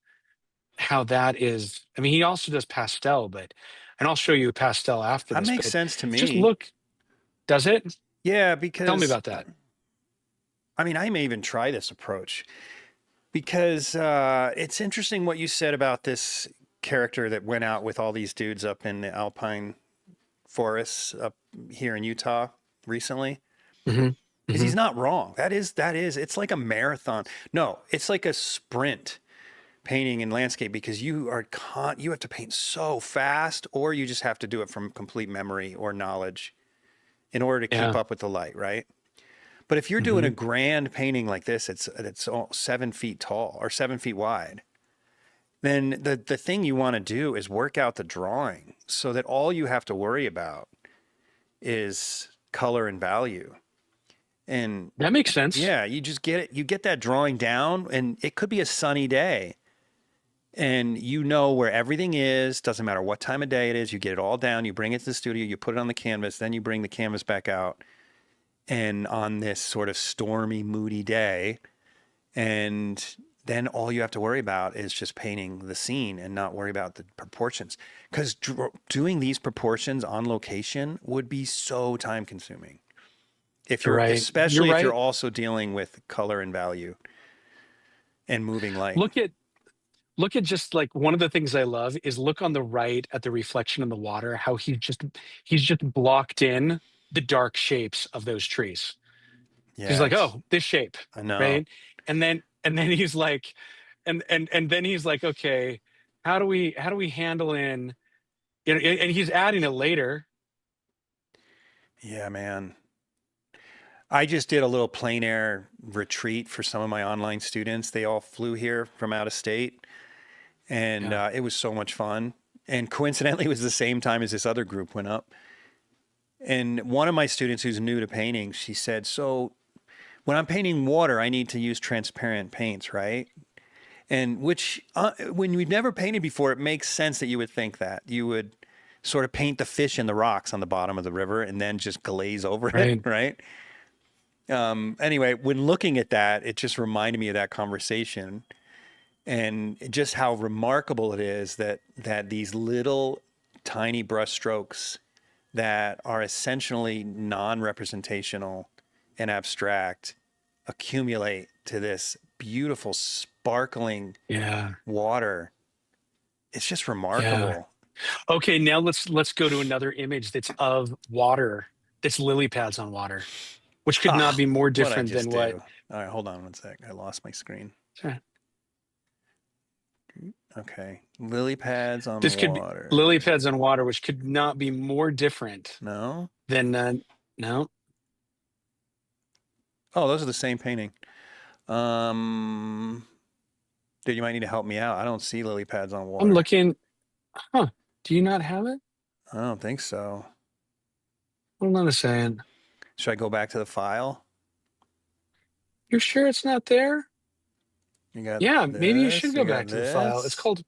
how that is. I mean, he also does pastel, and I'll show you a pastel after That this, makes but sense to just me. look, does it? Yeah, Tell me because about that. I mean, I may even try this approach because it's interesting what you said about this character that went out with all these dudes up in the alpine forests up here in Utah recently. Mm-hmm. Because he's not wrong. That is, it's like a marathon. No, it's like a sprint painting in landscape because you have to paint so fast, or you just have to do it from complete memory or knowledge in order to keep Yeah. up with the light, right? But if you're doing a grand painting like this, it's all 7 feet tall or 7 feet wide, then the thing you want to do is work out the drawing so that all you have to worry about is color and value. And That makes sense. yeah, you just get it. You get that drawing down, and it could be a sunny day, and you know where everything is. Doesn't matter what time of day it is. You get it all down. You bring it to the studio. You put it on the canvas. Then you bring the canvas back out, and on this sort of stormy, moody day, and then all you have to worry about is just painting the scene and not worry about the proportions. Because doing these proportions on location would be so time consuming. If you're, Right. especially You're if you're right. also dealing with color and value and moving light. Look look at just like one of the things I love is look on the right at the reflection in the water, how he's just blocked in the dark shapes of those trees. He's Yeah, like, it's, oh, this shape, I know. right? And then he's like, and then he's like, okay, how do we handle in, and he's adding it later. Yeah, man. I just did a little plein air retreat for some of my online students. They all flew here from out of state, and Yeah. it was so much fun. And coincidentally, it was the same time as this other group went up. And one of my students who's new to painting, she said, "So when I'm painting water, I need to use transparent paints, right?" And which, when you've never painted before, it makes sense that you would think that you would sort of paint the fish in the rocks on the bottom of the river and then just glaze over it, Right. right? Anyway, when looking at that, it just reminded me of that conversation and just how remarkable it is that these little tiny brush strokes that are essentially non-representational and abstract accumulate to this beautiful sparkling Yeah. water. It's just Yeah. remarkable. Okay, now let's go to another image that's of water, that's lily pads on water, which could not Ah, be more what I different just than what. do. All right, hold on one sec. I lost my screen. Okay. Lily pads on This could be lily water. pads on water, which could not be more different No? than no. Oh, those are the same painting. Um, Dude, you might need to help me out. I don't see lily pads on I'm water. looking. Huh? Do you not have it? I don't think so. Hold on a second. Should I go back to the file? You're sure it's not there? You got Yeah, maybe you should this, go you back got to the file. It's this, called.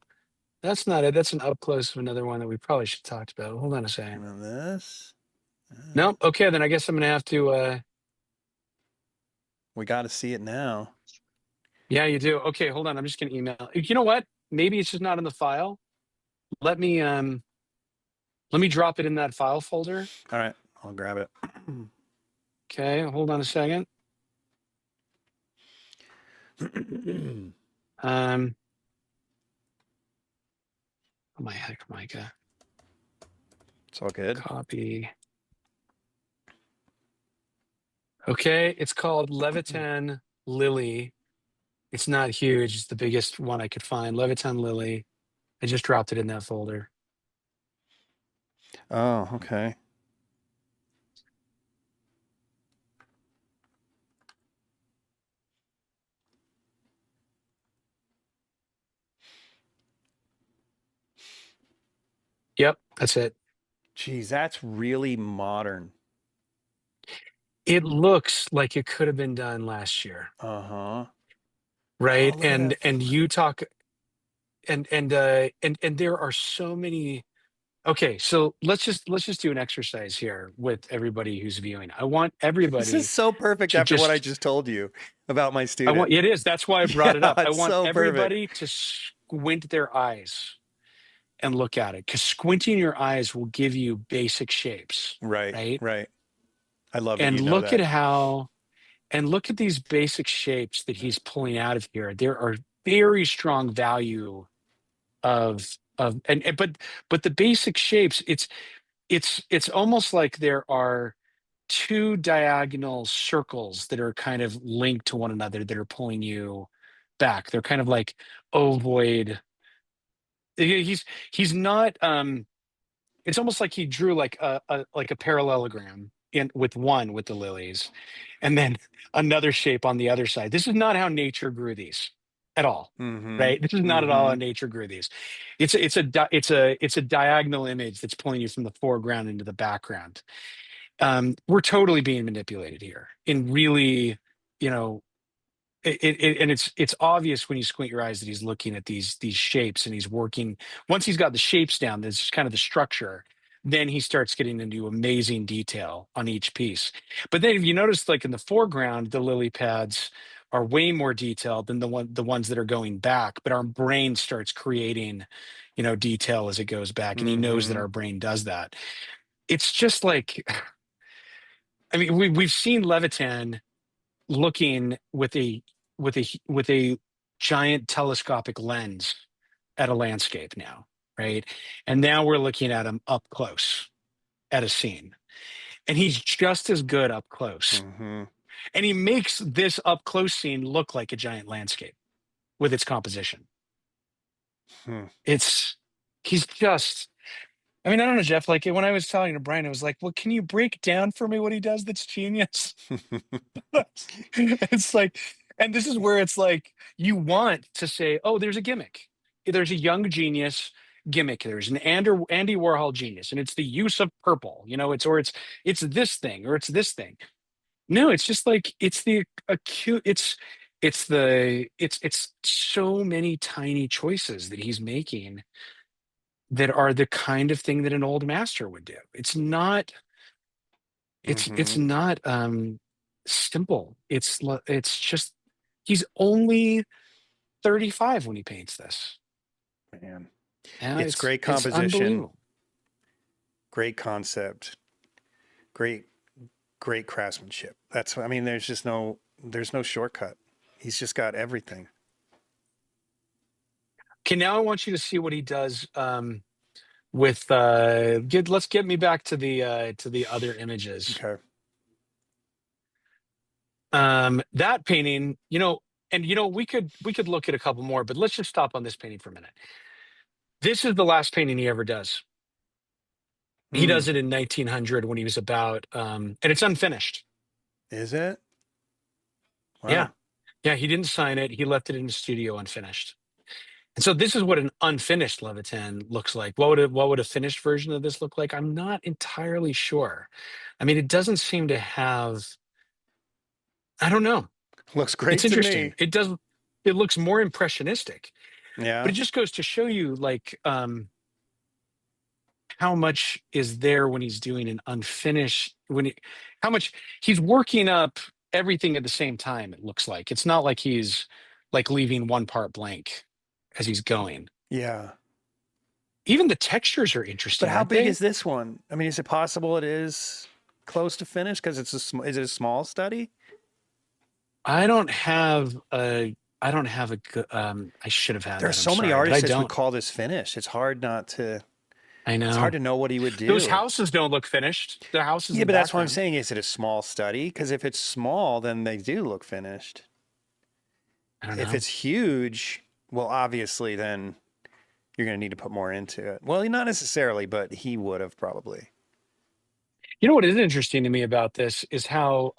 That's not it. That's an up close of another one that we probably should talk about. Hold on a you second. got this. No. Okay, then I guess I'm gonna have to. We got to see it now. Yeah, you do. Okay, hold on. I'm just gonna email. You know what? Maybe it's just not in the file. Let me drop it in that file folder. All right, I'll grab it. Okay, hold on a second. Oh my heck, Micah. It's all good. Copy. Okay, it's called Levitan Lily. It's not huge. It's the biggest one I could find. Levitan Lily. I just dropped it in that folder. Oh, okay. Yep, that's it. Geez, that's really modern. It looks like it could have been done last year, Uh-huh. Oh, right? look at that. And you talk and there are so many. Okay, so let's just do an exercise here with everybody who's viewing. I want This is everybody so perfect to after what I just just told you about my I student. want it is. That's why I brought it Yeah, up. I it's want so perfect. everybody to squint their eyes and look at it because squinting your eyes will give you basic shapes, Right, right? right. I love that And you know look at that. how and look at these basic shapes that he's pulling out of here. There are very strong value of and but the basic shapes, it's almost like there are two diagonal circles that are kind of linked to one another that are pulling you back. They're kind of like ovoid. He's not it's almost like he drew like a parallelogram in with the lilies and then another shape on the other side. This is not how nature grew these at all. Mm-hmm. Right? This is not at all how Mm-hmm. nature grew these. It's a diagonal image that's pulling you from the foreground into the background. We're totally being manipulated here in really, you know, and it's obvious when you squint your eyes that he's looking at these shapes and he's working. Once he's got the shapes down, this is kind of the structure. Then he starts getting into amazing detail on each piece. But then if you notice, like in the foreground, the lily pads are way more detailed than the ones that are going back. But our brain starts creating, detail as it goes back, and he knows that Mm-hmm. our brain does that. It's just like, I mean, we've seen Levitan looking with a giant telescopic lens at a landscape now, right? And now we're looking at him up close at a scene. And he's just as good up close. Mm-hmm. And he makes this up close scene look like a giant landscape with its composition. He's just, I mean, I don't know, Jeff, like when I was telling to Brian, I was like, well, can you break down for me what he does that's genius? It's like, and this is where it's like, you want to say, oh, there's a gimmick. There's a young genius gimmick. There's an Andy Warhol genius, and it's the use of purple, you know, it's this thing, or it's this thing. No, it's just like, it's the acute, it's so many tiny choices that he's making that are the kind of thing that an old master would do. It's not simple. It's just, he's only 35 when he paints this. Man, And it's great composition, unbelievable. great concept, great craftsmanship. That's, I mean, there's no shortcut. He's just got everything. Okay, now I want you to see what he does with let's get me back to the other images. Okay. That painting, you know, and you know, we could look at a couple more, but let's just stop on this painting for a minute. This is the last painting he ever does. He does it in 1900 when he was about, and it's unfinished. Is it? Wow. Yeah. Yeah, he didn't sign it. He left it in the studio unfinished. And so this is what an unfinished Levitan looks like. What would a finished version of this look like? I'm not entirely sure. I mean, it doesn't seem to have, I don't know. Looks great. It's to interesting. me. It looks more impressionistic. Yeah. But it just goes to show you, like, how much is there when he's doing an unfinished, how much he's working up everything at the same time. It looks like it's not like he's like leaving one part blank as he's going. Yeah. Even the textures are interesting. But how aren't big they? is this one? I mean, is it possible it is close to finish because is it a small study? I don't have a good, I should have had There are that. so I'm many sorry, but artists I that would don't. call this finished. It's hard not to. I know. It's hard to know what he would do. Those houses don't look finished. The houses. Yeah, in but the that's what I'm background. saying. Is it a small study? Because if it's small, then they do look finished. I don't know. If it's huge, well, obviously, then you're going to need to put more into it. Well, not necessarily, but he would have probably. You know what is interesting to me about this is how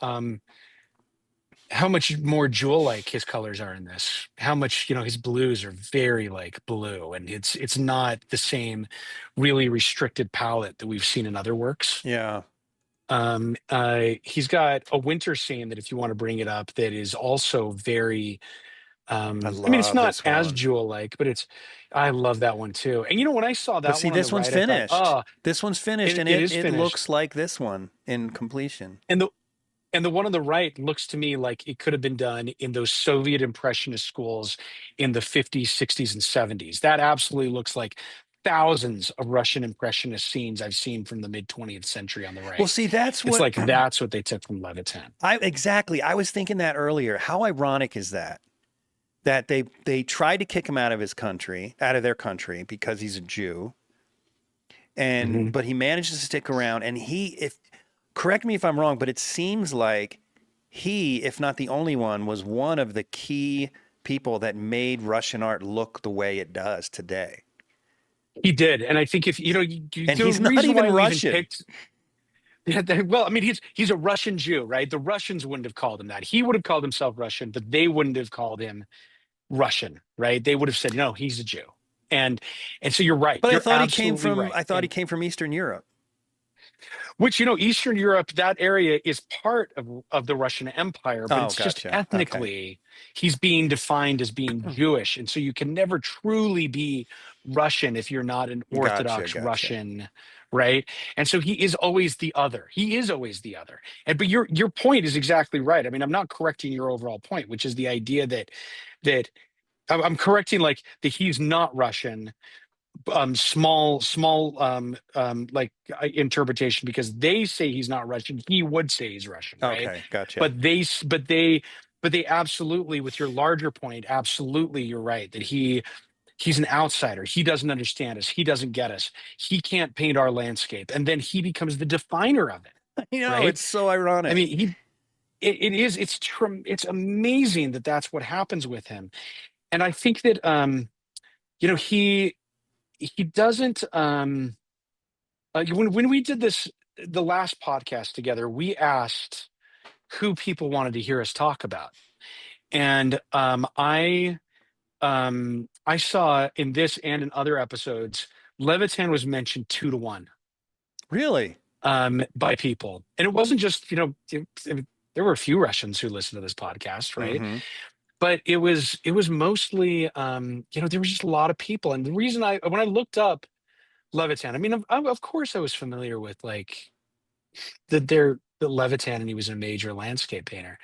much more jewel-like his colors are in this. How much, you know, his blues are very like blue, and it's not the same really restricted palette that we've seen in other works. Yeah. He's got a winter scene that, if you want to bring it up, that is also very I mean, it's not as jewel-like, but I love that one too. And you know, when I saw that But see, one on this the one's right, I finished. thought, this one's finished, and it is it finished. looks like this one in completion. And the one on the right looks to me like it could have been done in those Soviet Impressionist schools in the 50s, 60s, and 70s. That absolutely looks like thousands of Russian Impressionist scenes I've seen from the mid 20th century on the right. Well, see, that's what that's what they took from Levitan. Exactly. I was thinking that earlier. How ironic is that? That they tried to kick him out of their country because he's a Jew. And but he managed to stick around, and correct me if I'm wrong, but it seems like he, if not the only one, was one of the key people that made Russian art look the way it does today. He did. And I think if, you know, and he's not even Russian. Well, I mean, he's a Russian Jew, right? The Russians wouldn't have called him that. He would have called himself Russian, but they wouldn't have called him Russian, right? They would have said, no, he's a Jew. And so you're right. But you're I thought he came from right. He came from Eastern Europe. Which, you know, Eastern Europe, that area is part of the Russian Empire, but it's just ethnically, he's being defined as being Jewish. And so you can never truly be Russian if you're not an Orthodox Russian, right? And so he is always the other. He is always the other. But your point is exactly right. I mean, I'm not correcting your overall point, which is the idea that I'm correcting, like, that he's not Russian. Small like interpretation, because they say he's not Russian. He would say he's Russian, right? Okay, gotcha. But they absolutely, with your larger point, absolutely, you're right that he He's an outsider. He doesn't understand us. He doesn't get us. He can't paint our landscape. And then he becomes the definer of it, You know, right? it's so I ironic. mean, it's amazing that that's what happens with him. And I think that, you know, he doesn't, when we did the last podcast together, we asked who people wanted to hear us talk about. And I saw in this and in other episodes, Levitan was mentioned 2-1 Really? by people. And it wasn't just, you know, there were a few Russians who listened to this podcast, right? Mm-hmm. But it was mostly, you know, there was just a lot of people. And the reason when I looked up Levitan, I mean, of course I was familiar with like the Levitan, and he was a major landscape painter.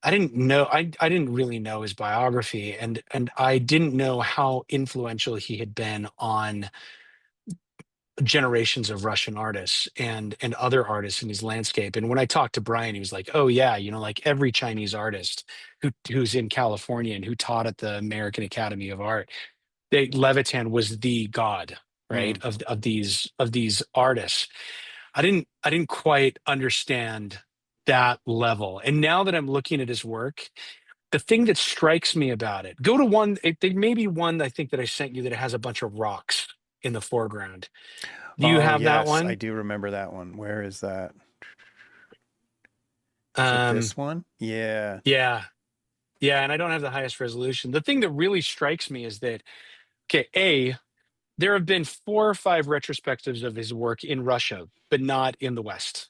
I didn't really know his biography, and I didn't know how influential he had been on generations of Russian artists and other artists in his landscape. And when I talked to Brian, he was like, "Oh yeah, you know, like every Chinese artist who's in California and who taught at the American Academy of Art, Levitan was the god, right, Mm. of these artists." I didn't quite understand that level. And now that I'm looking at his work, the thing that strikes me about it, go to one, there may be one I think that I sent you that has a bunch of rocks in the foreground. Do you Oh, have that yes, I one? do remember that one. Where is that? Is it Um, this one? Yeah. yeah, yeah, and I don't have the highest resolution. The thing that really strikes me is that, okay, there have been 4 or 5 retrospectives of his work in Russia, but not in the West,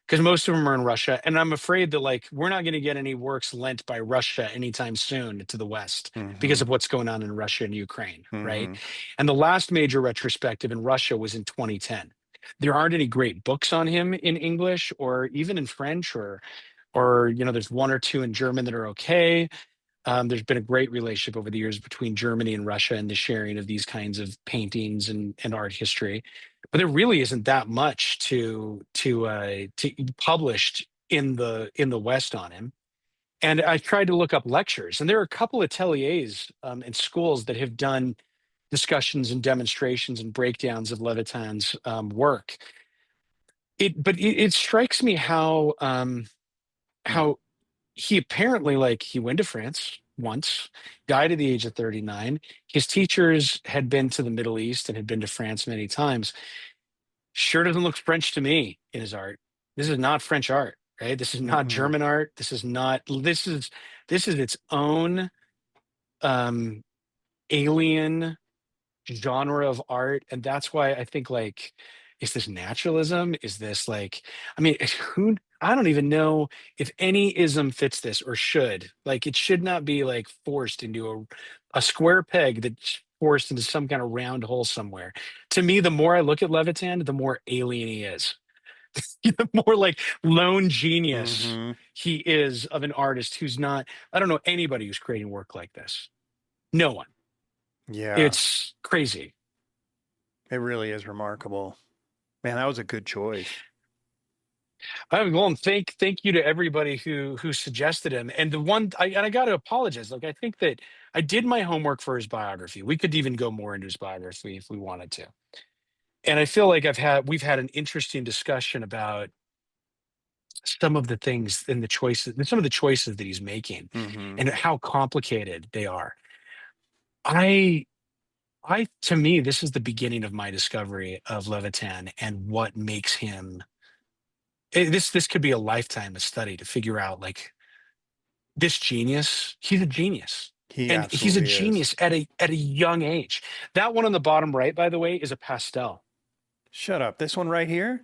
because most of them are in Russia. And I'm afraid that like we're not going to get any works lent by Russia anytime soon to the West because Mm-hmm. of what's going on in Russia and Ukraine, right? Mm-hmm. And the last major retrospective in Russia was in 2010. There aren't any great books on him in English or even in French, or you know, there's 1 or 2 in German that are okay. There's been a great relationship over the years between Germany and Russia and the sharing of these kinds of paintings and art history. But there really isn't that much to published in the West on him. And I tried to look up lectures, and there are a couple of ateliers and schools that have done discussions and demonstrations and breakdowns of Levitan's work. But it strikes me how he apparently, like, he went to France once, died at the age of 39. His teachers had been to the Middle East and had been to France many times. Sure doesn't look French to me in his art. This is not French art, right? This is not Mm-mm. German art. This is its own um alien genre of art. And that's why I think, like, is this naturalism? Is this like, I mean, who, I don't even know if any ism fits this or should. Like, it should not be like forced into a square peg that's forced into some kind of round hole somewhere. To me, the more I look at Levitan, the more alien he is. The more like lone genius Mm-hmm. he is of an artist who's not, I don't know anybody who's creating work like this. No one. Yeah, It's crazy. it really is remarkable. Man, that was a good choice. Well, and thank you to everybody who suggested him. And I got to apologize. Like, I think that I did my homework for his biography. We could even go more into his biography if we wanted to. And I feel like we've had an interesting discussion about some of the things and the choices, some of the choices that he's making, Mm-hmm. and how complicated they are. I to me, this is the beginning of my discovery of Levitan and what makes him. This could be a lifetime of study to figure out, like, this genius. He's a genius, He and he's a absolutely is. genius at a young age. That one on the bottom right, by the way, is a pastel. Shut up. This one right here?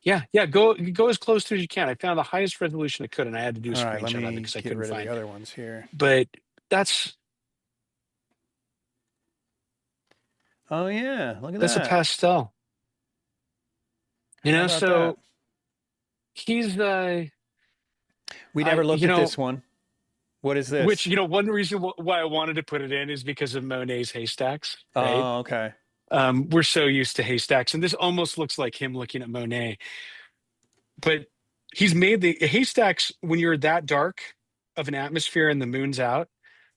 Yeah, yeah. Go as close to as you can. I found the highest resolution I could, and I had to do a All right, let screenshot of it me because I get couldn't rid of the find. other ones here. But that's Oh, yeah. Look at that's a that. pastel. You How know, about that? so he's We never looked you at know, this one. What is which, this? you know, one reason why I wanted to put it in is because of Monet's haystacks, right? Oh, okay. We're so used to haystacks, and this almost looks like him looking at Monet. But he's made the haystacks when you're that dark of an atmosphere and the moon's out.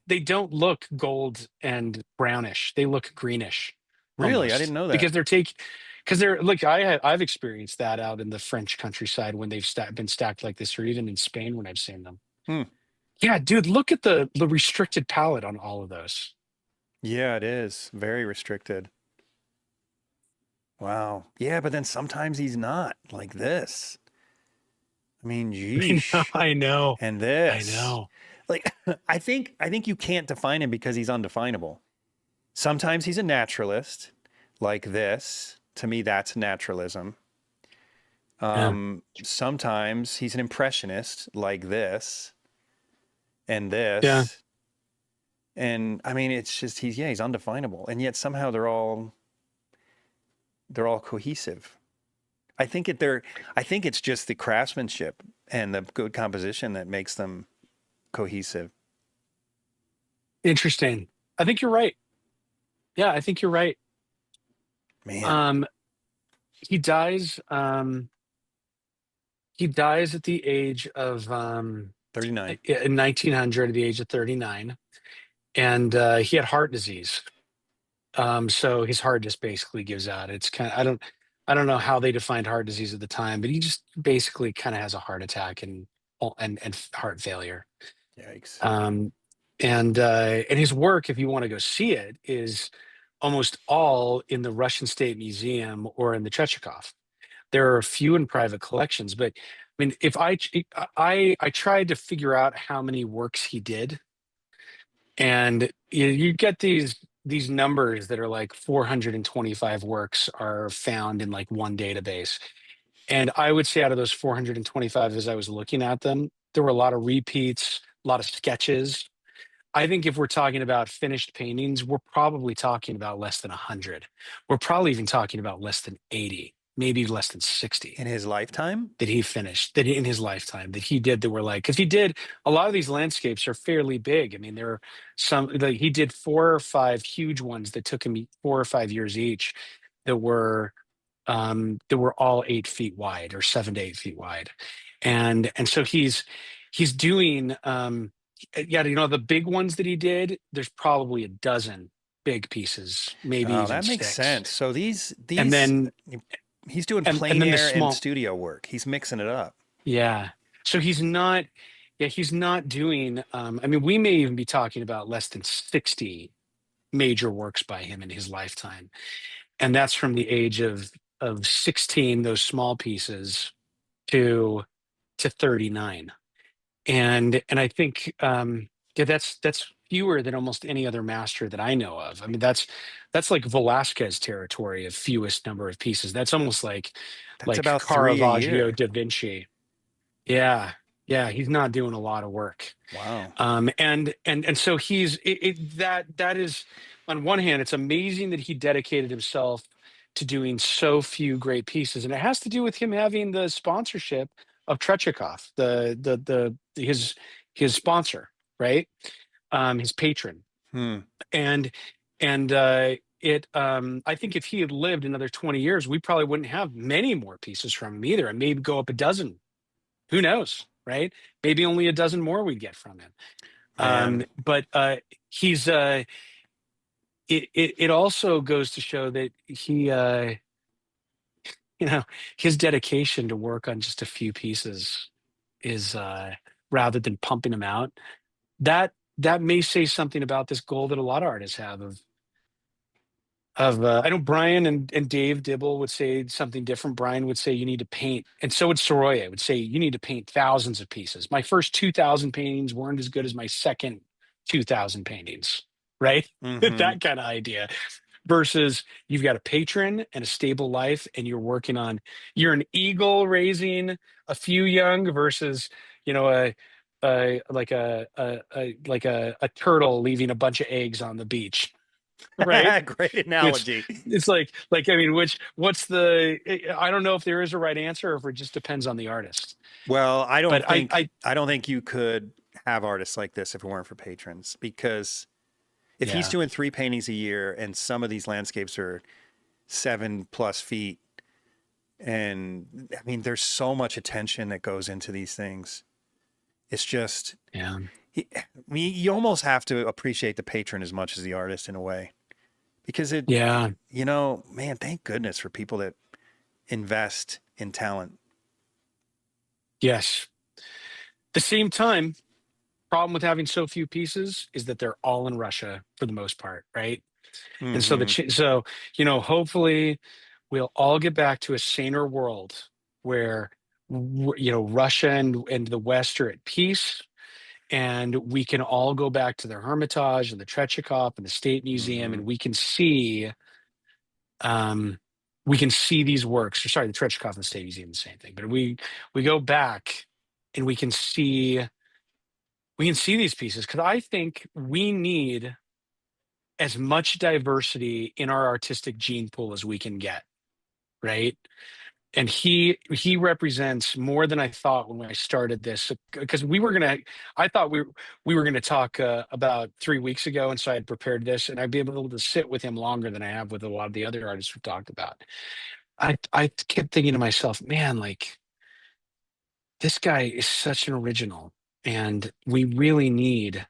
they don't look gold and brownish. They look greenish Really? I almost didn't know that. because they're look, I've experienced that out in the French countryside when they've been stacked like this, or even in Spain when I've seen them. Hmm. Yeah, dude, look at the restricted palette on all of those. Yeah, it is very restricted. Wow. Yeah, but then sometimes he's not like this. I mean, geesh. I know. And I this. know. Like I think you can't define him because he's undefinable. Sometimes he's a naturalist like this. To me, that's naturalism. Yeah. Sometimes he's an impressionist like this and Yeah. this. And I mean, it's just he's undefinable. And yet somehow they're all cohesive. I think it's just the craftsmanship and the good composition that makes them cohesive. Interesting. I think you're right. Yeah, I think you're right. Man, Um, he dies. He dies at the age of 39. in 1900, at the age of 39, and he had heart disease. So his heart just basically gives out. It's kind of I don't know how they defined heart disease at the time, but he just basically kind of has a heart attack and heart failure. Yikes. Um, and his work, if you want to go see it, is almost all in the Russian State Museum or in the Chechikov. There are a few in private collections, but I mean, if I tried to figure out how many works he did, and you get these numbers that are like 425 works are found in like one database. And I would say out of those 425, as I was looking at them, there were a lot of repeats, a lot of sketches. I think if we're talking about finished paintings, we're probably talking about less than 100. We're probably even talking about less than 80, maybe less than 60 In his lifetime? that he finished, in his lifetime, that he did, that were like, because he did a lot of these landscapes are fairly big. I mean, there are some like he did 4 or 5 huge ones that took him 4 or 5 years each, that were all 8 feet wide or 7 to 8 feet wide. And so he's doing yeah, the big ones that he did, there's probably a dozen big pieces, maybe Oh, even that makes six. sense. So these And then he's doing and plein then the air and small, studio work. He's mixing it up. yeah. So he's not, yeah, he's not doing, I mean, we may even be talking about less than 60 major works by him in his lifetime. And that's from the age of 16, those small pieces, to 39. And I think yeah, that's fewer than almost any other master that I know of. I mean, that's like Velasquez territory of fewest number of pieces. That's almost That's like about 3 a Caravaggio, year. Da Vinci. Yeah, yeah, he's not doing a lot of work. Wow. And so that is, on one hand, it's amazing that he dedicated himself to doing so few great pieces, and it has to do with him having the sponsorship of Trechikov, his sponsor, right? His patron. Hmm. And it I think if he had lived another 20 years, we probably wouldn't have many more pieces from him either, and maybe go up a dozen. Who knows, right? Maybe only a dozen more we'd get from him. Man. But he's it also goes to show that he you know, his dedication to work on just a few pieces is rather than pumping them out, that may say something about this goal that a lot of artists have of I know Brian and Dave Dibble would say something different. Brian would say you need to paint, and so would Soroya would say you need to paint thousands of pieces. My first 2,000 paintings weren't as good as my second 2,000 paintings, right? Mm-hmm. That kind of idea. Versus you've got a patron and a stable life, and you're an eagle raising a few young versus, like a turtle leaving a bunch of eggs on the beach, right? Great It's analogy. it's I mean, I don't know if there is a right answer or if it just depends on the artist. Well, But I I don't think you could have artists like this if it weren't for patrons, because if he's yeah, doing 3 paintings a year and some of these landscapes are 7+ feet, and I mean, there's so much attention that goes into these things. It's just, yeah, You almost have to appreciate the patron as much as the artist in a way, because Yeah. Man, thank goodness for people that invest in talent. Yes. At the same time, problem with having so few pieces is that they're all in Russia for the most part, right? And so Mm-hmm. hopefully we'll all get back to a saner world where Russia and the West are at peace, and we can all go back to the Hermitage and the Tretyakov and the State Museum, Mm-hmm. and we can see these works. Or sorry, the Tretyakov and the State Museum, the same thing. But we go back and we can see these pieces, because I think we need as much diversity in our artistic gene pool as we can get, right? And he represents more than I thought when I started this, because I thought we were gonna talk about 3 weeks ago, and so I had prepared this, and I'd be able to sit with him longer than I have with a lot of the other artists we've talked about. I kept thinking to myself, man, like, this guy is such an original, and we really need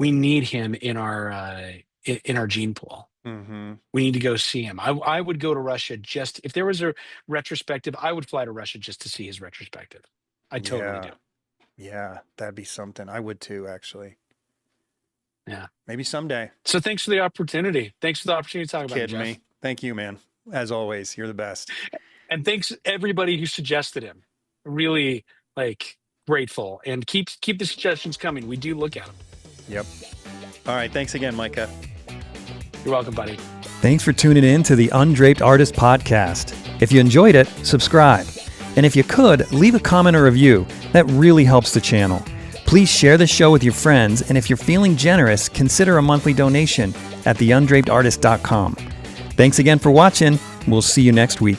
him in our gene pool. Mm-hmm. We need to go see him. I would go to Russia just if there was a retrospective. I would fly to Russia just to see his retrospective. I totally do. Yeah, that'd be something. I would too, actually. Yeah. Maybe someday. So thanks for the opportunity. Thanks for the opportunity to talk about it, Kidding Jeff. me. Thank you, man. As always, you're the best. And thanks everybody who suggested him. Really grateful, and keep the suggestions coming. We do look at them. Yep. All right. Thanks again, Micah. You're welcome, buddy. Thanks for tuning in to the Undraped Artist Podcast. If you enjoyed it, subscribe. And if you could, leave a comment or review. That really helps the channel. Please share the show with your friends, and if you're feeling generous, consider a monthly donation at theundrapedartist.com. Thanks again for watching. We'll see you next week.